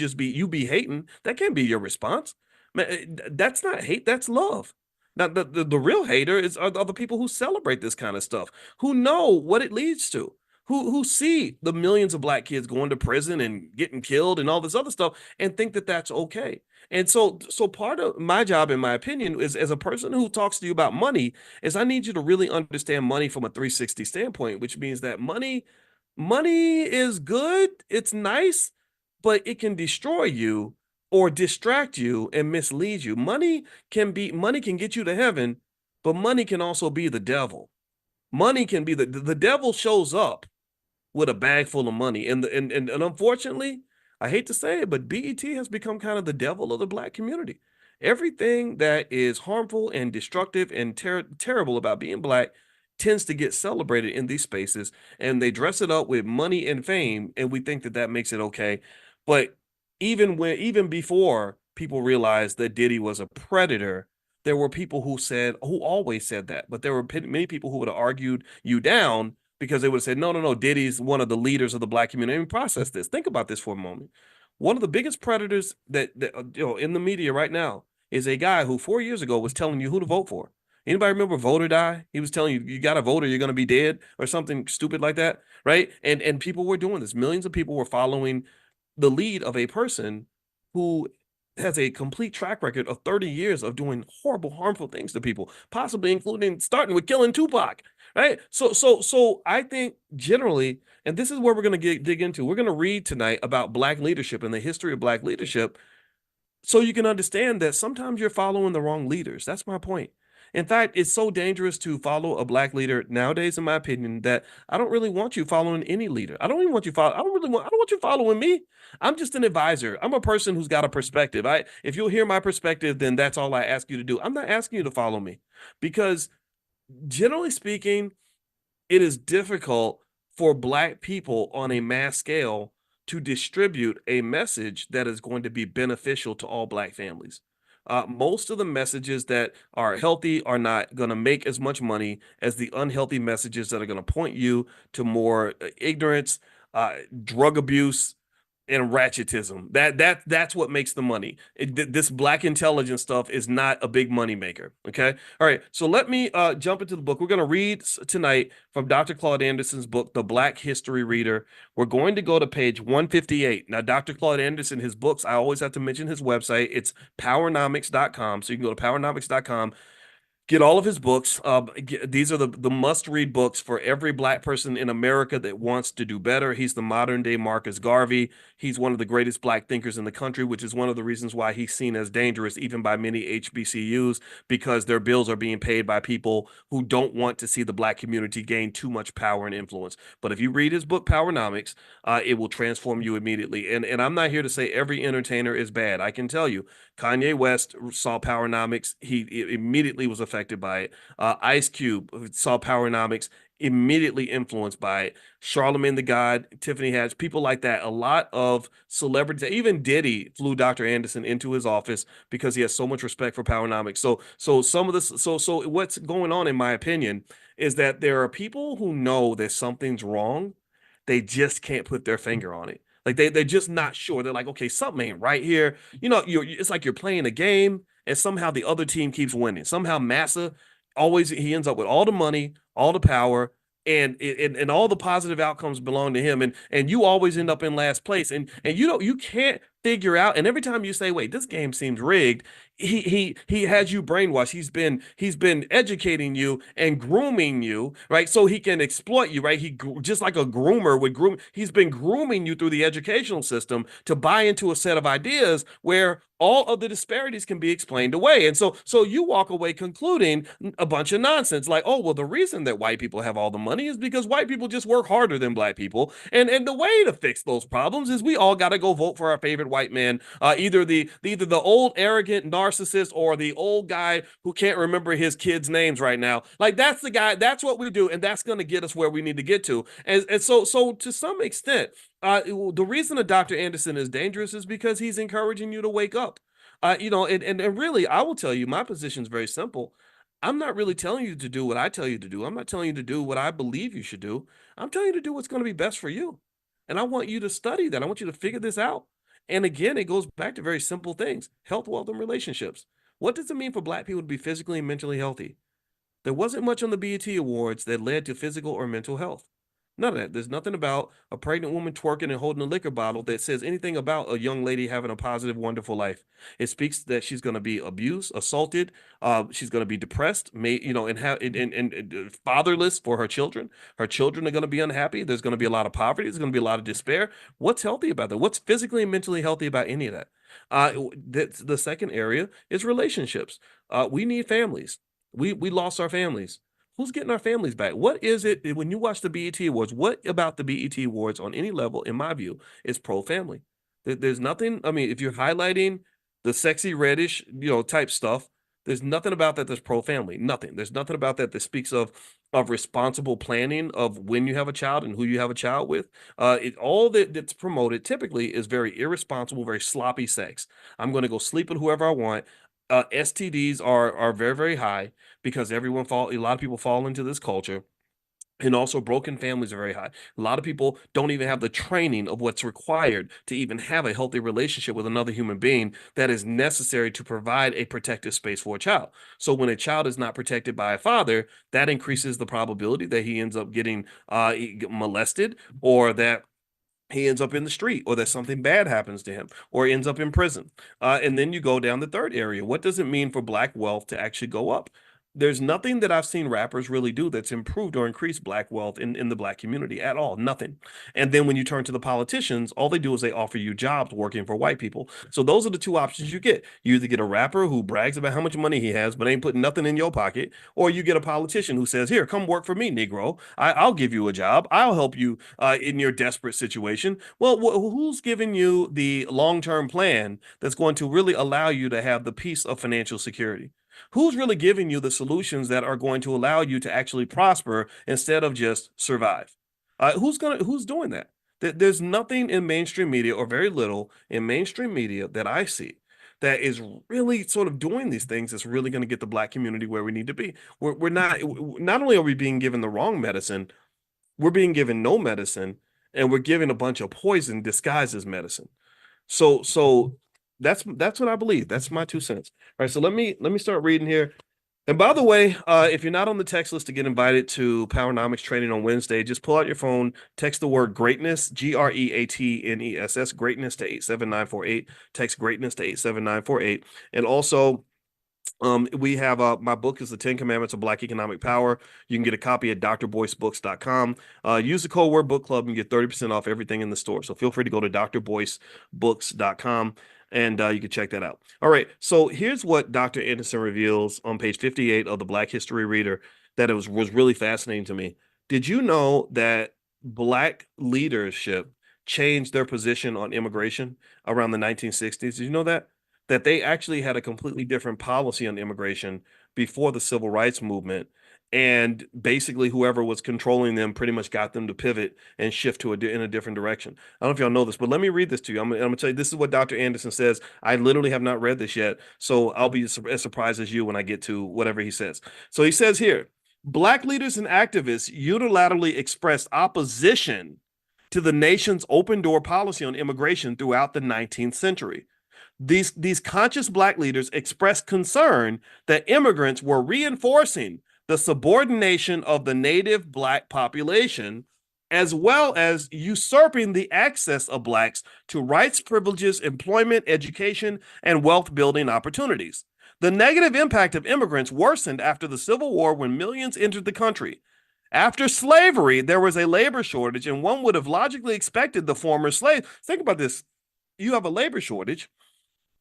be hating. That can't be your response. Man, that's not hate, that's love. Now, the real hater are the people who celebrate this kind of stuff, who know what it leads to, who see the millions of black kids going to prison and getting killed and all this other stuff and think that that's okay. And so part of my job, in my opinion, is as a person who talks to you about money, is I need you to really understand money from a 360 standpoint, which means that money is good, it's nice, but it can destroy you or distract you and mislead you. Money can get you to heaven, but money can also be the devil. Money can be the devil shows up with a bag full of money. And unfortunately, I hate to say it, but BET has become kind of the devil of the black community. Everything that is harmful and destructive and terrible about being black tends to get celebrated in these spaces, and they dress it up with money and fame, and we think that that makes it okay. But even before people realized that Diddy was a predator, there were people who always said that, but there were many people who would have argued you down because they would have said, no, no, no, Diddy's one of the leaders of the black community. I mean, process this. Think about this for a moment. One of the biggest predators that in the media right now is a guy who 4 years ago was telling you who to vote for. Anybody remember Vote or Die? He was telling you you got to vote or you're going to be dead or something stupid like that, right? And people were doing this. Millions of people were following the lead of a person who has a complete track record of 30 years of doing horrible, harmful things to people, possibly including starting with killing Tupac, right? So I think generally, and this is where we're going to dig into. We're going to read tonight about black leadership and the history of black leadership, so you can understand that sometimes you're following the wrong leaders. That's my point. In fact, it's so dangerous to follow a black leader nowadays, in my opinion, that I don't really want you following any leader. I don't even want you follow. I don't want you following me. I'm just an advisor. I'm a person who's got a perspective. If you'll hear my perspective, then that's all I ask you to do. I'm not asking you to follow me because generally speaking, it is difficult for black people on a mass scale to distribute a message that is going to be beneficial to all black families. Most of the messages that are healthy are not going to make as much money as the unhealthy messages that are going to point you to more ignorance, drug abuse, and ratchetism. That's what makes the money. This black intelligence stuff is not a big money maker. Okay. All right. So let me jump into the book. We're going to read tonight from Dr. Claude Anderson's book, The Black History Reader. We're going to go to page 158. Now, Dr. Claude Anderson, his books, I always have to mention his website. It's powernomics.com. So you can go to powernomics.com. Get all of his books. These are the must-read books for every black person in America that wants to do better. He's the modern-day Marcus Garvey. He's one of the greatest black thinkers in the country, which is one of the reasons why he's seen as dangerous even by many HBCUs, because their bills are being paid by people who don't want to see the black community gain too much power and influence. But if you read his book, Powernomics, it will transform you immediately. And I'm not here to say every entertainer is bad. I can tell you, Kanye West saw Powernomics. He immediately was affected by it. Ice Cube saw Powernomics, immediately influenced by it. Charlemagne the God, Tiffany Haddish, people like that. A lot of celebrities, even Diddy flew Dr. Anderson into his office because he has so much respect for Powernomics. So some of this, so what's going on, in my opinion, is that there are people who know that something's wrong. They just can't put their finger on it. Like they're just not sure. They're like, okay, something ain't right here. It's like you're playing a game and somehow the other team keeps winning. Somehow Massa always he ends up with all the money, all the power, and all the positive outcomes belong to him. And you always end up in last place. And you can't figure out. And every time you say, wait, this game seems rigged, he has you brainwashed. He's been educating you and grooming you, right? So he can exploit you, right? He just like a groomer would groom. He's been grooming you through the educational system to buy into a set of ideas where all of the disparities can be explained away. And so you walk away concluding a bunch of nonsense like, oh, well, the reason that white people have all the money is because white people just work harder than black people. And the way to fix those problems is we all got to go vote for our favorite white man, either the old arrogant narcissist or the old guy who can't remember his kids' names right now. Like that's the guy, that's what we do, and that's going to get us where we need to get to. And so to some extent, the reason that Dr. Anderson is dangerous is because he's encouraging you to wake up. And really, I will tell you, my position is very simple. I'm not really telling you to do what I tell you to do. I'm not telling you to do what I believe you should do. I'm telling you to do what's going to be best for you. And I want you to study that. I want you to figure this out. And again, it goes back to very simple things: health, wealth, and relationships. What does it mean for black people to be physically and mentally healthy? There wasn't much on the BET Awards that led to physical or mental health. None of that. There's nothing about a pregnant woman twerking and holding a liquor bottle that says anything about a young lady having a positive, wonderful life. It speaks that she's going to be abused, assaulted. She's going to be depressed, and have and fatherless for her children. Her children are going to be unhappy. There's going to be a lot of poverty. There's going to be a lot of despair. What's healthy about that? What's physically and mentally healthy about any of that? The second area is relationships. We need families. We lost our families. Who's getting our families back? What is it when you watch the BET Awards? What about the BET Awards on any level, in my view, is pro-family? There's nothing. I mean, if you're highlighting the sexy reddish, type stuff, there's nothing about that that's pro-family. Nothing. There's nothing about that that speaks of responsible planning of when you have a child and who you have a child with. All that's promoted typically is very irresponsible, very sloppy sex. I'm going to go sleep with whoever I want. STDs are very, very high because a lot of people fall into this culture. And also, broken families are very high. A lot of people don't even have the training of what's required to even have a healthy relationship with another human being that is necessary to provide a protective space for a child. So when a child is not protected by a father, that increases the probability that he ends up getting molested, or that he ends up in the street, or that something bad happens to him, or ends up in prison. And then you go down the third area. What does it mean for black wealth to actually go up? There's nothing that I've seen rappers really do that's improved or increased black wealth in the black community at all. Nothing. And then when you turn to the politicians, all they do is they offer you jobs working for white people. So those are the two options you get. You either get a rapper who brags about how much money he has, but ain't putting nothing in your pocket, or you get a politician who says, here, come work for me, Negro. I'll give you a job. I'll help you in your desperate situation. Well, who's giving you the long-term plan that's going to really allow you to have the peace of financial security? Who's really giving you the solutions that are going to allow you to actually prosper instead of just survive? Who's doing that? There's nothing in mainstream media, or very little in mainstream media, that I see that is really sort of doing these things that's really going to get the Black community where we need to be. We're not only are we being given the wrong medicine, we're being given no medicine, and we're given a bunch of poison disguised as medicine. So that's what I believe. That's my 2 cents. All right, so let me start reading here. And by the way, if you're not on the text list to get invited to Powernomics training on Wednesday, just pull out your phone, text the word greatness, GREATNESS, greatness to 87948. Text greatness to 87948. And also, we have my book is the 10 Commandments of Black Economic Power. You can get a copy at drboycebooks.com. Use the code word book club and get 30% off everything in the store. So feel free to go to drboycebooks.com and you can check that out. All right. So here's what Dr. Anderson reveals on page 58 of the Black History Reader that it was really fascinating to me. Did you know that Black leadership changed their position on immigration around the 1960s? Did you know that? That they actually had a completely different policy on immigration before the civil rights movement. And basically, whoever was controlling them pretty much got them to pivot and shift in a different direction. I don't know if y'all know this, but let me read this to you. I'm going to tell you, this is what Dr. Anderson says. I literally have not read this yet, so I'll be as surprised as you when I get to whatever he says. So he says here, Black leaders and activists unilaterally expressed opposition to the nation's open door policy on immigration throughout the 19th century. These conscious Black leaders expressed concern that immigrants were reinforcing the subordination of the native Black population, as well as usurping the access of Blacks to rights, privileges, employment, education, and wealth building opportunities. The negative impact of immigrants worsened after the Civil War when millions entered the country. After slavery, there was a labor shortage, and one would have logically expected the former slaves. Think about this. You have a labor shortage.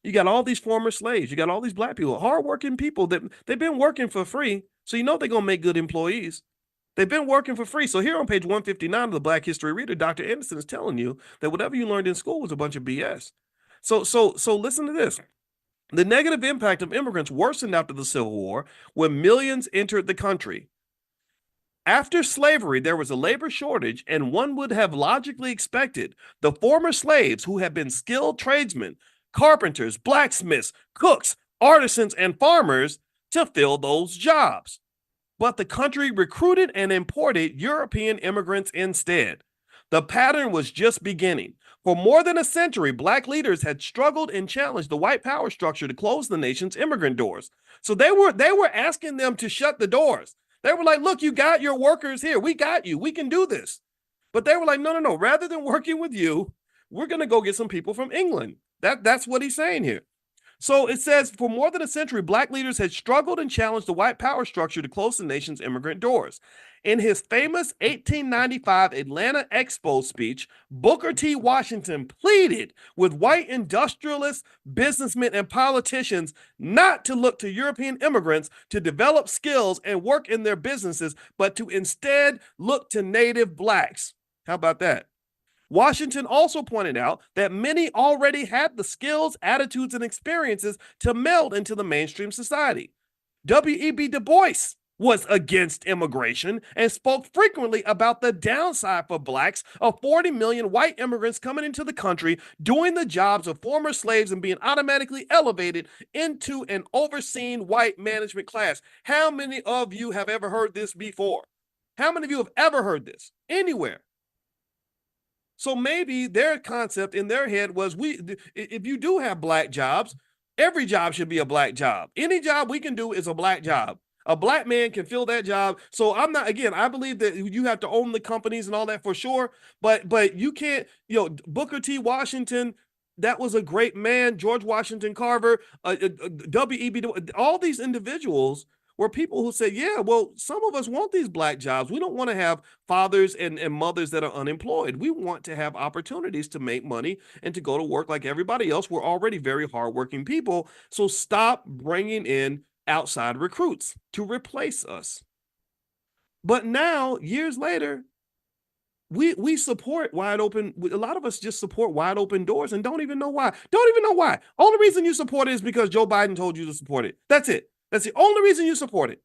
You got all these former slaves. You got all these Black people, hardworking people that they've been working for free. So you know they're going to make good employees. They've been working for free. So here on page 159 of the Black History Reader, Dr. Anderson is telling you that whatever you learned in school was a bunch of BS. So listen to this. The negative impact of immigrants worsened after the Civil War when millions entered the country. After slavery, there was a labor shortage, and one would have logically expected the former slaves who had been skilled tradesmen, carpenters, blacksmiths, cooks, artisans, and farmers to fill those jobs. But the country recruited and imported European immigrants instead. The pattern was just beginning. For more than a century, Black leaders had struggled and challenged the white power structure to close the nation's immigrant doors. So they were asking them to shut the doors. They were like, look, you got your workers here. We got you. We can do this. But they were like, no. Rather than working with you, we're going to go get some people from England. That's what he's saying here. So it says, for more than a century, Black leaders had struggled and challenged the white power structure to close the nation's immigrant doors. In his famous 1895 Atlanta Expo speech, Booker T. Washington pleaded with white industrialists, businessmen, and politicians not to look to European immigrants to develop skills and work in their businesses, but to instead look to native Blacks. How about that? Washington also pointed out that many already had the skills, attitudes, and experiences to meld into the mainstream society. W.E.B. Du Bois was against immigration and spoke frequently about the downside for Blacks of 40 million white immigrants coming into the country, doing the jobs of former slaves and being automatically elevated into an overseen white management class. How many of you have ever heard this before? How many of you have ever heard this anywhere? So maybe their concept in their head was, if you do have Black jobs, every job should be a Black job. Any job we can do is a Black job. A Black man can fill that job. So I believe that you have to own the companies and all that for sure. But you can't, Booker T. Washington, that was a great man. George Washington Carver, W.E.B. all these individuals were people who said, yeah, well, some of us want these Black jobs. We don't want to have fathers and mothers that are unemployed. We want to have opportunities to make money and to go to work like everybody else. We're already very hardworking people. So stop bringing in outside recruits to replace us. But now, years later, we support wide open. A lot of us just support wide open doors and don't even know why. Only reason you support it is because Joe Biden told you to support it. That's it. That's the only reason you support it.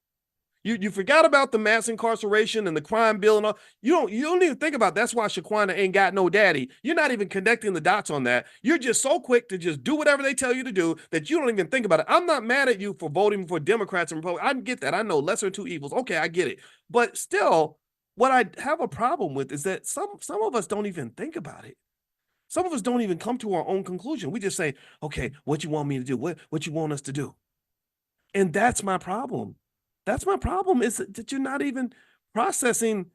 You forgot about the mass incarceration and the crime bill and all. You don't even think about it. That's why Shaquana ain't got no daddy. You're not even connecting the dots on that. You're just so quick to just do whatever they tell you to do that you don't even think about it. I'm not mad at you for voting for Democrats and Republicans. I get that. I know lesser of two evils. Okay, I get it. But still, what I have a problem with is that some of us don't even think about it. Some of us don't even come to our own conclusion. We just say, okay, what you want me to do? What you want us to do? And that's my problem. That's my problem is that you're not even processing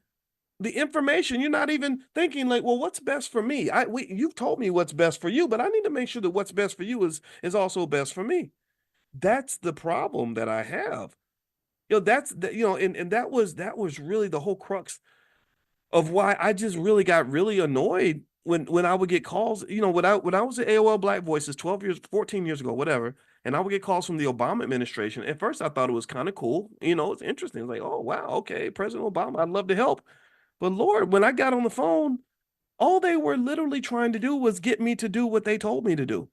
the information. You're not even thinking like, well, what's best for me? You've told me what's best for you, but I need to make sure that what's best for you is also best for me. That's the problem that I have. That's and that was really the whole crux of why I just really got really annoyed when I would get calls, when I was at AOL Black Voices 12 years, 14 years ago, whatever, and I would get calls from the Obama administration. At first I thought it was kind of cool. It's interesting. It's like, oh wow, okay, President Obama, I'd love to help. But Lord, when I got on the phone, all they were literally trying to do was get me to do what they told me to do.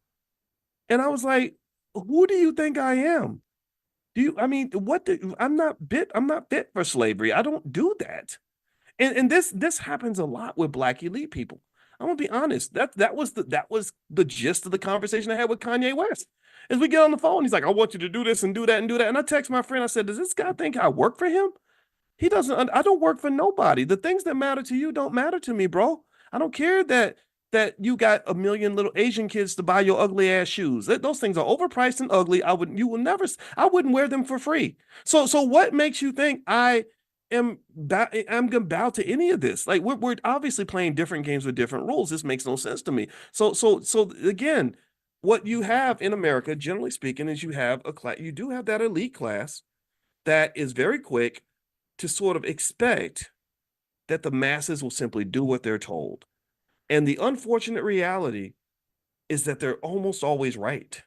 And I was like, who do you think I am? I mean, I'm not fit for slavery. I don't do that. And this happens a lot with Black elite people. I'm gonna be honest. That was the gist of the conversation I had with Kanye West. As we get on the phone, he's like, "I want you to do this and do that and do that." And I text my friend. I said, "Does this guy think I work for him?" He doesn't. I don't work for nobody. The things that matter to you don't matter to me, bro. I don't care that you got a million little Asian kids to buy your ugly ass shoes. Those things are overpriced and ugly. You will never. I wouldn't wear them for free. So what makes you think I'm gonna bow to any of this? Like we're obviously playing different games with different rules. This makes no sense to me. So again, what you have in America, generally speaking, is you have a class. You do have that elite class that is very quick to sort of expect that the masses will simply do what they're told. And the unfortunate reality is that they're almost always right.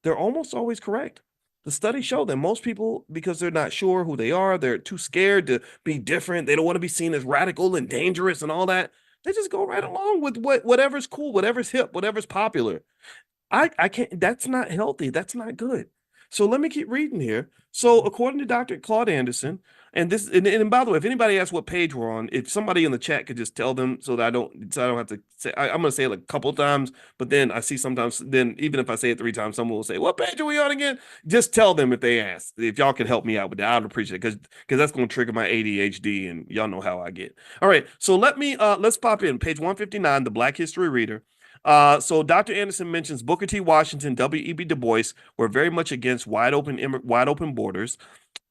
They're almost always correct. The studies show that most people, because they're not sure who they are, they're too scared to be different. They don't want to be seen as radical and dangerous and all that. They just go right along with whatever's cool, whatever's hip, whatever's popular. I can't, that's not healthy. That's not good. So let me keep reading here. So according to Dr. Claude Anderson, and by the way, if anybody asks what page we're on, if somebody in the chat could just tell them so that I don't have to say, I'm gonna say it like a couple of times, but then I see sometimes, then even if I say it 3 times, someone will say, "What page are we on again?" Just tell them if they ask. If y'all could help me out with that, I'd appreciate it because that's gonna trigger my ADHD and y'all know how I get. All right, so let's pop in page 159, the Black History Reader. So Dr. Anderson mentions Booker T. Washington, W.E.B. Du Bois were very much against wide open borders.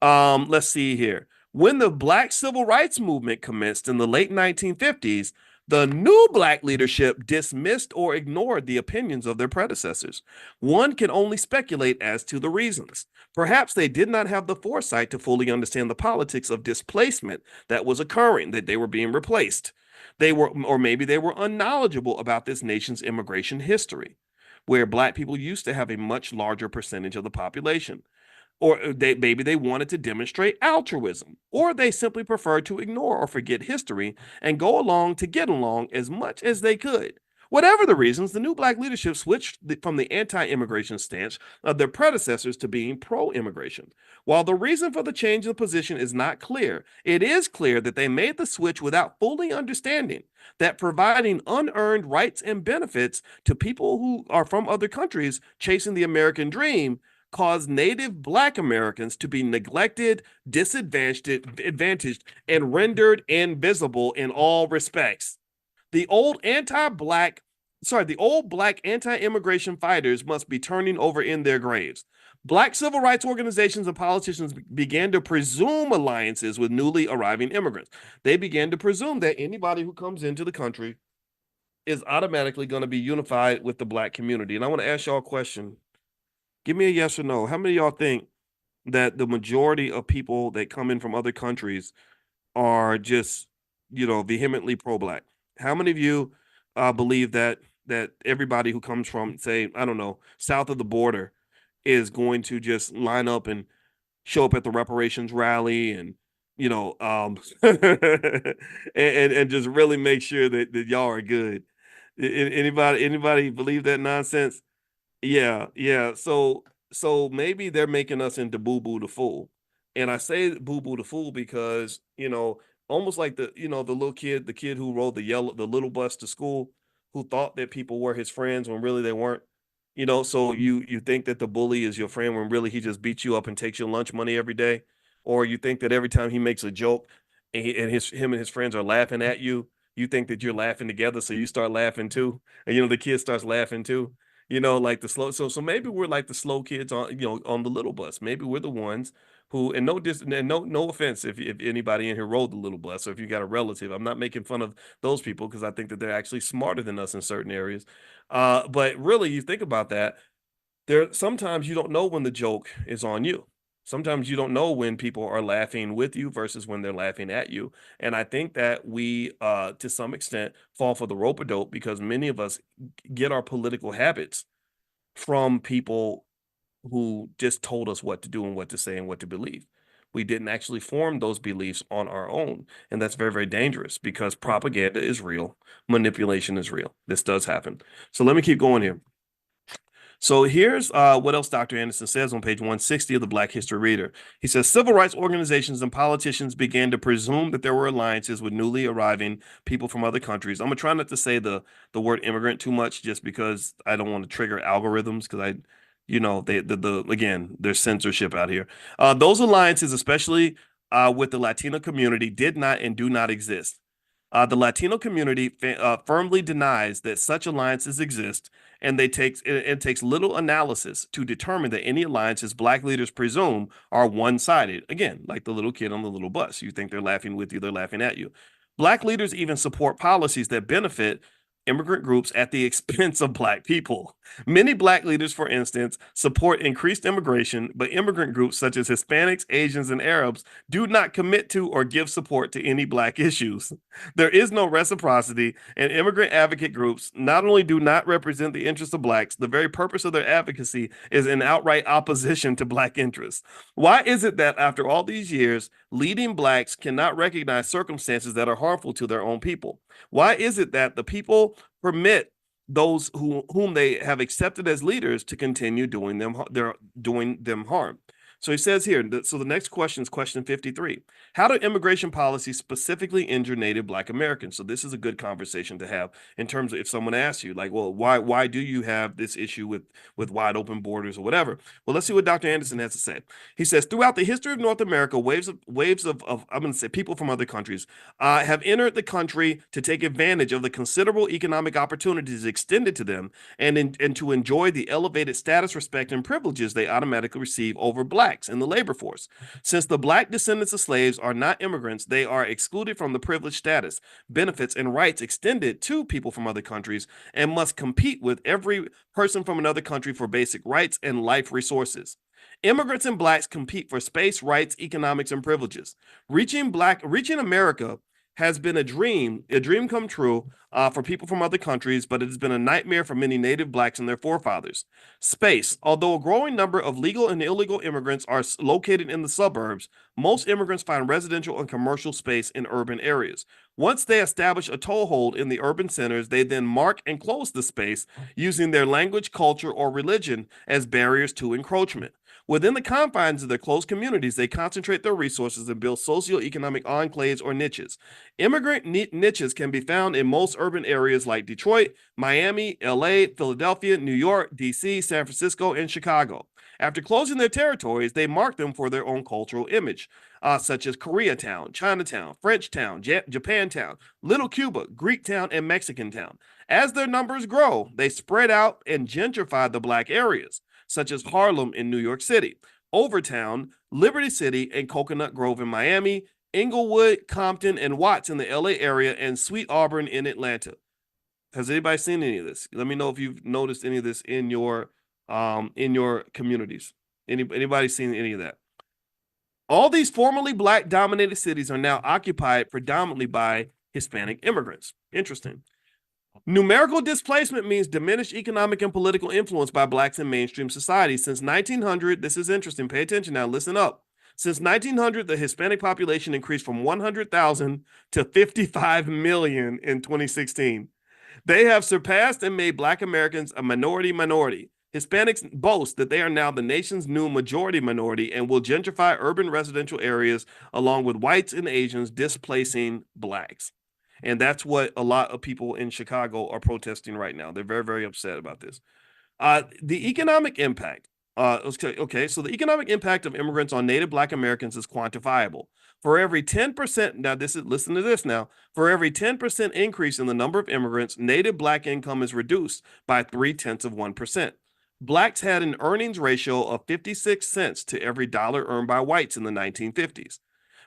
Let's see here. When the Black Civil Rights Movement commenced in the late 1950s, the new Black leadership dismissed or ignored the opinions of their predecessors. One can only speculate as to the reasons. Perhaps they did not have the foresight to fully understand the politics of displacement that was occurring, that they were being replaced. Or maybe they were unknowledgeable about this nation's immigration history, where Black people used to have a much larger percentage of the population. Or maybe they wanted to demonstrate altruism, or they simply preferred to ignore or forget history and go along to get along as much as they could. Whatever the reasons, the new Black leadership switched from the anti-immigration stance of their predecessors to being pro-immigration. While the reason for the change in position is not clear, it is clear that they made the switch without fully understanding that providing unearned rights and benefits to people who are from other countries chasing the American dream caused native Black Americans to be neglected, disadvantaged, and rendered invisible in all respects. The old the old Black anti-immigration fighters must be turning over in their graves. Black civil rights organizations and politicians began to presume alliances with newly arriving immigrants. They began to presume that anybody who comes into the country is automatically going to be unified with the Black community. And I want to ask y'all a question. Give me a yes or no. How many of y'all think that the majority of people that come in from other countries are just, vehemently pro-Black? How many of you believe that everybody who comes from, say, I don't know, south of the border is going to just line up and show up at the reparations rally and and just really make sure that y'all are good? Anybody believe that nonsense? Yeah, yeah. So maybe they're making us into Boo Boo the Fool. And I say boo boo the fool because, almost like the little kid, the kid who rode the little bus to school, who thought that people were his friends when really they weren't. So you think that the bully is your friend when really he just beats you up and takes your lunch money every day, or you think that every time he makes a joke and him and his friends are laughing at you, you think that you're laughing together, so you start laughing too, and the kid starts laughing too. Like the slow. So maybe we're like the slow kids on the little bus. Maybe we're the ones who, and no offense if anybody in here rode the little bus, or if you got a relative. I'm not making fun of those people because I think that they're actually smarter than us in certain areas. But really, you think about that. There sometimes you don't know when the joke is on you. Sometimes you don't know when people are laughing with you versus when they're laughing at you. And I think that we, to some extent, fall for the rope a dope because many of us get our political habits from people who just told us what to do and what to say and what to believe. We didn't actually form those beliefs on our own. And that's very, very dangerous because propaganda is real, manipulation is real. This does happen. So let me keep going here. So here's what else Dr. Anderson says on page 160 of the Black History Reader. He says civil rights organizations and politicians began to presume that there were alliances with newly arriving people from other countries. I'm gonna try not to say the word immigrant too much, just because I don't want to trigger algorithms, because the again, there's censorship out here. Those alliances, especially with the Latino community, did not and do not exist. The Latino community firmly denies that such alliances exist, and it takes little analysis to determine that any alliances Black leaders presume are one-sided. Again, like the little kid on the little bus. You think they're laughing with you, they're laughing at you. Black leaders even support policies that benefit immigrant groups at the expense of Black people. Many Black leaders, for instance, support increased immigration, but immigrant groups such as Hispanics, Asians, and Arabs do not commit to or give support to any Black issues. There is no reciprocity, and immigrant advocate groups not only do not represent the interests of Blacks, the very purpose of their advocacy is in outright opposition to Black interests. Why is it that after all these years, leading Blacks cannot recognize circumstances that are harmful to their own people? Why is it that the people permit those whom they have accepted as leaders to continue doing them harm? So he says here, so the next question is question 53. How do immigration policies specifically injure Native Black Americans? So this is a good conversation to have in terms of if someone asks you, like, well, why do you have this issue with wide open borders or whatever? Well, let's see what Dr. Anderson has to say. He says, throughout the history of North America, waves of I'm going to say people from other countries have entered the country to take advantage of the considerable economic opportunities extended to them and to enjoy the elevated status, respect, and privileges they automatically receive over Blacks in the labor force. Since the Black descendants of slaves are not immigrants, they are excluded from the privileged status, benefits, and rights extended to people from other countries and must compete with every person from another country for basic rights and life resources. Immigrants and Blacks compete for space, rights, economics, and privileges. Reaching America has been a dream come true for people from other countries, but it has been a nightmare for many Native Blacks and their forefathers. Space. Although a growing number of legal and illegal immigrants are located in the suburbs, most immigrants find residential and commercial space in urban areas. Once they establish a toehold in the urban centers, they then mark and close the space using their language, culture, or religion as barriers to encroachment. Within the confines of their closed communities, they concentrate their resources and build socioeconomic enclaves or niches. Immigrant niches can be found in most urban areas like Detroit, Miami, LA, Philadelphia, New York, DC, San Francisco, and Chicago. After closing their territories, they mark them for their own cultural image, such as Koreatown, Chinatown, Frenchtown, Japantown, Little Cuba, Greektown, and Mexicantown. As their numbers grow, they spread out and gentrify the Black areas, such as Harlem in New York City, Overtown, Liberty City, and Coconut Grove in Miami, Inglewood, Compton, and Watts in the LA area, and Sweet Auburn in Atlanta. Has anybody seen any of this? Let me know if you've noticed any of this in your communities. Anybody seen any of that? All these formerly Black dominated cities are now occupied predominantly by Hispanic immigrants. Interesting. Numerical displacement means diminished economic and political influence by Blacks in mainstream society. Since 1900, this is interesting. Pay attention now. Listen up. Since 1900, the Hispanic population increased from 100,000 to 55 million in 2016. They have surpassed and made Black Americans a minority. Hispanics boast that they are now the nation's new majority minority and will gentrify urban residential areas along with whites and Asians, displacing blacks. And that's what a lot of people in Chicago are protesting right now. They're very, very upset about this. The economic impact. Okay, so the economic impact of immigrants on Native Black Americans is quantifiable. For every 10%, now listen to this now. For every 10% increase in the number of immigrants, Native Black income is reduced by 0.3%. Blacks had an earnings ratio of 56 cents to every dollar earned by whites in the 1950s.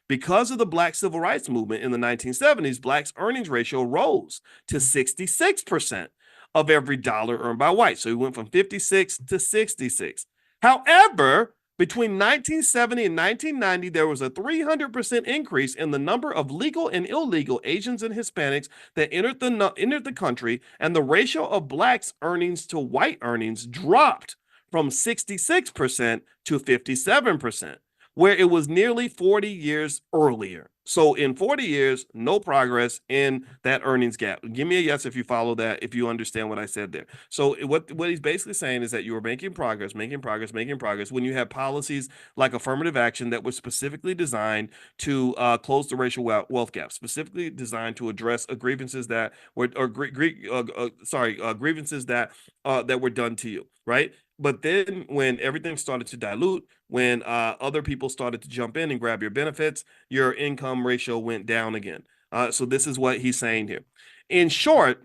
Because of the Black Civil Rights Movement in the 1970s, Blacks' earnings ratio rose to 66% of every dollar earned by whites. So we went from 56 to 66. However, between 1970 and 1990, there was a 300% increase in the number of legal and illegal Asians and Hispanics that entered the country, and the ratio of blacks' earnings to white earnings dropped from 66% to 57%, where it was nearly 40 years earlier. So in 40 years, no progress in that earnings gap. Give me a yes if you follow that, if you understand what I said there. So what he's basically saying is that you are making progress when you have policies like affirmative action that were specifically designed to close the racial wealth gap, specifically designed to address grievances that were grievances that were done to you, right? But then when everything started to dilute, when other people started to jump in and grab your benefits, your income ratio went down again. So this is what he's saying here. In short,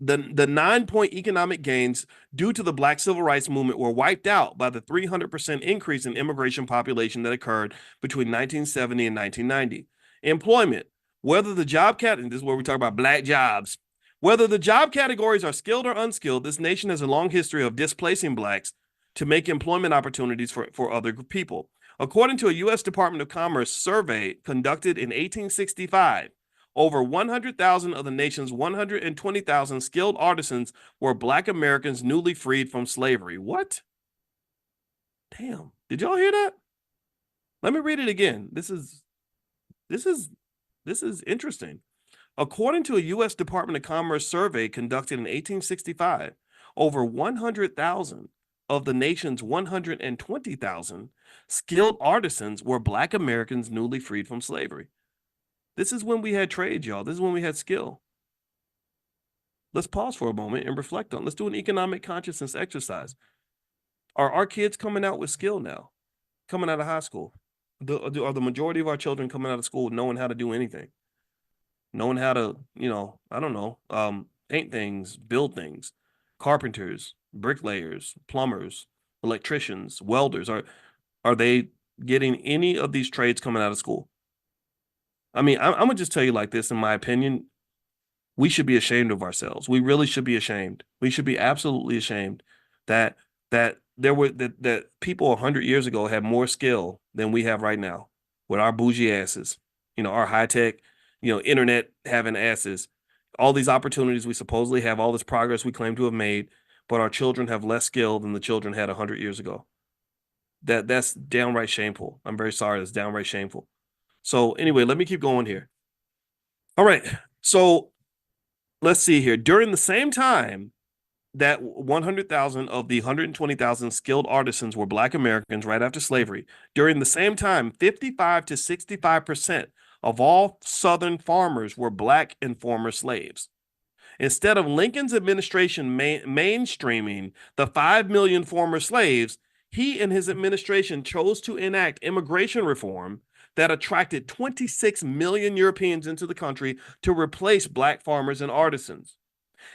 the 9-point economic gains due to the Black Civil Rights Movement were wiped out by the 300% increase in immigration population that occurred between 1970 and 1990. Employment, whether the job category, this is where we talk about black jobs, whether the job categories are skilled or unskilled, this nation has a long history of displacing blacks to make employment opportunities for other people. According to a U.S. Department of Commerce survey conducted in 1865, over 100,000 of the nation's 120,000 skilled artisans were Black Americans newly freed from slavery. What? Damn. Did y'all hear that? Let me read it again. This is interesting. According to a U.S. Department of Commerce survey conducted in 1865, over 100,000 of the nation's 120,000 skilled artisans were Black Americans newly freed from slavery. This is when we had trade, y'all. This is when we had skill. Let's pause for a moment and reflect on. Let's do an economic consciousness exercise. Are our kids coming out with skill now? Coming out of high school? Are the majority of our children coming out of school knowing how to do anything? Knowing how to, I don't know, paint things, build things, carpenters, bricklayers, plumbers, electricians, welders, are they getting any of these trades coming out of school? I mean, I'm gonna just tell you like this, in my opinion, we should be ashamed of ourselves. We really should be ashamed. We should be absolutely ashamed that that people 100 years ago had more skill than we have right now with our bougie asses, our high tech, internet having asses, all these opportunities we supposedly have, all this progress we claim to have made, but our children have less skill than the children had 100 years ago. That's downright shameful. I'm very sorry. That's downright shameful. So anyway, let me keep going here. All right. So let's see here. During the same time that 100,000 of the 120,000 skilled artisans were Black Americans right after slavery, during the same time, 55 to 65% of all Southern farmers were Black and former slaves. Instead of Lincoln's administration mainstreaming the 5 million former slaves, he and his administration chose to enact immigration reform that attracted 26 million Europeans into the country to replace Black farmers and artisans.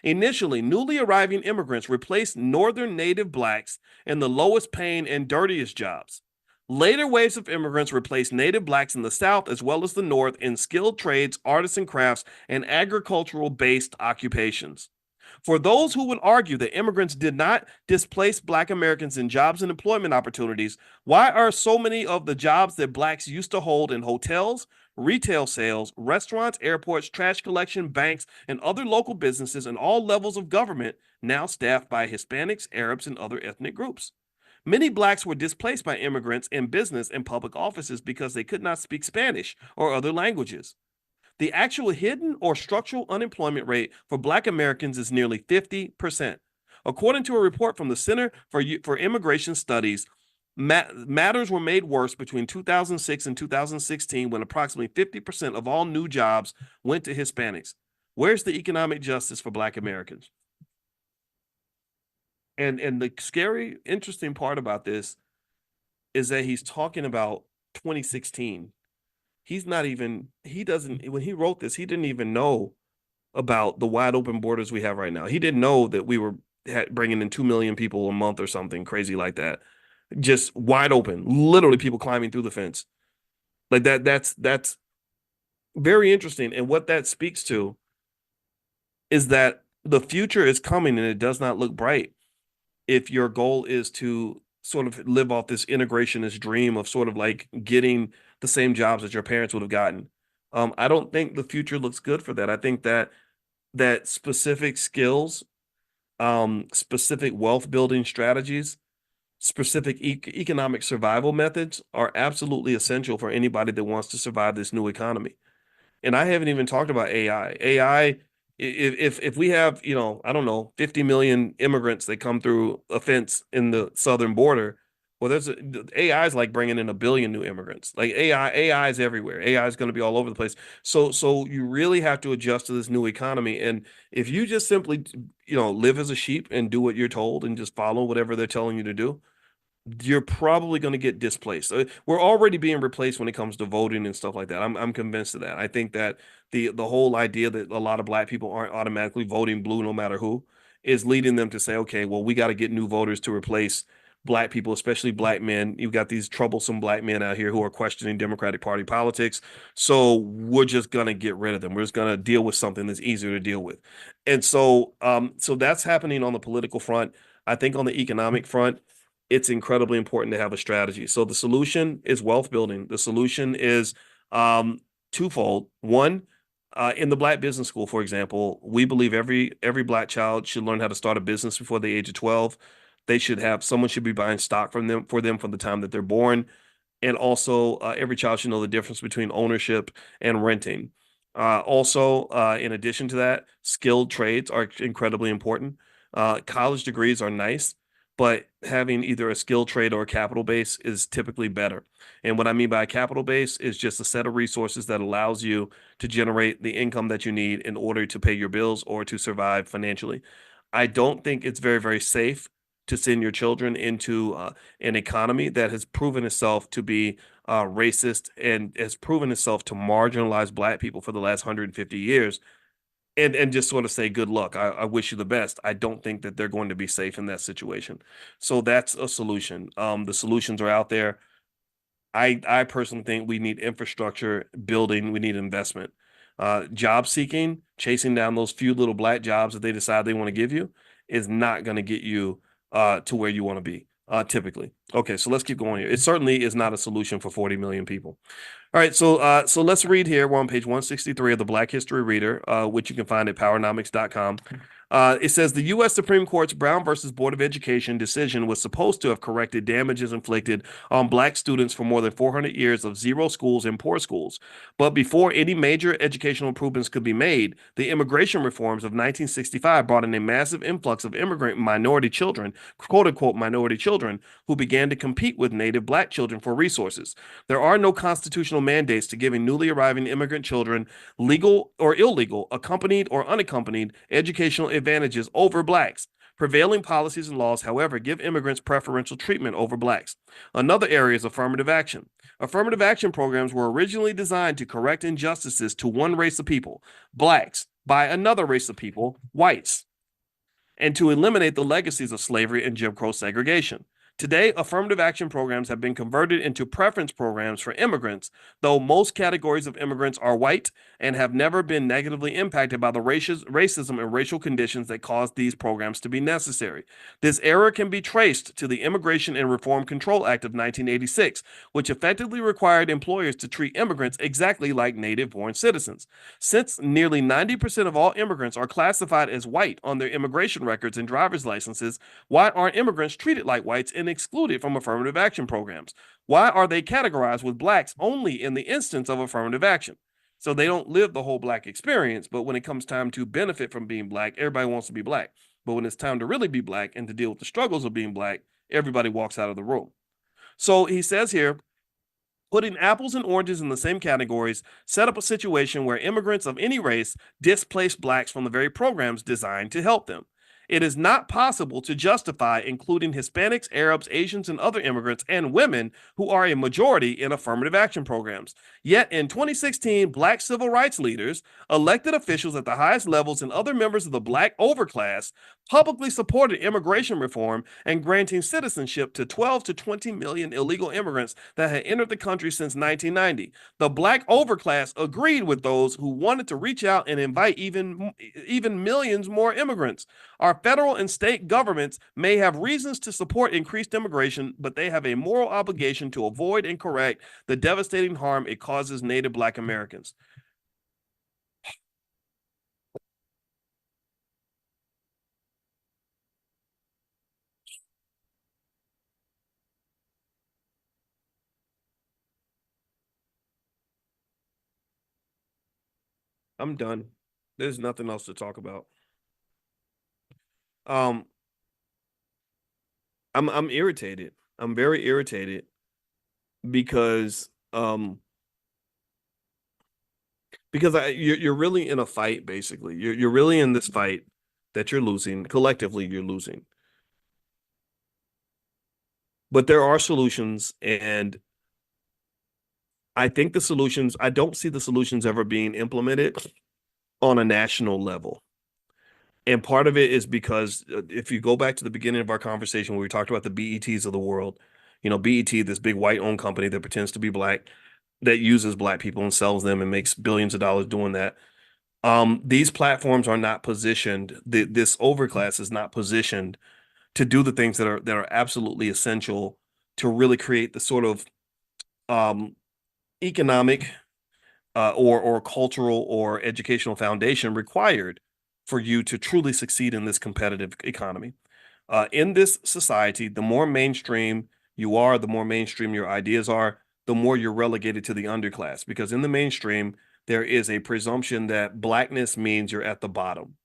Initially, newly arriving immigrants replaced Northern Native Blacks in the lowest paying and dirtiest jobs. Later waves of immigrants replaced Native Blacks in the South as well as the North in skilled trades, artisan crafts, and agricultural-based occupations. For those who would argue that immigrants did not displace Black Americans in jobs and employment opportunities, why are so many of the jobs that Blacks used to hold in hotels, retail sales, restaurants, airports, trash collection, banks, and other local businesses and all levels of government now staffed by Hispanics, Arabs, and other ethnic groups? Many Blacks were displaced by immigrants in business and public offices because they could not speak Spanish or other languages. The actual hidden or structural unemployment rate for Black Americans is nearly 50%. According to a report from the Center for Immigration Studies, matters were made worse between 2006 and 2016 when approximately 50% of all new jobs went to Hispanics. Where's the economic justice for Black Americans? And the scary, interesting part about this is that he's talking about 2016. He doesn't, when he wrote this, he didn't even know about the wide open borders we have right now. He didn't know that we were bringing in 2 million people a month or something crazy like that. Just wide open, literally people climbing through the fence. Like that's very interesting. And what that speaks to is that the future is coming and it does not look bright if your goal is to sort of live off this integrationist dream of sort of like getting the same jobs that your parents would have gotten. I don't think the future looks good for that. I think that specific skills, specific wealth building strategies, specific economic survival methods are absolutely essential for anybody that wants to survive this new economy. And I haven't even talked about AI. AI, if we have, I don't know, 50 million immigrants that come through a fence in the southern border, well, AI is like bringing in a billion new immigrants. Like AI is everywhere. AI is going to be all over the place. So you really have to adjust to this new economy. And if you just simply, live as a sheep and do what you're told and just follow whatever they're telling you to do, you're probably going to get displaced. We're already being replaced when it comes to voting and stuff like that. I'm convinced of that. I think that the whole idea that a lot of Black people aren't automatically voting blue no matter who is leading them to say, okay, well, we got to get new voters to replace Black people, especially Black men. You've got these troublesome Black men out here who are questioning Democratic Party politics. So we're just going to get rid of them. We're just going to deal with something that's easier to deal with. And so that's happening on the political front. I think on the economic front, it's incredibly important to have a strategy. So the solution is wealth building. The solution is twofold. One, in the Black Business School, for example, we believe every Black child should learn how to start a business before the age of 12. Someone should be buying stock from them from the time that they're born. And also, every child should know the difference between ownership and renting. In addition to that, skilled trades are incredibly important. College degrees are nice, but having either a skill trade or a capital base is typically better. And what I mean by a capital base is just a set of resources that allows you to generate the income that you need in order to pay your bills or to survive financially. I don't think it's very, very safe to send your children into an economy that has proven itself to be racist and has proven itself to marginalize Black people for the last 150 years and just sort of say good luck. I wish you the best. I don't think that they're going to be safe in that situation. So that's a solution. The solutions are out there. I personally think we need infrastructure building. We need investment. Job seeking, chasing down those few little Black jobs that they decide they want to give you is not going to get you to where you want to be, typically. Okay, so let's keep going here. It certainly is not a solution for 40 million people. All right, so let's read here. We're on page 163 of the Black History Reader, which you can find at powernomics.com. It says the U.S. Supreme Court's Brown versus Board of Education decision was supposed to have corrected damages inflicted on Black students for more than 400 years of zero schools and poor schools. But before any major educational improvements could be made, the immigration reforms of 1965 brought in a massive influx of immigrant minority children, quote unquote minority children, who began to compete with native Black children for resources. There are no constitutional mandates to giving newly arriving immigrant children legal or illegal, accompanied or unaccompanied educational advantages over Blacks. Prevailing policies and laws, however, give immigrants preferential treatment over Blacks. Another area is affirmative action. Affirmative action programs were originally designed to correct injustices to one race of people, Blacks, by another race of people, whites, and to eliminate the legacies of slavery and Jim Crow segregation. Today, affirmative action programs have been converted into preference programs for immigrants, though most categories of immigrants are white and have never been negatively impacted by the racism and racial conditions that caused these programs to be necessary. This error can be traced to the Immigration and Reform Control Act of 1986, which effectively required employers to treat immigrants exactly like native-born citizens. Since nearly 90% of all immigrants are classified as white on their immigration records and driver's licenses, why aren't immigrants treated like whites and excluded from affirmative action programs? Why are they categorized with Blacks only in the instance of affirmative action? So they don't live the whole Black experience, but when it comes time to benefit from being Black, everybody wants to be Black. But when it's time to really be black and to deal with the struggles of being black, everybody walks out of the room. So he says here, putting apples and oranges in the same categories set up a situation where immigrants of any race displace blacks from the very programs designed to help them. It is not possible to justify including Hispanics, Arabs, Asians, and other immigrants and women who are a majority in affirmative action programs. Yet in 2016, black civil rights leaders, elected officials at the highest levels, and other members of the black overclass publicly supported immigration reform and granting citizenship to 12 to 20 million illegal immigrants that had entered the country since 1990. The black overclass agreed with those who wanted to reach out and invite even millions more immigrants. Our federal and state governments may have reasons to support increased immigration, but they have a moral obligation to avoid and correct the devastating harm it causes Native Black Americans. I'm done. There's nothing else to talk about. Um, I'm irritated. I'm very irritated because you're really in a fight. Basically, you're really in this fight that you're losing. Collectively, you're losing. But there are solutions, and I think the solutions. I don't see the solutions ever being implemented on a national level. And part of it is because if you go back to the beginning of our conversation where we talked about the BETs of the world, BET, this big white owned company that pretends to be black, that uses black people and sells them and makes billions of dollars doing that. These platforms are not positioned. This overclass is not positioned to do the things that are absolutely essential to really create the sort of um, economic or cultural or educational foundation required for you to truly succeed in this competitive economy. In this society, the more mainstream you are, the more mainstream your ideas are, the more you're relegated to the underclass. Because in the mainstream, there is a presumption that blackness means you're at the bottom.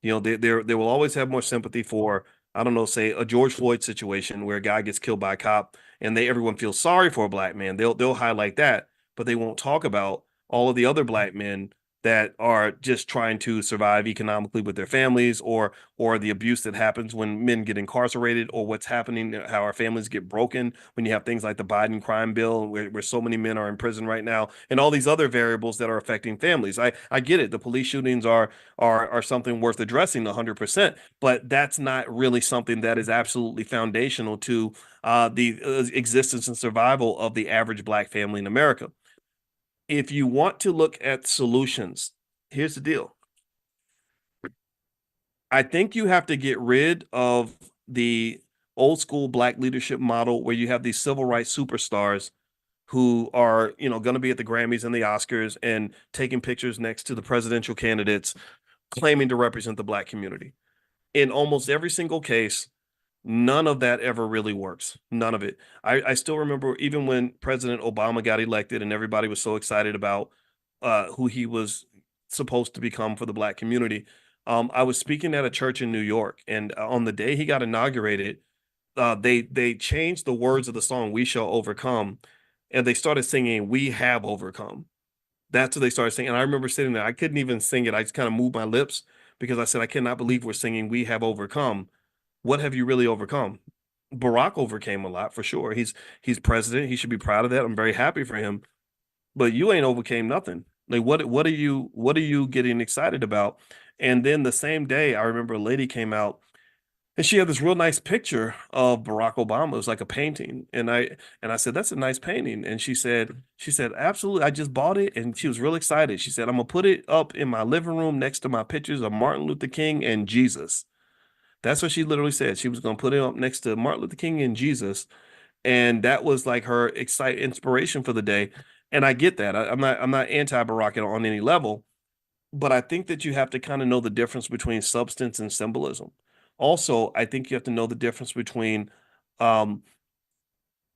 They will always have more sympathy for, I don't know, say a George Floyd situation where a guy gets killed by a cop and everyone feels sorry for a black man. They'll highlight that, but they won't talk about all of the other black men that are just trying to survive economically with their families, or the abuse that happens when men get incarcerated, or what's happening, how our families get broken when you have things like the Biden crime bill where so many men are in prison right now, and all these other variables that are affecting families. I get it. The police shootings are something worth addressing 100%, but that's not really something that is absolutely foundational to the existence and survival of the average black family in America. If you want to look at solutions, here's the deal. I think you have to get rid of the old school black leadership model where you have these civil rights superstars who are, going to be at the Grammys and the Oscars and taking pictures next to the presidential candidates claiming to represent the black community. In almost every single case, none of that ever really works. None of it. I still remember even when President Obama got elected and everybody was so excited about who he was supposed to become for the black community. I was speaking at a church in New York, and on the day he got inaugurated, they changed the words of the song "We Shall Overcome," and they started singing "We Have Overcome." That's what they started singing. And I remember sitting there, I couldn't even sing it. I just kind of moved my lips because I said, I cannot believe we're singing "We Have Overcome." What have you really overcome? Barack overcame a lot for sure. He's president. He should be proud of that. I'm very happy for him. But you ain't overcame nothing. Like what are you getting excited about? And then the same day, I remember a lady came out and she had this real nice picture of Barack Obama. It was like a painting. And I said, "That's a nice painting." And she said, "Absolutely. I just bought it." And she was real excited. She said, "I'm gonna put it up in my living room next to my pictures of Martin Luther King and Jesus." That's what she literally said. She was going to put it up next to Martin Luther King and Jesus, and that was like her inspiration for the day. And I get that. I'm not anti-Barack on any level, but I think that you have to kind of know the difference between substance and symbolism. Also, I think you have to know the difference between um,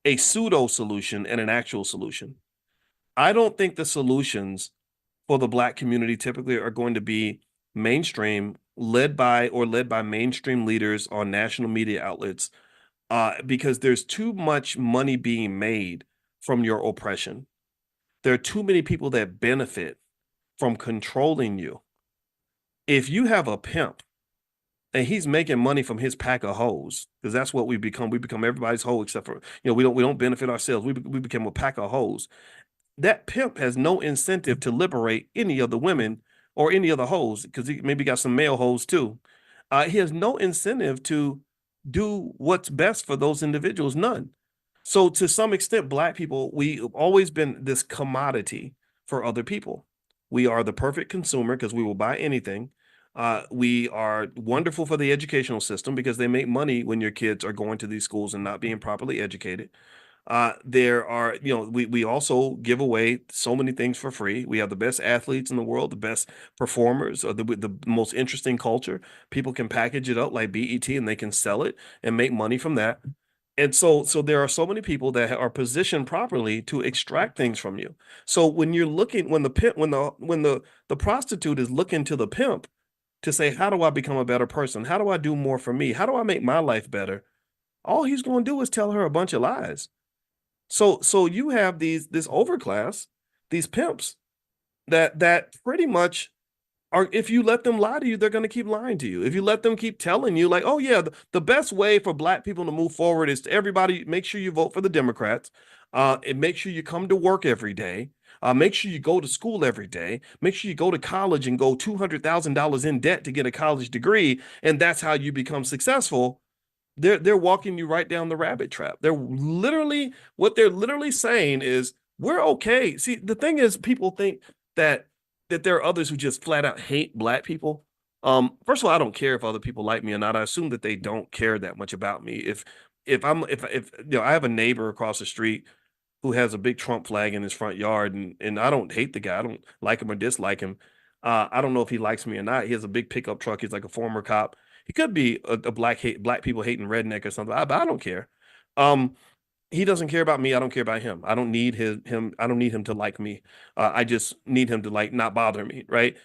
a pseudo solution and an actual solution. I don't think the solutions for the black community typically are going to be mainstream, led by mainstream leaders on national media outlets, because there's too much money being made from your oppression. There are too many people that benefit from controlling you. If you have a pimp and he's making money from his pack of hoes, because that's what we become. We become everybody's hoe except for, we don't benefit ourselves. We become a pack of hoes. That pimp has no incentive to liberate any of the women or any of the hoes, because he maybe got some male hoes too. He has no incentive to do what's best for those individuals, none. So to some extent, Black people, we've always been this commodity for other people. We are the perfect consumer because we will buy anything. We are wonderful for the educational system because they make money when your kids are going to these schools and not being properly educated. There are, we also give away so many things for free. We have the best athletes in the world, the best performers, or the most interesting culture. People can package it up like BET and they can sell it and make money from that. And so there are so many people that are positioned properly to extract things from you. So when you're looking, when the pimp, when the prostitute is looking to the pimp to say, how do I become a better person? How do I do more for me? How do I make my life better? All he's going to do is tell her a bunch of lies. So you have this overclass, these pimps that pretty much are, if you let them lie to you, they're going to keep lying to you. If you let them keep telling you like, oh yeah, the best way for Black people to move forward is to everybody make sure you vote for the Democrats, and make sure you come to work every day. Make sure you go to school every day. Make sure you go to college and go $200,000 in debt to get a college degree, and that's how you become successful. They're walking you right down the rabbit trap. They're literally saying is we're okay. See, the thing is, people think that there are others who just flat out hate Black people. First of all, I don't care if other people like me or not. I assume that they don't care that much about me. If I have a neighbor across the street who has a big Trump flag in his front yard, and I don't hate the guy. I don't like him or dislike him. I don't know if he likes me or not. He has a big pickup truck. He's like a former cop. He could be a black people hating redneck or something. But I don't care. Um, he doesn't care about me. I don't care about him. I don't need him. I don't need him to like me. I just need him to like not bother me, right?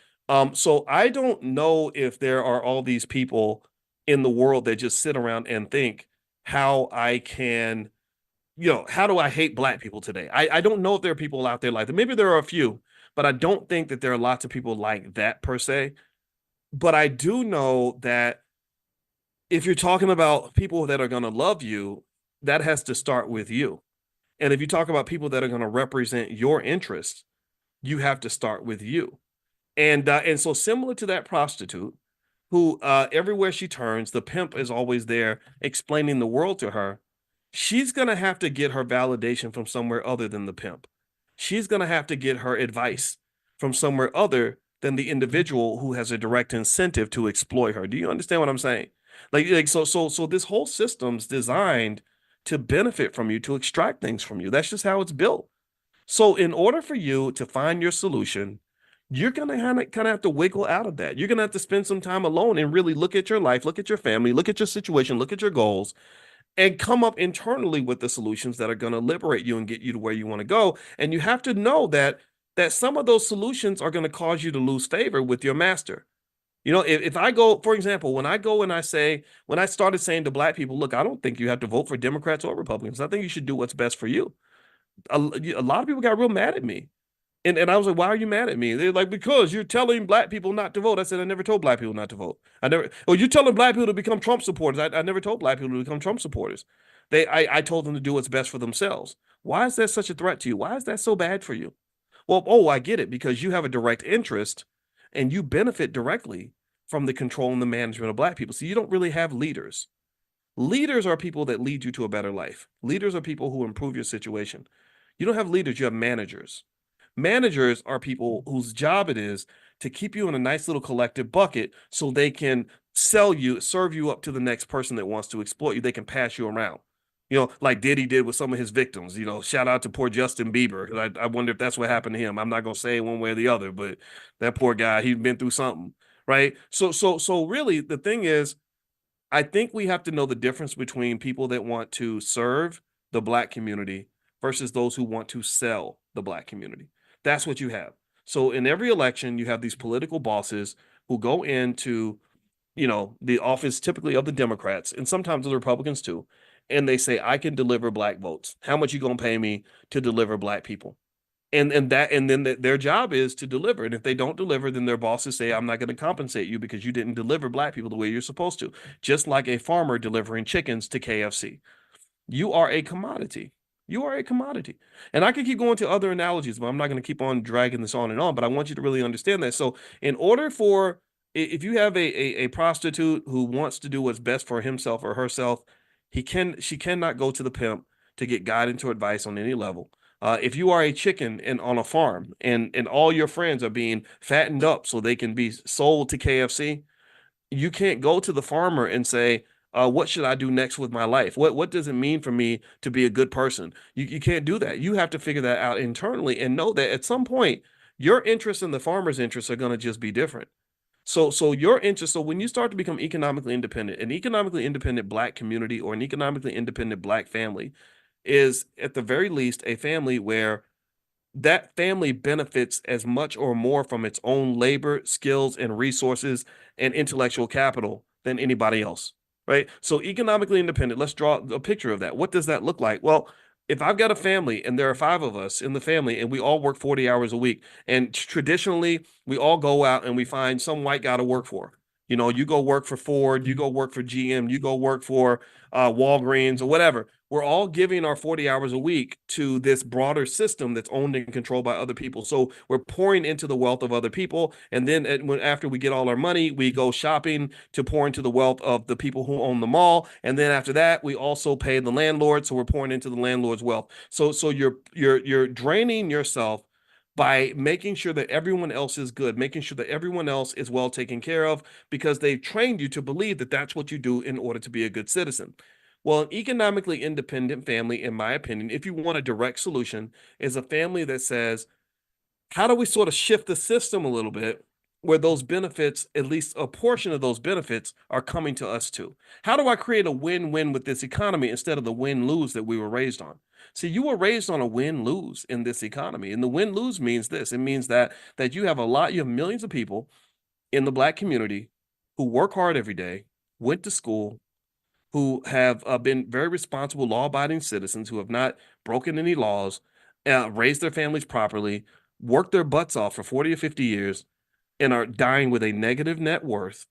So I don't know if there are all these people in the world that just sit around and think how I can, how do I hate Black people today? I don't know if there are people out there like that. Maybe there are a few, but I don't think that there are lots of people like that per se. But I do know that if you're talking about people that are going to love you, that has to start with you. And if you talk about people that are going to represent your interests, you have to start with you. And so similar to that prostitute who, everywhere she turns, the pimp is always there explaining the world to her. She's going to have to get her validation from somewhere other than the pimp. She's going to have to get her advice from somewhere other than the individual who has a direct incentive to exploit her. Do you understand what I'm saying? So this whole system's designed to benefit from you, to extract things from you. That's just how it's built. So in order for you to find your solution, you're gonna kind of have to wiggle out of that. You're gonna have to spend some time alone and really look at your life, look at your family, look at your situation, look at your goals, and come up internally with the solutions that are gonna liberate you and get you to where you want to go. And you have to know that some of those solutions are gonna cause you to lose favor with your master. If I go, for example, when I go and when I started saying to Black people, look, I don't think you have to vote for Democrats or Republicans. I think you should do what's best for you. A lot of people got real mad at me. And I was like, why are you mad at me? They're like, because you're telling Black people not to vote. I said, I never told Black people not to vote. You're telling Black people to become Trump supporters. I never told Black people to become Trump supporters. I told them to do what's best for themselves. Why is that such a threat to you? Why is that so bad for you? Well, oh, I get it, because you have a direct interest and you benefit directly from the control and the management of Black people. So you don't really have leaders. Leaders are people that lead you to a better life. Leaders are people who improve your situation. You don't have leaders, you have managers. Managers are people whose job it is to keep you in a nice little collective bucket so they can serve you up to the next person that wants to exploit you. They can pass you around. Like Diddy did with some of his victims. Shout out to poor Justin Bieber. I wonder if that's what happened to him. I'm not gonna say one way or the other, but that poor guy, he'd been through something, right? So really, the thing is, I think we have to know the difference between people that want to serve the Black community versus those who want to sell the Black community. That's what you have. So in every election, you have these political bosses who go into, the office typically of the Democrats and sometimes of the Republicans too, and they say, I can deliver black votes. How much you gonna pay me to deliver black people? And then their job is to deliver. And if they don't deliver, then their bosses say, I'm not going to compensate you because you didn't deliver black people the way you're supposed to. Just like a farmer delivering chickens to KFC. You are a commodity. You are a commodity. And I could keep going to other analogies, but I'm not going to keep on dragging this on and on. But I want you to really understand that. So, in order for, if you have a prostitute who wants to do what's best for himself or herself, she cannot go to the pimp to get guidance or advice on any level. If you are a chicken and on a farm and all your friends are being fattened up so they can be sold to KFC, you can't go to the farmer and say, what should I do next with my life? What does it mean for me to be a good person? You can't do that. You have to figure that out internally and know that at some point your interests and the farmer's interests are going to just be different. So your interest, so when you start to become economically independent, an economically independent black community or an economically independent black family is at the very least a family where that family benefits as much or more from its own labor, skills, and resources and intellectual capital than anybody else, right? So economically independent, let's draw a picture of that. What does that look like? Well, if I've got a family and there are 5 of us in the family and we all work 40 hours a week, and traditionally we all go out and we find some white guy to work for. You go work for Ford, you go work for GM, you go work for Walgreens or whatever. We're all giving our 40 hours a week to this broader system that's owned and controlled by other people. So we're pouring into the wealth of other people. And then after we get all our money, we go shopping to pour into the wealth of the people who own the mall. And then after that, we also pay the landlord. So we're pouring into the landlord's wealth. So you're draining yourself by making sure that everyone else is good, making sure that everyone else is well taken care of, because they've trained you to believe that that's what you do in order to be a good citizen. Well, an economically independent family, in my opinion, if you want a direct solution, is a family that says, how do we sort of shift the system a little bit where those benefits, at least a portion of those benefits, are coming to us too? How do I create a win-win with this economy instead of the win-lose that we were raised on? See, you were raised on a win-lose in this economy. And the win-lose means this. It means that you have millions of people in the black community who work hard every day, went to school, who have been very responsible, law-abiding citizens who have not broken any laws, raised their families properly, worked their butts off for 40 or 50 years, and are dying with a negative net worth,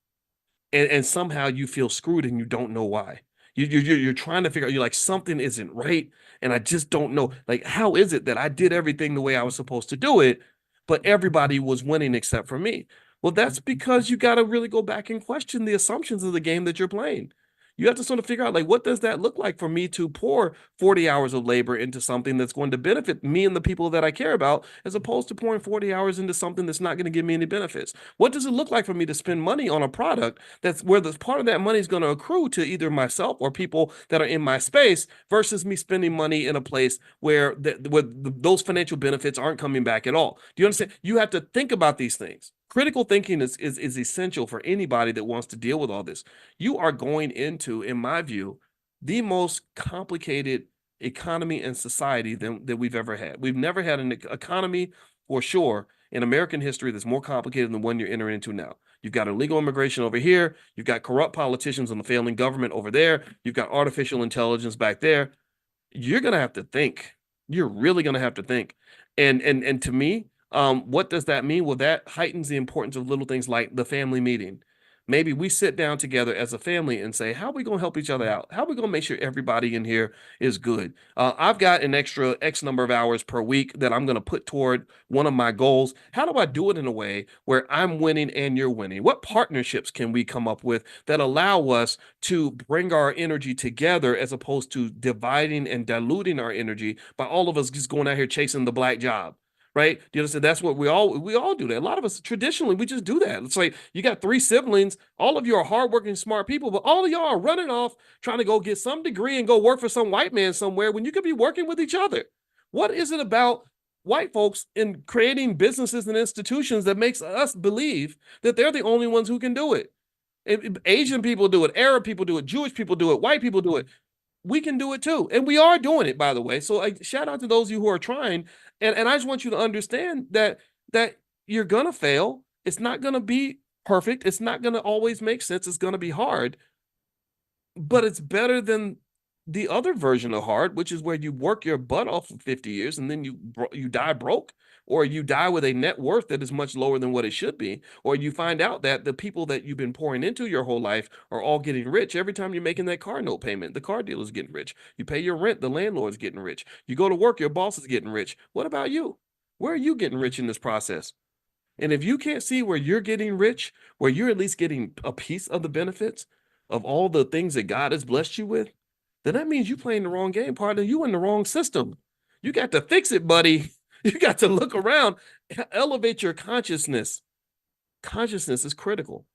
and somehow you feel screwed and you don't know why. You're trying to figure out, you're like, something isn't right, and I just don't know. Like, how is it that I did everything the way I was supposed to do it, but everybody was winning except for me? Well, that's because you got to really go back and question the assumptions of the game that you're playing. You have to sort of figure out, like, what does that look like for me to pour 40 hours of labor into something that's going to benefit me and the people that I care about, as opposed to pouring 40 hours into something that's not going to give me any benefits? What does it look like for me to spend money on a product that's where the part of that money is going to accrue to either myself or people that are in my space, versus me spending money in a place where those financial benefits aren't coming back at all? Do you understand? You have to think about these things. Critical thinking is essential for anybody that wants to deal with all this. You are going into, in my view, the most complicated economy and society that we've ever had. We've never had an economy, for sure, in American history that's more complicated than the one you're entering into now. You've got illegal immigration over here. You've got corrupt politicians and the failing government over there. You've got artificial intelligence back there. You're going to have to think. You're really going to have to think. And to me, what does that mean? Well, that heightens the importance of little things like the family meeting. Maybe we sit down together as a family and say, how are we going to help each other out? How are we going to make sure everybody in here is good? I've got an extra X number of hours per week that I'm going to put toward one of my goals. How do I do it in a way where I'm winning and you're winning? What partnerships can we come up with that allow us to bring our energy together, as opposed to dividing and diluting our energy by all of us just going out here chasing the black job? Right? Do you understand? That's what we all do that. A lot of us traditionally, we just do that. It's like, you got 3 siblings, all of you are hardworking, smart people, but all of y'all are running off trying to go get some degree and go work for some white man somewhere when you could be working with each other. What is it about white folks in creating businesses and institutions that makes us believe that they're the only ones who can do it? Asian people do it, Arab people do it, Jewish people do it, white people do it. We can do it too. And we are doing it, by the way. So shout out to those of you who are trying. And I just want you to understand that you're gonna fail. It's not gonna be perfect. It's not going to always make sense. It's going to be hard, but it's better than the other version of hard, which is where you work your butt off for 50 years and then you die broke, or you die with a net worth that is much lower than what it should be, or you find out that the people that you've been pouring into your whole life are all getting rich every time you're making that car note payment. The car dealer's getting rich. You pay your rent, the landlord's getting rich. You go to work, your boss is getting rich. What about you? Where are you getting rich in this process? And if you can't see where you're getting rich, where you're at least getting a piece of the benefits of all the things that God has blessed you with, then that means you're playing the wrong game, partner. You in the wrong system. You got to fix it, buddy. You got to look around, elevate your consciousness. Consciousness is critical.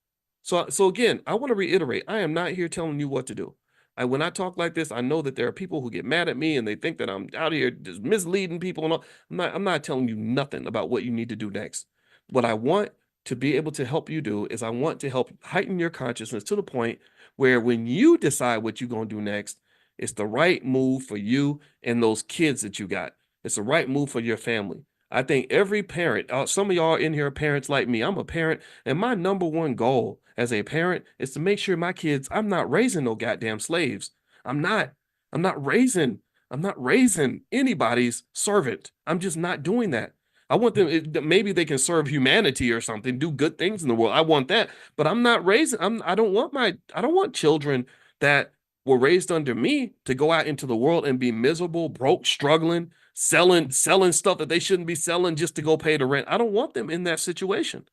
So again, I want to reiterate, I am not here telling you what to do. When I talk like this, I know that there are people who get mad at me and they think that I'm out here just misleading people and all. I'm not telling you nothing about what you need to do next. What I want to be able to help you do is I want to help heighten your consciousness to the point where when you decide what you're going to do next, it's the right move for you and those kids that you got. It's the right move for your family. I think every parent, some of y'all in here are parents like me. I'm a parent, and my number one goal as a parent is to make sure my kids, I'm not raising no goddamn slaves. I'm not. I'm not raising, I'm not raising anybody's servant. I'm just not doing that. I want them, maybe they can serve humanity or something, do good things in the world. I want that, but I'm not raising, I don't want children that were raised under me to go out into the world and be miserable, broke, struggling, selling stuff that they shouldn't be selling just to go pay the rent. I don't want them in that situation.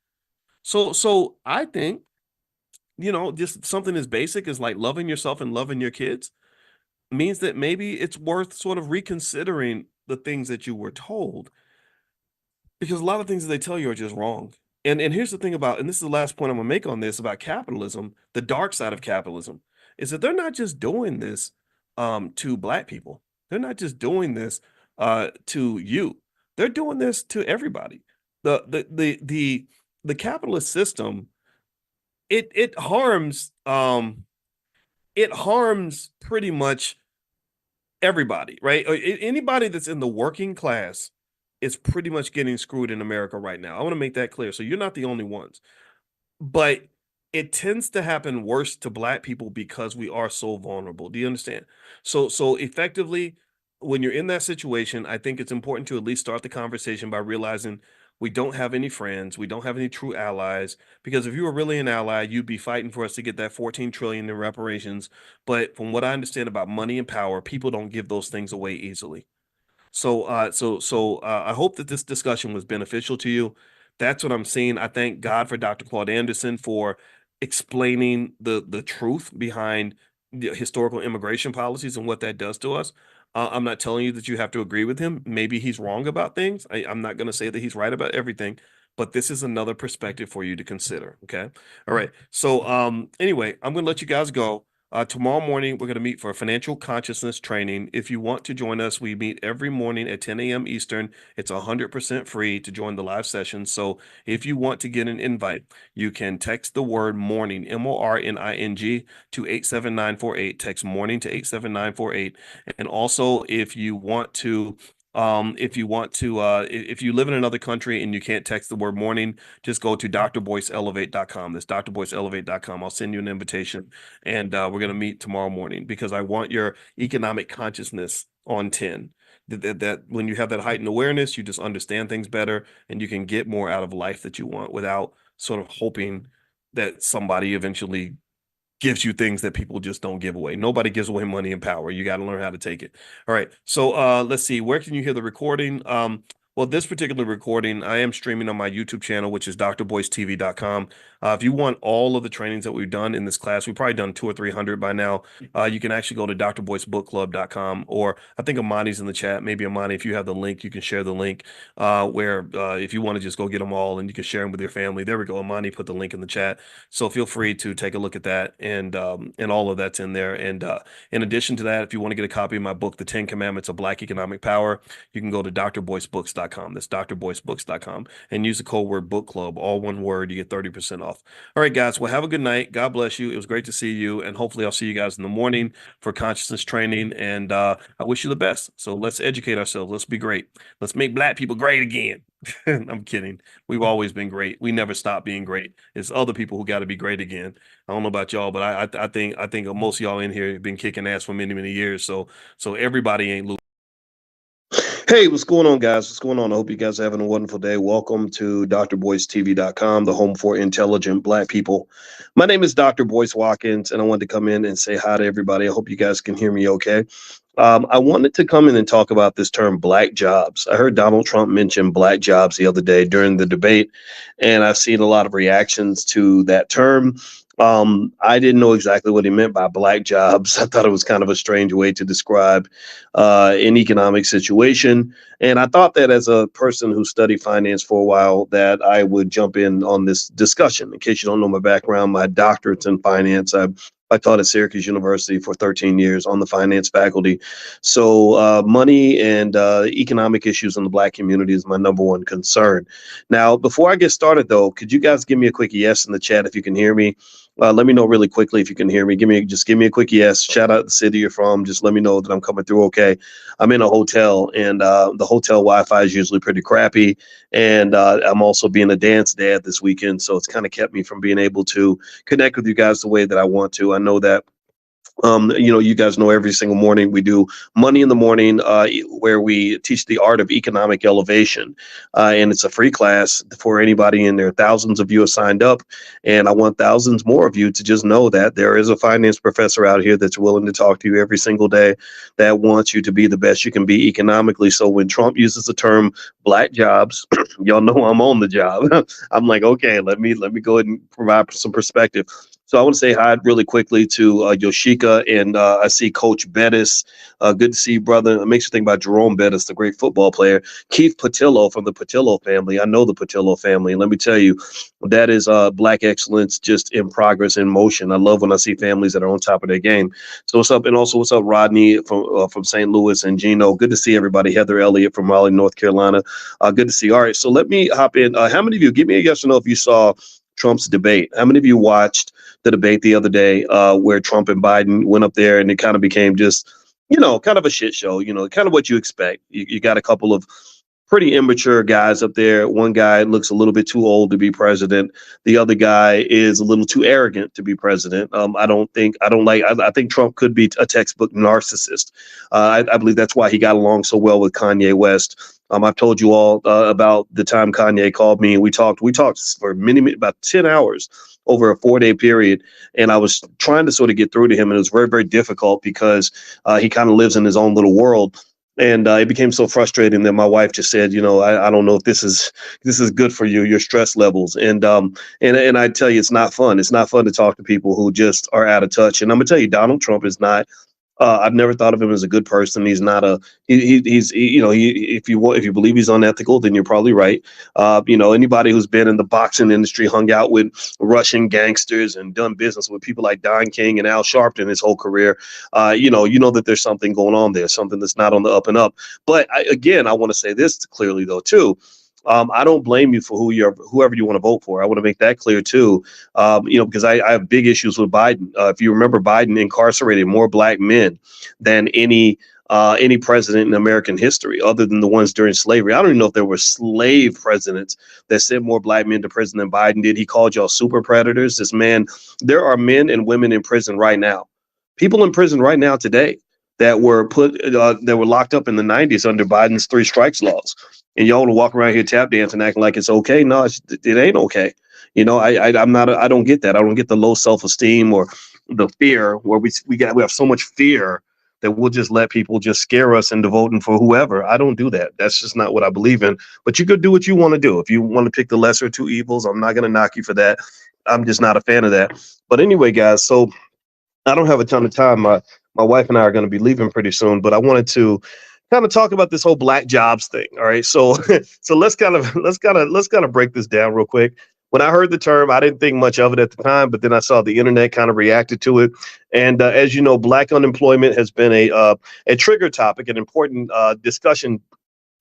So I think, just something as basic as like loving yourself and loving your kids means that maybe it's worth sort of reconsidering the things that you were told, because a lot of things that they tell you are just wrong. And here's the thing about, and this is the last point I'm gonna make on this about capitalism, the dark side of capitalism, is that they're not just doing this to black people. They're not just doing this to you. They're doing this to everybody. The capitalist system, it harms pretty much everybody, right? Anybody that's in the working class is pretty much getting screwed in America right now. I want to make that clear. So you're not the only ones, but it tends to happen worse to black people because we are so vulnerable. Do you understand? So effectively, when you're in that situation, I think it's important to at least start the conversation by realizing we don't have any friends, we don't have any true allies. Because if you were really an ally, you'd be fighting for us to get that 14 trillion in reparations. But from what I understand about money and power, people don't give those things away easily. I hope that this discussion was beneficial to you. That's what I'm seeing. I thank God for Dr. Claude Anderson for explaining the truth behind the historical immigration policies and what that does to us. I'm not telling you that you have to agree with him. Maybe he's wrong about things. I'm not going to say that he's right about everything, but this is another perspective for you to consider. Okay. All right. So anyway, I'm going to let you guys go. Tomorrow morning, we're going to meet for a financial consciousness training. If you want to join us, we meet every morning at 10 a.m. Eastern. It's 100% free to join the live session. So if you want to get an invite, you can text the word morning, MORNING, to 87948. Text morning to 87948. And also, if you live in another country and you can't text the word morning, just go to drboyceelevate.com. That's drboyceelevate.com. I'll send you an invitation, and we're going to meet tomorrow morning because I want your economic consciousness on 10. That when you have that heightened awareness, you just understand things better and you can get more out of life that you want without sort of hoping that somebody eventually gives you things that people just don't give away. Nobody gives away money and power. You got to learn how to take it. All right. So let's see. Where can you hear the recording? Well, this particular recording, I am streaming on my YouTube channel, which is drboycetv.com. If you want all of the trainings that we've done in this class, we've probably done 200 or 300 by now. You can actually go to drboycebookclub.com, or I think Amani's in the chat. Maybe Amani, if you have the link, you can share the link where if you want to just go get them all and you can share them with your family. There we go. Amani put the link in the chat. So feel free to take a look at that, and all of that's in there. And in addition to that, if you want to get a copy of my book, The 10 Commandments of Black Economic Power, you can go to drboycebooks.com. That's drboycebooks.com, and use the code word book club, all one word. You get 30% off. All right, guys. Well, have a good night. God bless you. It was great to see you, and hopefully I'll see you guys in the morning for consciousness training. And I wish you the best. So let's educate ourselves. Let's be great. Let's make black people great again. I'm kidding. We've always been great. We never stop being great. It's other people who got to be great again. I don't know about y'all, but I think most of y'all in here have been kicking ass for many years. So everybody ain't losing. Hey, what's going on, guys? What's going on? I hope you guys are having a wonderful day. Welcome to drboycetv.com, the home for intelligent Black people. My name is Dr. Boyce Watkins, and I wanted to come in and say hi to everybody. I hope you guys can hear me okay. I wanted to come in and talk about this term black jobs. I heard Donald Trump mention black jobs the other day during the debate, and I've seen a lot of reactions to that term. I didn't know exactly what he meant by black jobs. I thought it was kind of a strange way to describe an economic situation. And I thought that as a person who studied finance for a while, that I would jump in on this discussion. In case you don't know my background, my doctorate's in finance. I taught at Syracuse University for 13 years on the finance faculty. So money and economic issues in the Black community is my number one concern. Now, before I get started, though, could you guys give me a quick yes in the chat if you can hear me? Let me know really quickly if you can hear me. Give me a quick yes. Shout out the city you're from. Just let me know that I'm coming through okay. I'm in a hotel, and the hotel Wi-Fi is usually pretty crappy. And I'm also being a dance dad this weekend, so it's kind of kept me from being able to connect with you guys the way that I want to. I know that you guys know every single morning we do Money in the Morning, where we teach the art of economic elevation. And it's a free class for anybody, and there are thousands of you have signed up. And I want thousands more of you to just know that there is a finance professor out here that's willing to talk to you every single day, that wants you to be the best you can be economically. So when Trump uses the term black jobs, y'all know I'm on the job. I'm like, okay, let me go ahead and provide some perspective. So I want to say hi really quickly to Yoshika, and I see Coach Bettis. Good to see you, brother. It makes you think about Jerome Bettis, the great football player. Keith Patillo from the Patillo family. I know the Patillo family, and let me tell you, that is Black excellence just in progress, in motion. I love when I see families that are on top of their game. So what's up? And also, what's up, Rodney from St. Louis, and Gino? Good to see everybody. Heather Elliott from Raleigh, North Carolina. Good to see you. All right, so let me hop in. How many of you, give me a yes or no if you saw Trump's debate? How many of you watched the debate the other day where Trump and Biden went up there, and it kind of became just, kind of a shit show, kind of what you expect. You got a couple of pretty immature guys up there. One guy looks a little bit too old to be president. The other guy is a little too arrogant to be president. I think Trump could be a textbook narcissist. I believe that's why he got along so well with Kanye West. I've told you all about the time Kanye called me, and we talked for about 10 hours over a 4-day period. And I was trying to sort of get through to him, and it was very, very difficult because he kind of lives in his own little world. And it became so frustrating that my wife just said, I don't know if this is good for you, your stress levels. And I tell you, it's not fun. It's not fun to talk to people who just are out of touch. And I'm gonna tell you, Donald Trump is not. I've never thought of him as a good person. He's not a. If you believe he's unethical, then you're probably right. Anybody who's been in the boxing industry, hung out with Russian gangsters, and done business with people like Don King and Al Sharpton his whole career, you know that there's something going on there, something that's not on the up and up. But I want to say this clearly though too. I don't blame you for whoever you want to vote for. I want to make that clear too. Because I have big issues with Biden. If you remember, Biden incarcerated more Black men than any president in American history, other than the ones during slavery. I don't even know if there were slave presidents that sent more Black men to prison than Biden did. He called y'all super predators. This man, there are men and women in prison right now, people in prison right now today that were locked up in the 90s under Biden's 3 strikes laws. And y'all want to walk around here tap dancing, acting like it's okay. No, it ain't okay. I don't get that. I don't get the low self-esteem or the fear where we have so much fear that we'll just let people just scare us into voting for whoever. I don't do that. That's just not what I believe in. But you could do what you want to do. If you want to pick the lesser of two evils, I'm not going to knock you for that. I'm just not a fan of that. But anyway, guys, so I don't have a ton of time. My wife and I are going to be leaving pretty soon, but I wanted to kind of talk about this whole black jobs thing. All right. So let's kind of break this down real quick. When I heard the term, I didn't think much of it at the time, but then I saw the internet kind of reacted to it. And as you know, Black unemployment has been a trigger topic, an important discussion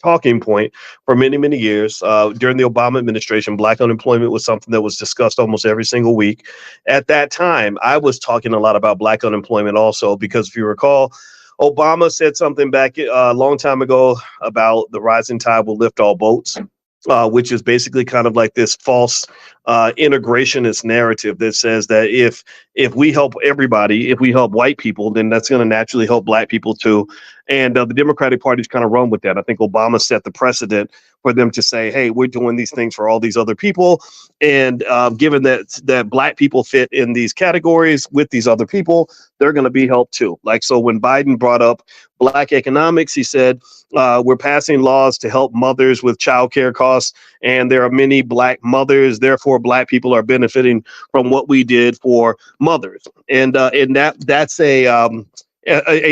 talking point for many years. During the Obama administration, Black unemployment was something that was discussed almost every single week. At that time, I was talking a lot about Black unemployment also, because if you recall, Obama said something back a long time ago about the rising tide will lift all boats. which is basically kind of like this false integrationist narrative that says that if we help everybody, if we help white people, then that's going to naturally help black people too. And the Democratic Party's kind of run with that. I think Obama set the precedent for them to say, "Hey, we're doing these things for all these other people," and given that black people fit in these categories with these other people, they're going to be helped too. Like so, when Biden brought up black economics, he said, we're passing laws to help mothers with child care costs, and there are many black mothers. Therefore, black people are benefiting from what we did for mothers, and that's a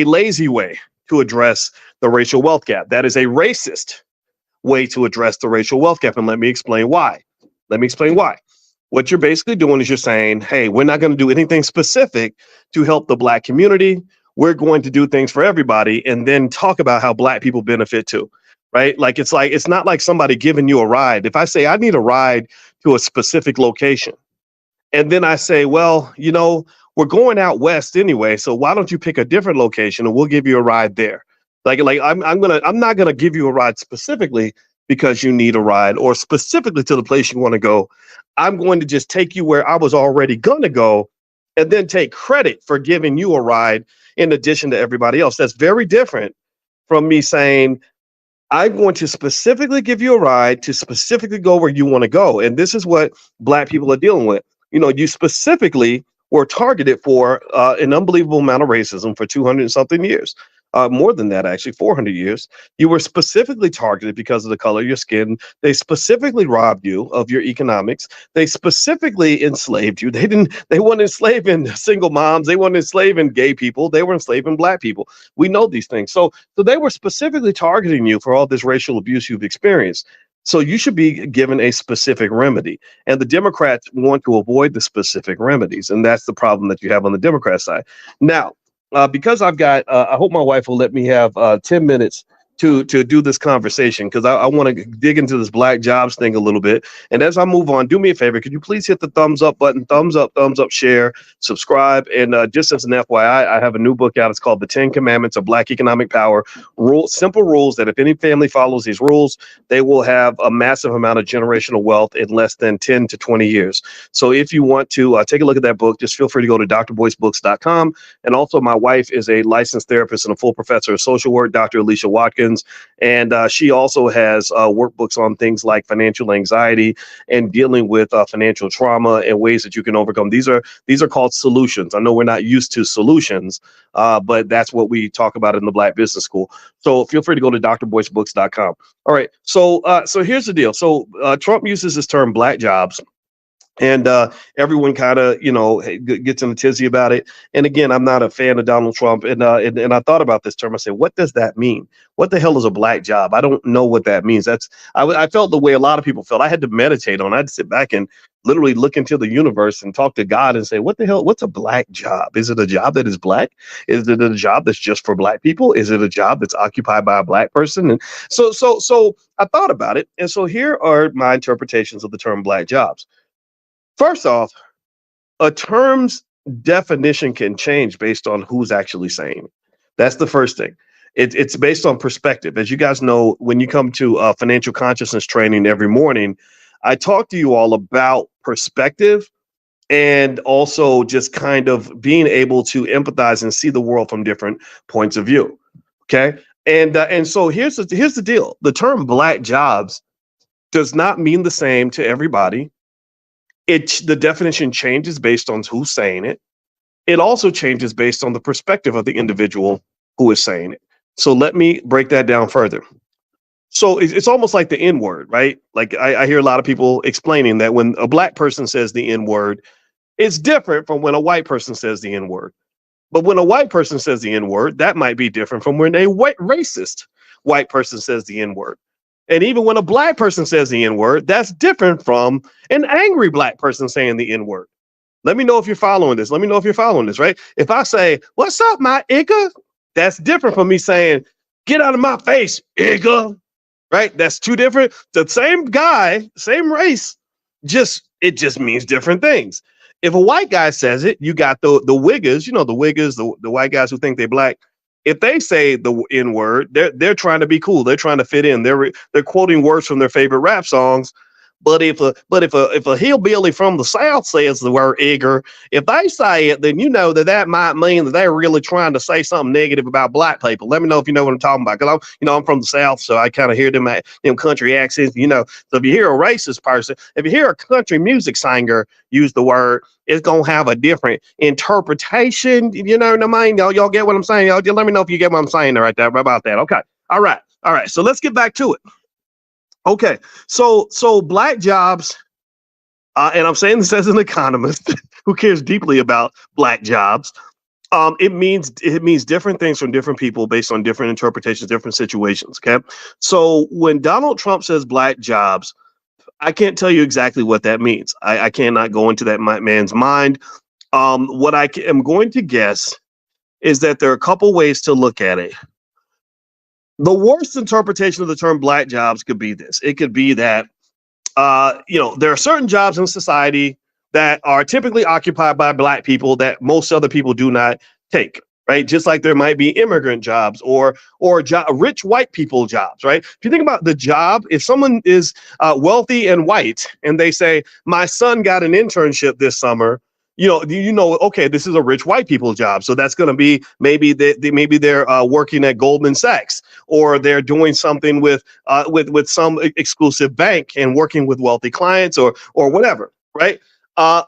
lazy way to address the racial wealth gap. That is a racist way to address the racial wealth gap, and let me explain why. What you're basically doing is you're saying, hey, we're not going to do anything specific to help the black community. We're going to do things for everybody and then talk about how black people benefit too, right? Like it's not like somebody giving you a ride. If I say I need a ride to a specific location, and then I say, well, we're going out west anyway, so why don't you pick a different location and we'll give you a ride there? Like I'm not gonna give you a ride specifically because you need a ride or specifically to the place you want to go. I'm going to just take you where I was already gonna go and then take credit for giving you a ride in addition to everybody else. That's very different from me saying, I'm going to specifically give you a ride to specifically go where you want to go. And this is what black people are dealing with. You specifically were targeted for an unbelievable amount of racism for 200 and something years. More than that, actually, 400 years. You were specifically targeted because of the color of your skin. They specifically robbed you of your economics. They specifically enslaved you. They weren't enslaving single moms. They weren't enslaving gay people. They were enslaving black people. We know these things. So they were specifically targeting you for all this racial abuse you've experienced. So you should be given a specific remedy. And the Democrats want to avoid the specific remedies. And that's the problem that you have on the Democrat side. Now, because I've got, I hope my wife will let me have 10 minutes to do this conversation, because I want to dig into this black jobs thing a little bit. And as I move on, do me a favor. Could you please hit the thumbs up button, thumbs up, share, subscribe. And just as an FYI, I have a new book out. It's called The 10 Commandments of Black Economic Power. Simple rules that if any family follows these rules, they will have a massive amount of generational wealth in less than 10 to 20 years. So if you want to take a look at that book, just feel free to go to drboycebooks.com. And also my wife is a licensed therapist and a full professor of social work, Dr. Alicia Watkins. And she also has workbooks on things like financial anxiety and dealing with financial trauma and ways that you can overcome. These are called solutions. I know we're not used to solutions, but that's what we talk about in the Black Business School. So feel free to go to drboycebooks.com. All right. So here's the deal. So Trump uses this term black jobs. And everyone kind of, gets in a tizzy about it. And again, I'm not a fan of Donald Trump. And I thought about this term. I said, what does that mean? What the hell is a black job? I don't know what that means. I felt the way a lot of people felt. I had to meditate on it. I had to sit back and literally look into the universe and talk to God and say, what the hell? What's a black job? Is it a job that is black? Is it a job that's just for black people? Is it a job that's occupied by a black person? And so I thought about it. And so here are my interpretations of the term black jobs. First off, a term's definition can change based on who's actually saying it. That's the first thing. It's based on perspective. As you guys know, when you come to financial consciousness training every morning, I talk to you all about perspective and also just kind of being able to empathize and see the world from different points of view. Okay. And so here's the deal. The term black jobs does not mean the same to everybody. The definition changes based on who's saying it. It also changes based on the perspective of the individual who is saying it. So let me break that down further. So it's almost like the N word, right? Like I hear a lot of people explaining that when a black person says the N word, it's different from when a white person says the N word. But when a white person says the N word, that might be different from when a racist white person says the N word. And even when a black person says the N word, that's different from an angry black person saying the N word. Let me know if you're following this. Right? If I say, what's up, my igga? That's different from me saying, get out of my face, igga. Right? That's two different. The same guy, same race, it just means different things. If a white guy says it, you got the wiggers, the wiggers, the white guys who think they're black. If they say the N word, they're trying to be cool. They're trying to fit in. They're quoting words from their favorite rap songs. But if a hillbilly from the South says the word "igger," if they say it, then you know that might mean that they're really trying to say something negative about black people. Let me know if you know what I'm talking about, because I'm from the South, so I kind of hear them country accents. So if you hear a racist person, if you hear a country music singer use the word, it's gonna have a different interpretation. You know what I mean? Y'all get what I'm saying? Y'all let me know if you get what I'm saying right there about that. Okay. All right. So let's get back to it. Okay, so black jobs, and I'm saying this as an economist who cares deeply about black jobs. It means different things from different people based on different interpretations, different situations. Okay, so when Donald Trump says black jobs, I can't tell you exactly what that means. I cannot go into that man's mind. What I am going to guess is that there are a couple ways to look at it. The worst interpretation of the term black jobs could be this. It could be that, there are certain jobs in society that are typically occupied by black people that most other people do not take, right? Just like there might be immigrant jobs or rich white people jobs, right? If you think about the job, if someone is wealthy and white and they say, my son got an internship this summer, okay, this is a rich white people job. So that's going to be maybe they're working at Goldman Sachs, or they're doing something with some exclusive bank and working with wealthy clients or whatever, right?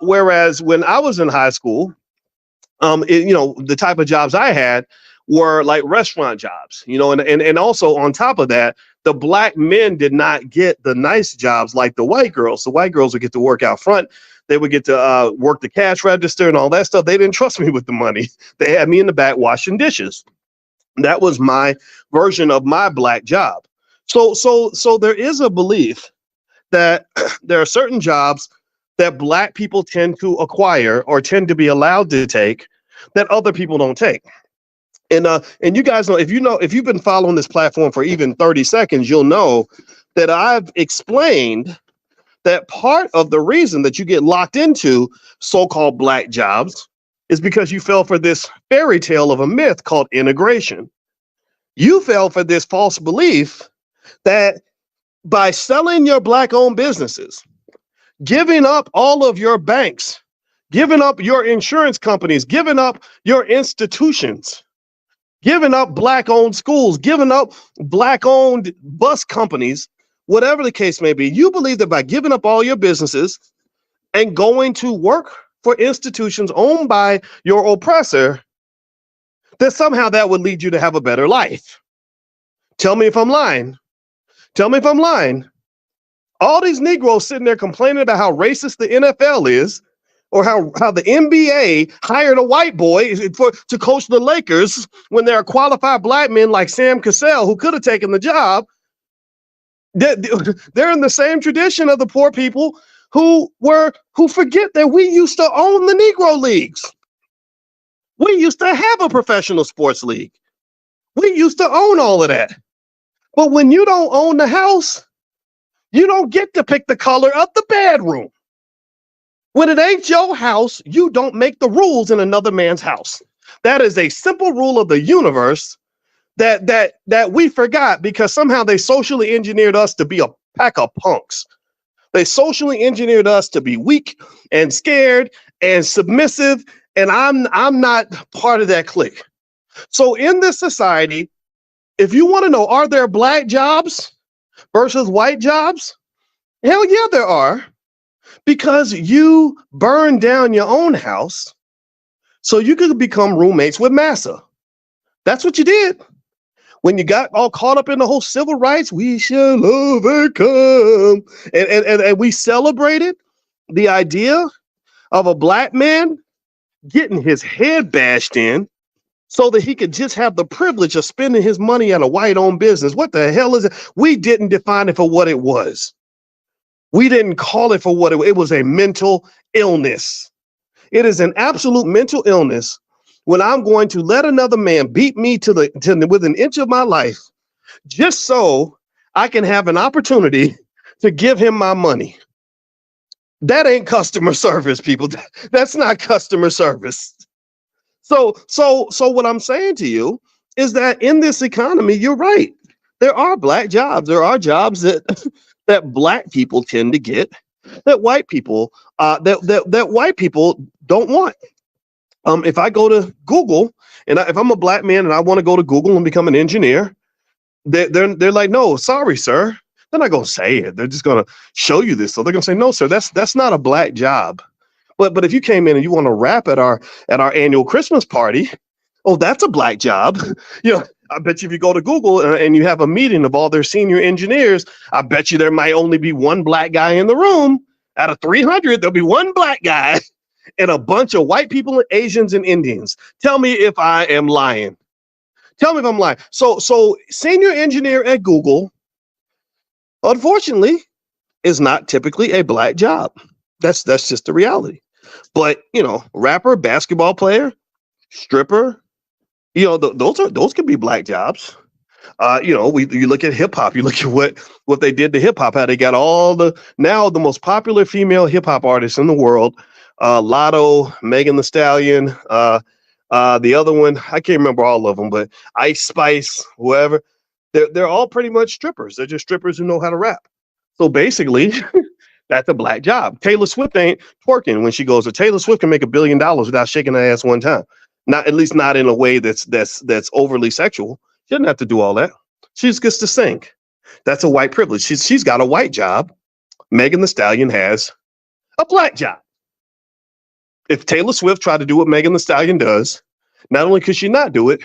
Whereas when I was in high school, the type of jobs I had were like restaurant jobs, and also on top of that, the black men did not get the nice jobs like the white girls. The white girls would get to work out front. They would get to work the cash register and all that stuff. They didn't trust me with the money. They had me in the back washing dishes. That was my version of my black job. So there is a belief that there are certain jobs that black people tend to acquire or tend to be allowed to take that other people don't take. And you guys know, if you've been following this platform for even 30 seconds, you'll know that I've explained that part of the reason that you get locked into so-called black jobs is because you fell for this fairy tale of a myth called integration. You fell for this false belief that by selling your black-owned businesses, giving up all of your banks, giving up your insurance companies, giving up your institutions, giving up black-owned schools, giving up black-owned bus companies, whatever the case may be, you believe that by giving up all your businesses and going to work for institutions owned by your oppressor, that somehow that would lead you to have a better life. Tell me if I'm lying. Tell me if I'm lying. All these Negroes sitting there complaining about how racist the NFL is, or how the NBA hired a white boy to coach the Lakers when there are qualified black men like Sam Cassell who could have taken the job. They're in the same tradition of the poor people who forget that we used to own the Negro leagues. We used to have a professional sports league. We used to own all of that. But when you don't own the house, you don't get to pick the color of the bedroom. When it ain't your house, you don't make the rules in another man's house. That is a simple rule of the universe that we forgot because somehow they socially engineered us to be a pack of punks. They socially engineered us to be weak and scared and submissive, and I'm not part of that clique. So in this society, if you want to know, are there black jobs versus white jobs? Hell yeah, there are. Because you burned down your own house so you could become roommates with massa. That's what you did. When you got all caught up in the whole civil rights, we shall overcome. And we celebrated the idea of a black man getting his head bashed in so that he could just have the privilege of spending his money at a white-owned business. What the hell is it? We didn't define it for what it was. We didn't call it for what it was. A mental illness. It is an absolute mental illness when I'm going to let another man beat me with an inch of my life just so I can have an opportunity to give him my money. That ain't customer service, people. That's not customer service. So what I'm saying to you is that in this economy, you're right. There are black jobs. There are jobs that that black people tend to get that white people that white people don't want. If I go to Google and if I'm a black man and I want to go to Google and become an engineer, they're like, no, sorry, sir. They're not gonna say it. They're just gonna show you this. So they're gonna say, no, sir, that's not a black job. But if you came in and you want to rap at our annual Christmas party, oh, that's a black job. You know, I bet you if you go to Google and you have a meeting of all their senior engineers, I bet you there might only be one black guy in the room. Out of 300, there'll be one black guy and a bunch of white people and Asians and Indians. Tell me if I am lying. Tell me if I'm lying. So senior engineer at Google, unfortunately, is not typically a black job. That's just the reality. But you know, rapper, basketball player, stripper, you know, those could be black jobs. You know, you look at hip hop, you look at what they did to hip hop, how they got all the most popular female hip hop artists in the world, Lotto, Megan Thee Stallion, the other one, I can't remember all of them, but Ice Spice, whoever, they're all pretty much strippers. They're just strippers who know how to rap. So basically, that's a black job. Taylor Swift ain't twerking when she goes. So Taylor Swift can make $1 billion without shaking her ass one time. Not at least not in a way that's overly sexual. She doesn't have to do all that. She just gets to sing. That's a white privilege. She's got a white job. Megan Thee Stallion has a black job. If Taylor Swift tried to do what Megan Thee Stallion does, not only could she not do it,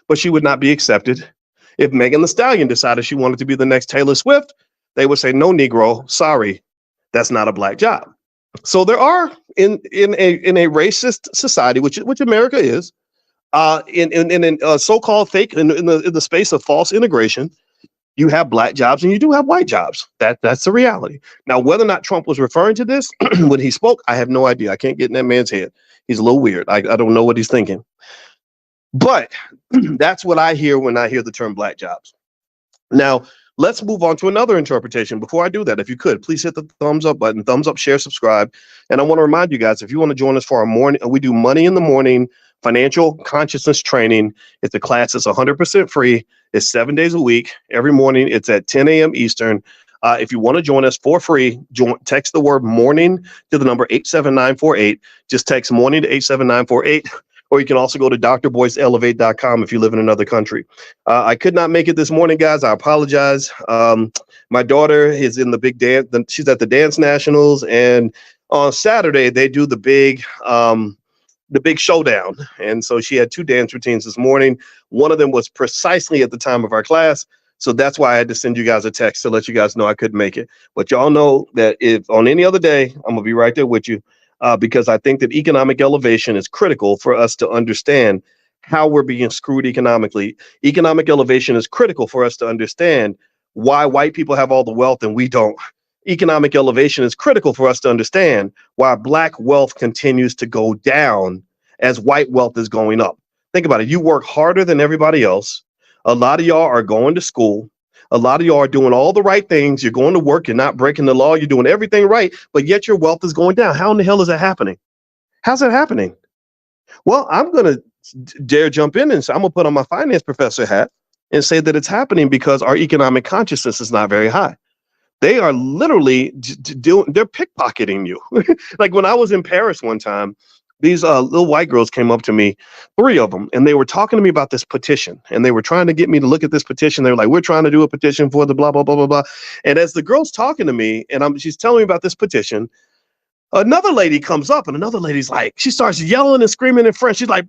but she would not be accepted. If Megan Thee Stallion decided she wanted to be the next Taylor Swift, they would say, no, Negro, sorry, that's not a black job. So there are in a racist society, which America is, in so-called fake in the space of false integration, you have black jobs and you do have white jobs. That's the reality. Now, whether or not Trump was referring to this when he spoke, I have no idea. I can't get in that man's head. He's a little weird. I don't know what he's thinking. But that's what I hear when I hear the term black jobs. Now, let's move on to another interpretation. Before I do that, if you could, please hit the thumbs up button, thumbs up, share, subscribe. And I want to remind you guys, if you want to join us for our morning, we do Money in the Morning financial consciousness training. It's a class that's 100% free. It's 7 days a week. Every morning, it's at 10 a.m. Eastern. If you want to join us for free, text the word morning to the number 87948. Just text morning to 87948. Or you can also go to drboyceelevate.com if you live in another country. I could not make it this morning, guys. I apologize. My daughter is in the big dance. She's at the Dance Nationals. And on Saturday, they do the big showdown. And so she had 2 dance routines this morning. One of them was precisely at the time of our class. So that's why I had to send you guys a text to let you guys know I couldn't make it. But y'all know that if on any other day, I'm going to be right there with you. Because I think that economic elevation is critical for us to understand how we're being screwed economically. Economic elevation is critical for us to understand why white people have all the wealth and we don't. Economic elevation is critical for us to understand why black wealth continues to go down as white wealth is going up. Think about it. You work harder than everybody else. A lot of y'all are going to school. A lot of y'all are doing all the right things. You're going to work. You're not breaking the law. You're doing everything right, but yet your wealth is going down. How in the hell is that happening? How's that happening? Well, I'm going to dare jump in and say, I'm going to put on my finance professor hat and say that it's happening because our economic consciousness is not very high. They are literally they're pickpocketing you. Like when I was in Paris one time, these little white girls came up to me, 3 of them, and they were talking to me about this petition. And they were trying to get me to look at this petition. They were like, we're trying to do a petition for the blah, blah, blah, blah, blah. And as the girl's talking to me, and she's telling me about this petition, another lady comes up, and another lady's like, she starts yelling and screaming in French. She's like, I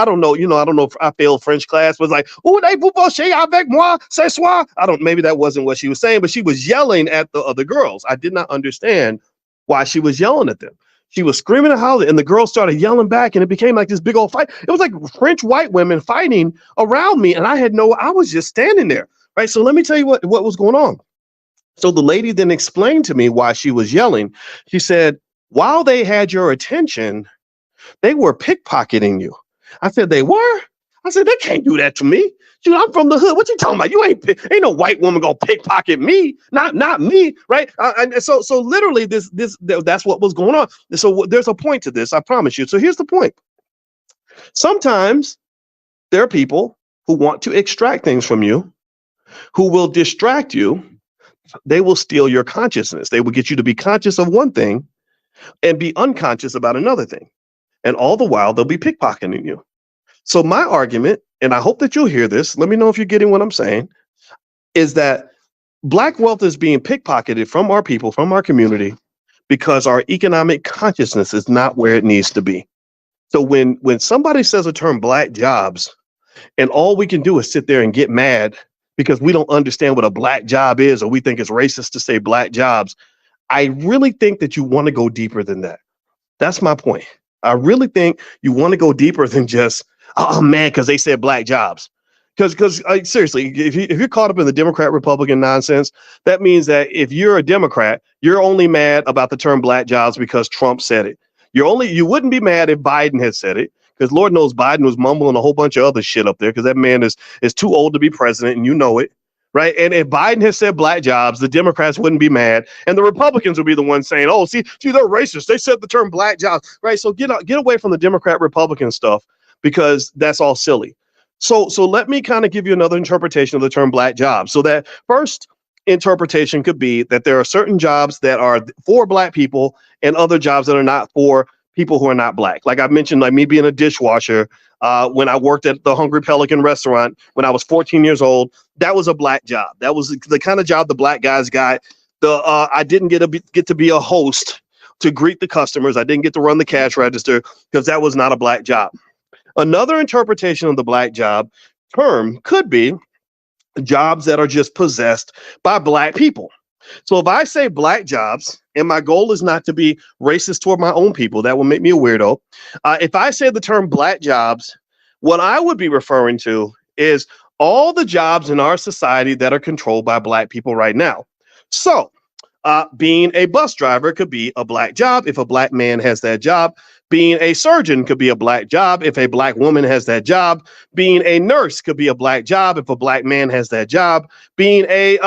don't know, I don't know if I failed French class, but it's like, avec moi, ce soir. Maybe that wasn't what she was saying, but she was yelling at the other girls. I did not understand why she was yelling at them. She was screaming and hollering, and the girls started yelling back, and it became like this big old fight. It was like French white women fighting around me, and I was just standing there, right? So let me tell you what was going on. So the lady then explained to me why she was yelling. She said, while they had your attention, they were pickpocketing you. I said, they were? I said, they can't do that to me. Dude, I'm from the hood. What you talking about? You ain't no white woman gonna pickpocket me. Not me, right? And so literally that's what was going on. So there's a point to this, I promise you. So here's the point. Sometimes There are people who want to extract things from you, who will distract you. They will steal your consciousness. They will get you to be conscious of one thing and be unconscious about another thing. And all the while, they'll be pickpocketing you. So my argument, and I hope that you'll hear this, let me know if you're getting what I'm saying, is that Black wealth is being pickpocketed from our people, from our community, because our economic consciousness is not where it needs to be. So when somebody says the term Black jobs, and all we can do is sit there and get mad because we don't understand what a Black job is, or we think it's racist to say Black jobs, I really think that you want to go deeper than that. That's my point. I really think you want to go deeper than just, oh man, because they said Black jobs. Because seriously, if you're caught up in the Democrat Republican nonsense, that means that if you're a Democrat, you're only mad about the term Black jobs because Trump said it. You wouldn't be mad if Biden had said it, because Lord knows Biden was mumbling a whole bunch of other shit up there because that man is too old to be president, and you know it. Right. And if Biden had said Black jobs, the Democrats wouldn't be mad. And the Republicans would be the ones saying, oh, see, they're racist. They said the term Black jobs. Right. So get away from the Democrat Republican stuff, because that's all silly. So let me kind of give you another interpretation of the term Black jobs. So that first interpretation could be that there are certain jobs that are for Black people and other jobs that are not for people who are not Black. Like I mentioned, like me being a dishwasher, when I worked at the Hungry Pelican restaurant when I was 14 years old, that was a Black job. That was the kind of job the Black guys got. I didn't get to be a host to greet the customers. I didn't get to run the cash register because that was not a Black job. Another interpretation of the Black job term could be jobs that are just possessed by Black people. So if I say Black jobs, and my goal is not to be racist toward my own people, that will make me a weirdo. If I say the term Black jobs, what I would be referring to is all the jobs in our society that are controlled by Black people right now. So being a bus driver could be a Black job if a Black man has that job. Being a surgeon could be a Black job if a Black woman has that job. Being a nurse could be a Black job if a Black man has that job. Being a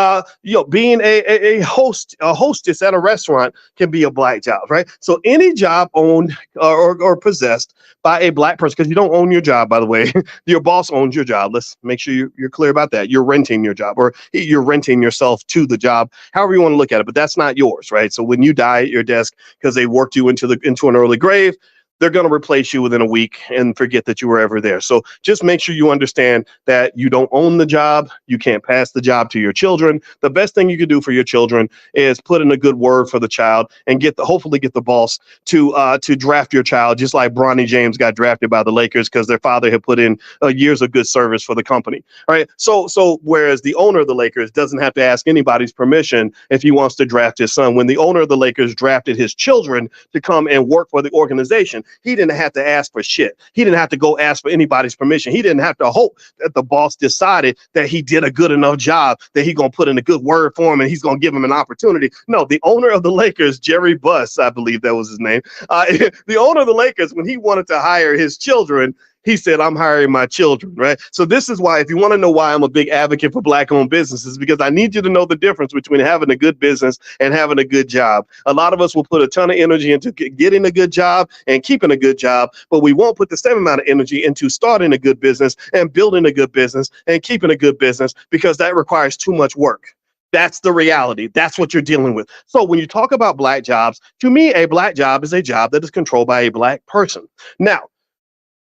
hostess at a restaurant can be a Black job, right? So any job owned or possessed by a Black person, because you don't own your job, by the way, your boss owns your job. Let's make sure you're clear about that. You're renting your job, or you're renting yourself to the job, however you want to look at it, but that's not yours, right? So when you die at your desk because they worked you into an early grave, they're going to replace you within a week and forget that you were ever there. So just make sure you understand that you don't own the job. You can't pass the job to your children. The best thing you can do for your children is put in a good word for the child and hopefully get the boss to draft your child, just like Bronny James got drafted by the Lakers because their father had put in years of good service for the company. All right. So whereas the owner of the Lakers doesn't have to ask anybody's permission if he wants to draft his son, when the owner of the Lakers drafted his children to come and work for the organization, he didn't have to ask for shit. He didn't have to go ask for anybody's permission. He didn't have to hope that the boss decided that he did a good enough job, that he's going to put in a good word for him and he's going to give him an opportunity. No, the owner of the Lakers, Jerry Buss, I believe that was his name. The owner of the Lakers, when he wanted to hire his children, he said, I'm hiring my children, right? So this is why, if you want to know why I'm a big advocate for Black-owned businesses, because I need you to know the difference between having a good business and having a good job. A lot of us will put a ton of energy into getting a good job and keeping a good job, but we won't put the same amount of energy into starting a good business and building a good business and keeping a good business, because that requires too much work. That's the reality. That's what you're dealing with. So when you talk about Black jobs, to me, a Black job is a job that is controlled by a Black person. Now,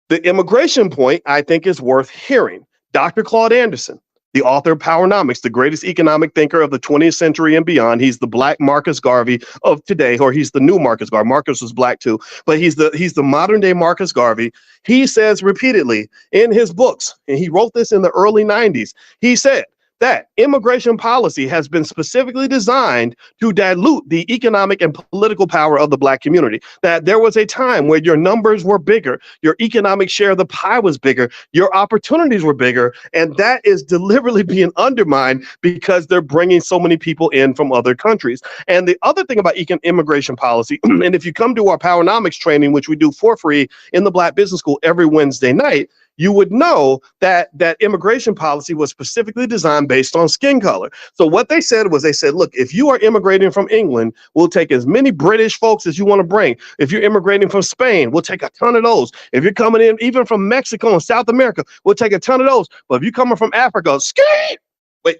the immigration point, I think, is worth hearing. Dr. Claude Anderson, the author of Powernomics, the greatest economic thinker of the 20th century and beyond. He's the Black Marcus Garvey of today, or he's the new Marcus Garvey. Marcus was Black too, but he's the modern day Marcus Garvey. He says repeatedly in his books, and he wrote this in the early 90s, he said that immigration policy has been specifically designed to dilute the economic and political power of the Black community. That there was a time where your numbers were bigger, your economic share of the pie was bigger, your opportunities were bigger, and that is deliberately being undermined because they're bringing so many people in from other countries. And the other thing about immigration policy, and if you come to our Powernomics training, which we do for free in the Black Business School every Wednesday night, you would know that that immigration policy was specifically designed based on skin color. So what they said was, they said, look, if you are immigrating from England, we'll take as many British folks as you want to bring. If you're immigrating from Spain, we'll take a ton of those. If you're coming in even from Mexico and South America, we'll take a ton of those. But if you're coming from Africa, skate. Wait,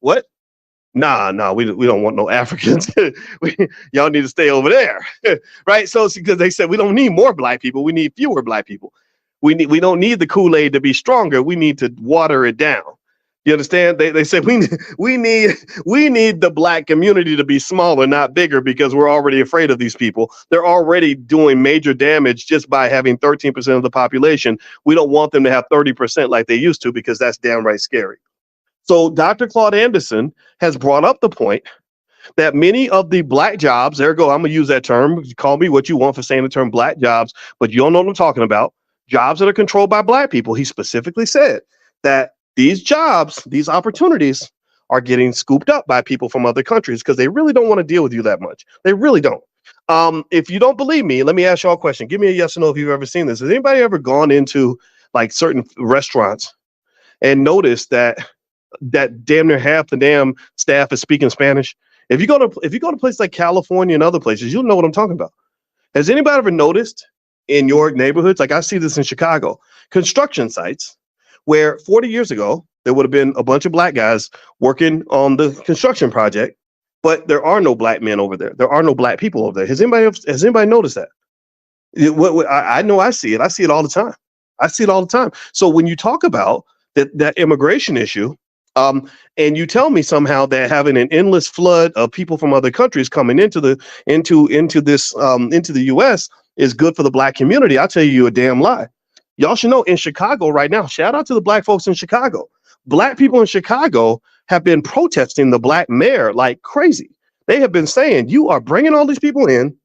what? Nah, we don't want no Africans. Y'all need to stay over there, right? So because they said we don't need more black people, we need fewer black people. We don't need the Kool-Aid to be stronger. We need to water it down. You understand? They said we need the black community to be smaller, not bigger, because we're already afraid of these people. They're already doing major damage just by having 13% of the population. We don't want them to have 30% like they used to, because that's downright scary. So Dr. Claude Anderson has brought up the point that many of the black jobs, there go, I'm going to use that term, call me what you want for saying the term black jobs, but you don't know what I'm talking about, jobs that are controlled by black people. He specifically said that these jobs, these opportunities are getting scooped up by people from other countries because they really don't want to deal with you that much. They really don't. If you don't believe me, let me ask y'all a question. Give me a yes or no if you've ever seen this. Has anybody ever gone into like certain restaurants and noticed that damn near half the damn staff is speaking Spanish? If you go to places like California and other places, you'll know what I'm talking about. Has anybody ever noticed in your neighborhoods, like I see this in Chicago, construction sites where 40 years ago there would have been a bunch of black guys working on the construction project, but there are no black men over there. There are no black people over there. Has anybody noticed that? I know I see it. I see it all the time. I see it all the time. So when you talk about that immigration issue, and you tell me somehow that having an endless flood of people from other countries coming into the U.S. is good for the black community, I'll tell you a damn lie. Y'all should know in Chicago right now, shout out to the black folks in Chicago. Black people in Chicago have been protesting the black mayor like crazy. They have been saying, you are bringing all these people in,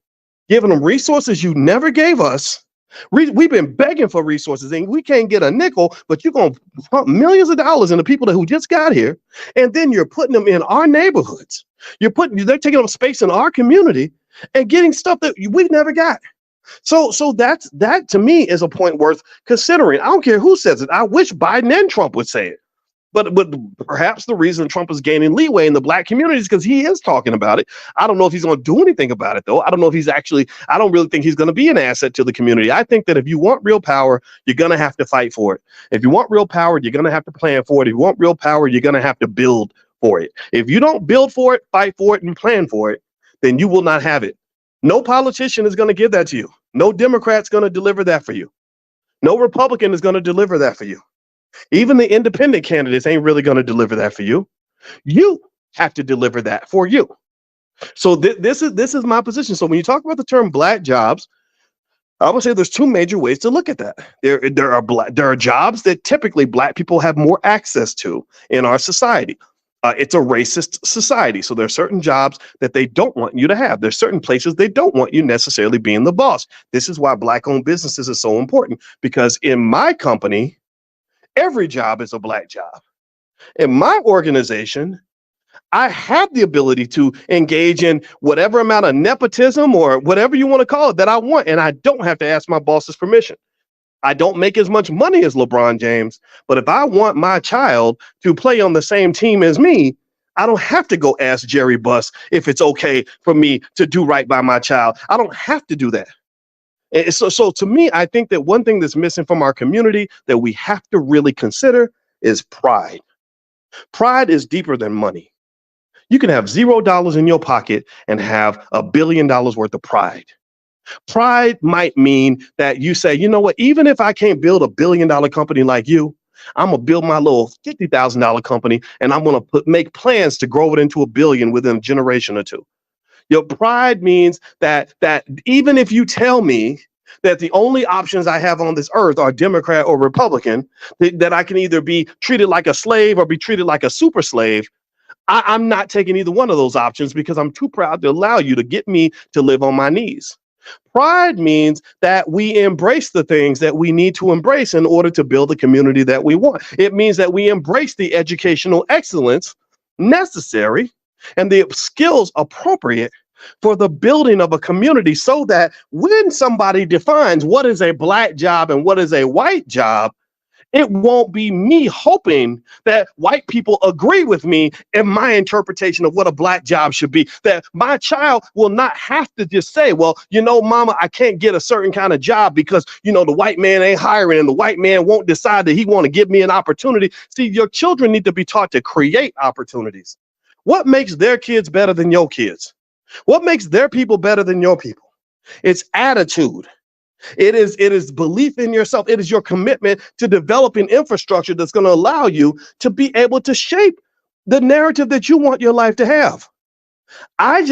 giving them resources you never gave us. We've been begging for resources and we can't get a nickel, but you're going to pump millions of dollars into people who just got here. And then you're putting them in our neighborhoods. They're taking up space in our community and getting stuff that we've never got. So that to me is a point worth considering. I don't care who says it. I wish Biden and Trump would say it. But perhaps the reason Trump is gaining leeway in the black community is because he is talking about it. I don't know if he's going to do anything about it, though. I don't know if I don't really think he's going to be an asset to the community. I think that if you want real power, you're going to have to fight for it. If you want real power, you're going to have to plan for it. If you want real power, you're going to have to build for it. If you don't build for it, fight for it, and plan for it, then you will not have it. No politician is going to give that to you. No Democrat's going to deliver that for you. No Republican is going to deliver that for you. Even the independent candidates ain't really going to deliver that for you. You have to deliver that for you. So this is my position. So when you talk about the term black jobs, I would say there's two major ways to look at that. There are jobs that typically black people have more access to in our society. It's a racist society. So there are certain jobs that they don't want you to have. There's certain places they don't want you necessarily being the boss. This is why black-owned businesses are so important, because in my company, every job is a black job. In my organization, I have the ability to engage in whatever amount of nepotism or whatever you want to call it that I want, and I don't have to ask my boss's permission. I don't make as much money as LeBron James, but if I want my child to play on the same team as me, I don't have to go ask Jerry Buss if it's okay for me to do right by my child. I don't have to do that. And so to me, I think that one thing that's missing from our community that we have to really consider is pride. Pride is deeper than money. You can have $0 in your pocket and have $1 billion worth of pride. Pride might mean that you say, you know what, even if I can't build $1 billion company like you, I'm going to build my little $50,000 company and I'm going to make plans to grow it into $1 billion within a generation or two. Your pride means that even if you tell me that the only options I have on this earth are Democrat or Republican, that I can either be treated like a slave or be treated like a super slave, I'm not taking either one of those options because I'm too proud to allow you to get me to live on my knees. Pride means that we embrace the things that we need to embrace in order to build the community that we want. It means that we embrace the educational excellence necessary and the skills appropriate for the building of a community, so that when somebody defines what is a black job and what is a white job, It won't be me hoping that white people agree with me in my interpretation of what a black job should be. That my child will not have to just say, well, mama, I can't get a certain kind of job because, the white man ain't hiring and the white man won't decide that he want to give me an opportunity. See, your children need to be taught to create opportunities. What makes their kids better than your kids? What makes their people better than your people? It's attitude. It is belief in yourself. It is your commitment to developing infrastructure that's going to allow you to be able to shape the narrative that you want your life to have. I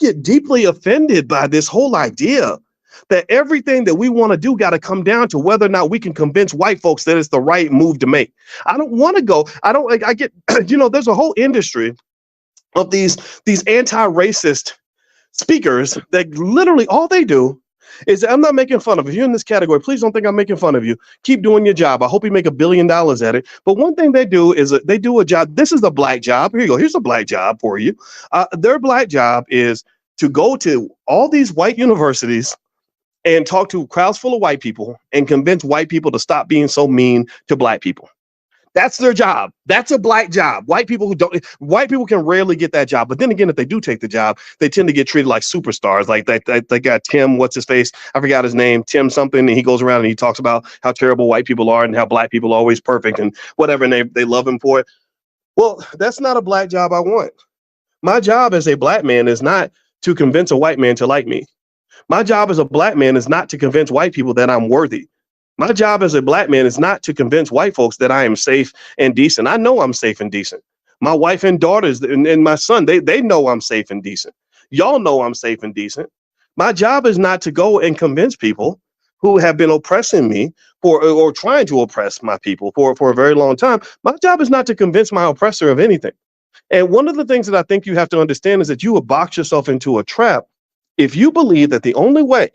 get deeply offended by this whole idea that everything that we want to do got to come down to whether or not we can convince white folks that it's the right move to make. I don't want to go. I don't like, I get, there's a whole industry of these anti-racist speakers that literally all they do is, I'm not making fun of you. If you're in this category, please don't think I'm making fun of you. Keep doing your job. I hope you make $1 billion at it. But one thing they do is they do a job. This is a black job. Here you go. Here's a black job for you. Their black job is to go to all these white universities and talk to crowds full of white people and convince white people to stop being so mean to black people. That's their job. That's a black job. White people can rarely get that job. But then again, if they do take the job, they tend to get treated like superstars. Like they got Tim, what's his face? I forgot his name, Tim something. And he goes around and he talks about how terrible white people are and how black people are always perfect and whatever. And they love him for it. Well, that's not a black job I want. My job as a black man is not to convince a white man to like me. My job as a black man is not to convince white people that I'm worthy. My job as a black man is not to convince white folks that I am safe and decent. I know I'm safe and decent. My wife and daughters and my son, they know I'm safe and decent. Y'all know I'm safe and decent. My job is not to go and convince people who have been oppressing me or trying to oppress my people for a very long time. My job is not to convince my oppressor of anything. And one of the things that I think you have to understand is that you will box yourself into a trap if you believe that the only way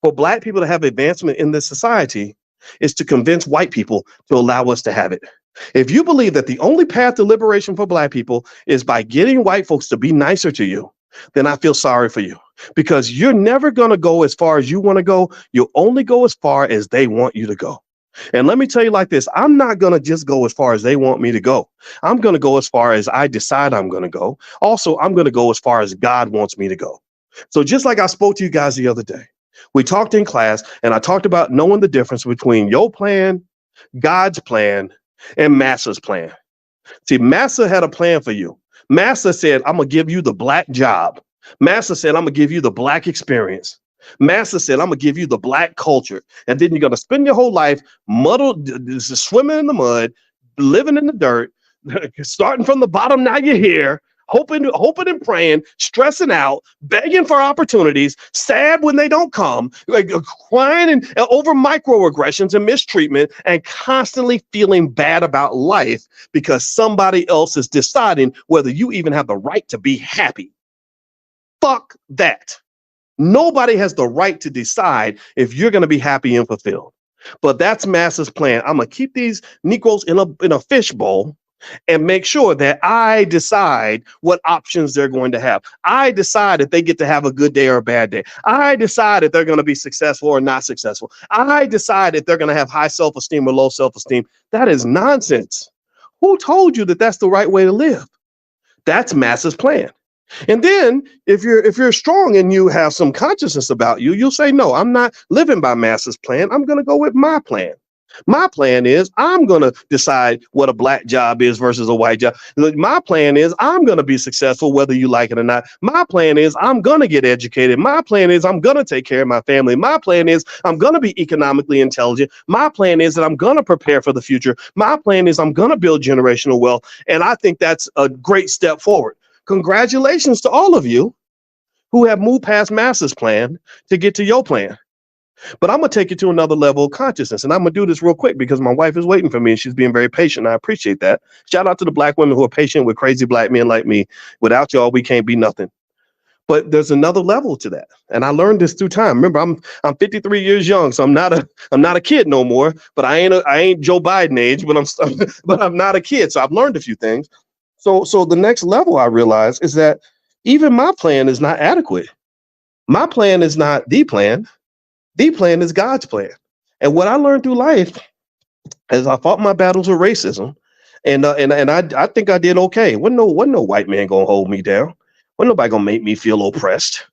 for black people to have advancement in this society is to convince white people to allow us to have it. If you believe that the only path to liberation for black people is by getting white folks to be nicer to you, then I feel sorry for you because you're never going to go as far as you want to go. You'll only go as far as they want you to go. And let me tell you like this, I'm not going to just go as far as they want me to go. I'm going to go as far as I decide I'm going to go. Also, I'm going to go as far as God wants me to go. So just like I spoke to you guys the other day, we talked in class and I talked about knowing the difference between your plan, God's plan, and Massa's plan. See, Massa had a plan for you. Massa said, I'm going to give you the black job. Massa said, I'm going to give you the black experience. Massa said, I'm going to give you the black culture. And then you're going to spend your whole life muddled, swimming in the mud, living in the dirt, starting from the bottom. Now you're here. Hoping and praying, stressing out, begging for opportunities, sad when they don't come, like crying and over microaggressions and mistreatment, and constantly feeling bad about life because somebody else is deciding whether you even have the right to be happy. Fuck that. Nobody has the right to decide if you're going to be happy and fulfilled. But that's Massa's plan. I'm going to keep these Negroes in a fishbowl and make sure that I decide what options they're going to have. I decide if they get to have a good day or a bad day. I decide if they're going to be successful or not successful. I decide if they're going to have high self-esteem or low self-esteem. That is nonsense. Who told you that that's the right way to live? That's Massa's plan. And then if you're strong and you have some consciousness about you, you'll say, no, I'm not living by Massa's plan. I'm going to go with my plan. My plan is I'm going to decide what a black job is versus a white job. My plan is I'm going to be successful whether you like it or not. My plan is I'm going to get educated. My plan is I'm going to take care of my family. My plan is I'm going to be economically intelligent. My plan is that I'm going to prepare for the future. My plan is I'm going to build generational wealth. And I think that's a great step forward. Congratulations to all of you who have moved past Massa's plan to get to your plan. But I'm going to take it to another level of consciousness. And I'm going to do this real quick because my wife is waiting for me and she's being very patient. I appreciate that. Shout out to the black women who are patient with crazy black men like me. Without y'all, we can't be nothing. But there's another level to that. And I learned this through time. Remember, I'm 53 years young, so I'm not a kid no more, but I ain't Joe Biden age, but I'm not a kid. So I've learned a few things. So the next level I realize is that even my plan is not adequate. My plan is not the plan. The plan is God's plan. And what I learned through life as I fought my battles with racism, and I think I did okay. Wasn't no white man gonna hold me down. Wasn't nobody gonna make me feel oppressed.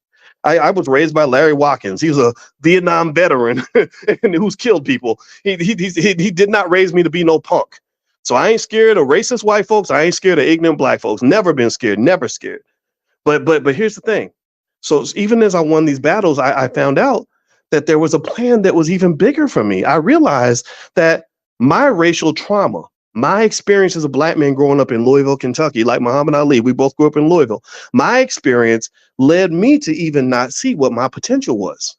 I was raised by Larry Watkins. He was a Vietnam veteran and who's killed people. He did not raise me to be no punk. So I ain't scared of racist white folks. I ain't scared of ignorant black folks. Never been scared. Never scared. But here's the thing. So even as I won these battles, I found out that there was a plan that was even bigger for me. I realized that my racial trauma, my experience as a black man growing up in Louisville, Kentucky, like Muhammad Ali, we both grew up in Louisville. My experience led me to even not see what my potential was.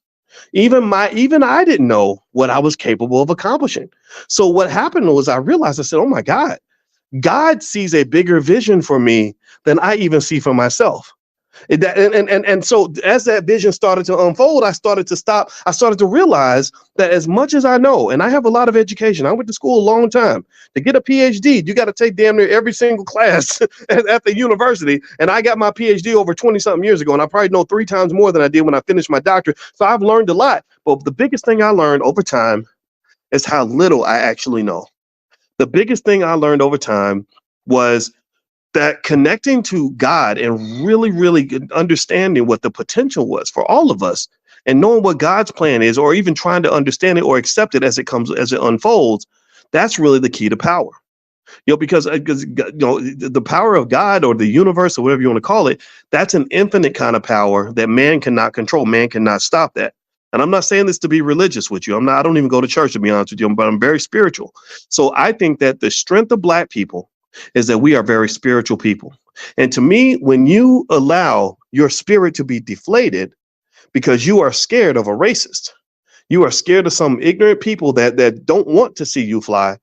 Even I didn't know what I was capable of accomplishing. So what happened was I realized I said, "Oh my God, God sees a bigger vision for me than I even see for myself." And so as that vision started to unfold, I started to realize that as much as I know, and I have a lot of education, I went to school a long time. To get a PhD, you got to take damn near every single class at the university. And I got my PhD over 20 something years ago, and I probably know 3 times more than I did when I finished my doctorate. So I've learned a lot. But the biggest thing I learned over time is how little I actually know. The biggest thing I learned over time was that connecting to God and really, really understanding what the potential was for all of us and knowing what God's plan is, or even trying to understand it or accept it as it unfolds, that's really the key to power. Because the power of God or the universe or whatever you want to call it, that's an infinite kind of power that man cannot control. Man cannot stop that. And I'm not saying this to be religious with you. I don't even go to church, to be honest with you, but I'm very spiritual. So I think that the strength of black people is that we are very spiritual people. And to me, when you allow your spirit to be deflated because you are scared of a racist, you are scared of some ignorant people that don't want to see you fly.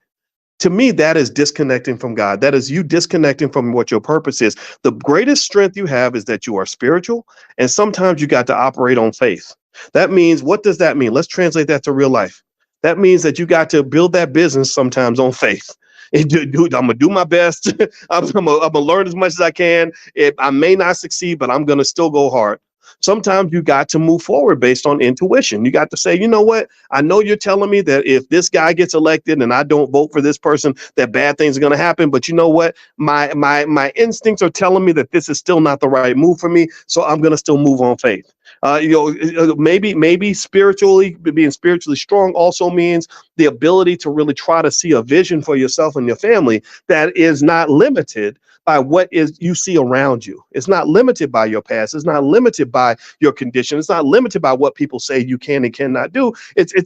To me, that is disconnecting from God. That is you disconnecting from what your purpose is. The greatest strength you have is that you are spiritual, and sometimes you got to operate on faith. That means, what does that mean? Let's translate that to real life. That means that you got to build that business sometimes on faith. Dude, I'm gonna do my best. I'm gonna learn as much as I can. I may not succeed, but I'm gonna still go hard. Sometimes you got to move forward based on intuition. You got to say, you know what? I know you're telling me that if this guy gets elected and I don't vote for this person, that bad things are going to happen. But you know what? My instincts are telling me that this is still not the right move for me. So I'm going to still move on faith. Maybe spiritually, being spiritually strong also means the ability to really try to see a vision for yourself and your family that is not limited by what is you see around you. It's not limited by your past. It's not limited by your condition. It's not limited by what people say you can and cannot do.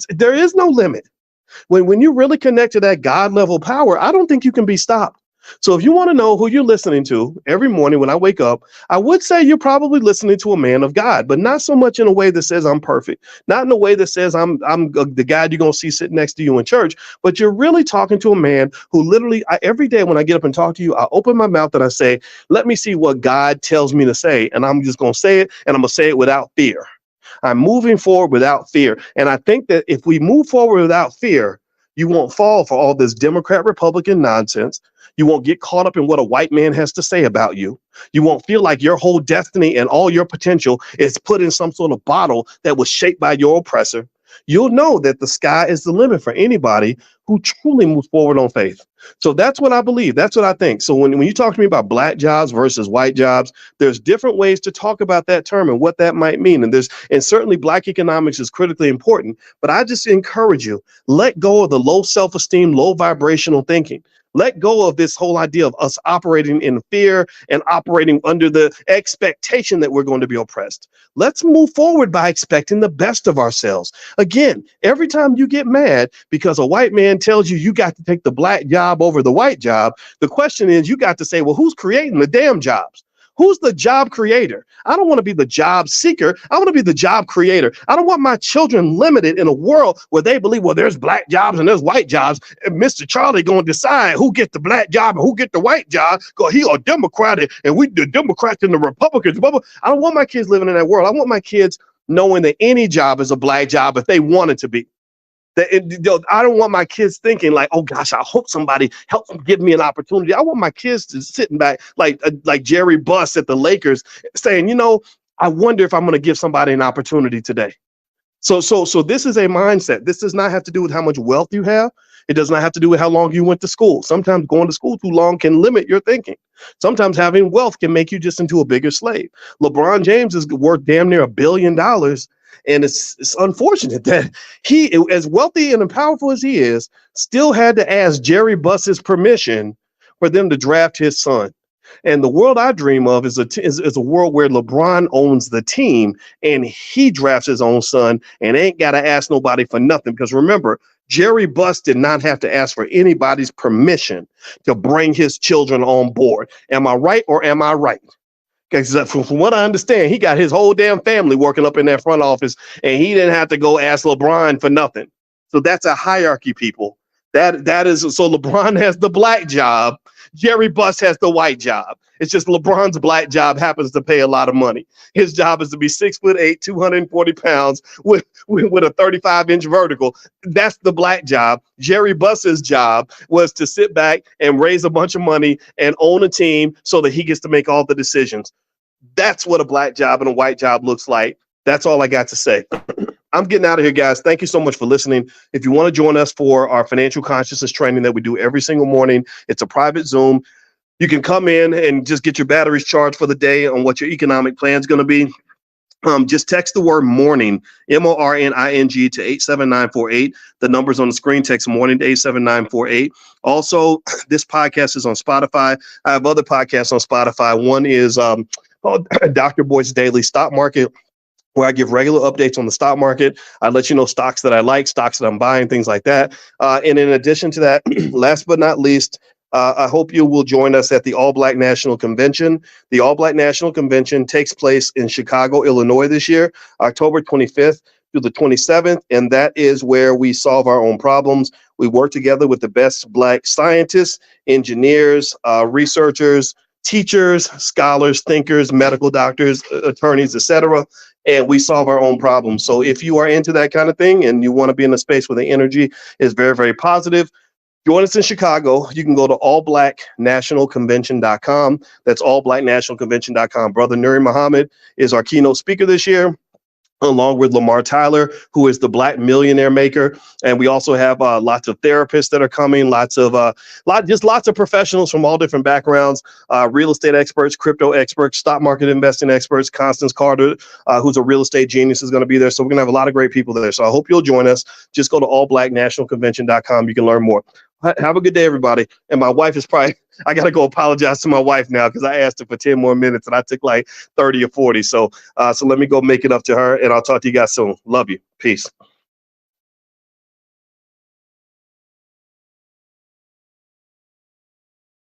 There is no limit. When you really connect to that God level power, I don't think you can be stopped. So if you want to know who you're listening to every morning when I wake up, I would say you're probably listening to a man of God, but not so much in a way that says I'm perfect, not in a way that says I'm the guy you're going to see sitting next to you in church, but you're really talking to a man who literally every day when I get up and talk to you, I open my mouth and I say, let me see what God tells me to say. And I'm just going to say it, and I'm going to say it without fear. I'm moving forward without fear. And I think that if we move forward without fear, you won't fall for all this Democrat Republican nonsense. You won't get caught up in what a white man has to say about you. You won't feel like your whole destiny and all your potential is put in some sort of bottle that was shaped by your oppressor. You'll know that the sky is the limit for anybody who truly moves forward on faith. So that's what I believe. That's what I think. So when you talk to me about black jobs versus white jobs, there's different ways to talk about that term and what that might mean. And certainly black economics is critically important. But I just encourage you, let go of the low self-esteem, low vibrational thinking. Let go of this whole idea of us operating in fear and operating under the expectation that we're going to be oppressed. Let's move forward by expecting the best of ourselves. Again, every time you get mad because a white man tells you got to take the black job over the white job, the question is you got to say, well, who's creating the damn jobs? Who's the job creator? I don't want to be the job seeker. I want to be the job creator. I don't want my children limited in a world where they believe, well, there's black jobs and there's white jobs. And Mr. Charlie going to decide who gets the black job and who get the white job because he a Democrat and we the Democrats and the Republicans. I don't want my kids living in that world. I want my kids knowing that any job is a black job if they want it to be. I don't want my kids thinking like, oh gosh, I hope somebody helps give me an opportunity. I want my kids to sitting back like Jerry Buss at the Lakers saying, I wonder if I'm going to give somebody an opportunity today. So this is a mindset. This does not have to do with how much wealth you have. It does not have to do with how long you went to school. Sometimes going to school too long can limit your thinking. Sometimes having wealth can make you just into a bigger slave. LeBron James is worth damn near $1 billion. And it's unfortunate that he, as wealthy and powerful as he is, still had to ask Jerry Buss's permission for them to draft his son. And the world I dream of is a world where LeBron owns the team and he drafts his own son and ain't got to ask nobody for nothing. Because remember, Jerry Buss did not have to ask for anybody's permission to bring his children on board. Am I right or am I right? Because from what I understand, he got his whole damn family working up in that front office and he didn't have to go ask LeBron for nothing. So that's a hierarchy, people. That is so LeBron has the black job. Jerry Buss has the white job. It's just LeBron's black job happens to pay a lot of money. His job is to be 6'8", 240 pounds with a 35-inch vertical. That's the black job. Jerry Buss's job was to sit back and raise a bunch of money and own a team so that he gets to make all the decisions. That's what a black job and a white job looks like. That's all I got to say. I'm getting out of here, guys. Thank you so much for listening. If you want to join us for our financial consciousness training that we do every single morning, it's a private Zoom. You can come in and just get your batteries charged for the day on what your economic plan is going to be. Just text the word morning, MORNING, to 87948. The number's on the screen. Text morning to 87948. Also, this podcast is on Spotify. I have other podcasts on Spotify. One is called Dr. Boyce Daily Stock Market, where I give regular updates on the stock market. I let you know stocks that I like, stocks that I'm buying, things like that. And in addition to that, last but not least, I hope you will join us at the All Black National Convention. The All Black National Convention takes place in Chicago, Illinois this year, October 25th through the 27th. And that is where we solve our own problems. We work together with the best Black scientists, engineers, researchers, teachers, scholars, thinkers, medical doctors, attorneys, etc. And we solve our own problems. So if you are into that kind of thing and you want to be in a space where the energy is very, very positive, join us in Chicago. You can go to allblacknationalconvention.com. That's allblacknationalconvention.com. Brother Nuri Muhammad is our keynote speaker this year, along with Lamar Tyler, who is the Black millionaire maker. And we also have lots of therapists that are coming, lots of professionals from all different backgrounds, real estate experts, crypto experts, stock market investing experts. Constance Carter, who's a real estate genius, is going to be there. So we're going to have a lot of great people there. So I hope you'll join us. Just go to allblacknationalconvention.com. You can learn more. Have a good day, everybody. And my wife is probably, I got to go apologize to my wife now because I asked her for 10 more minutes and I took like 30 or 40. So let me go make it up to her and I'll talk to you guys soon. Love you. Peace.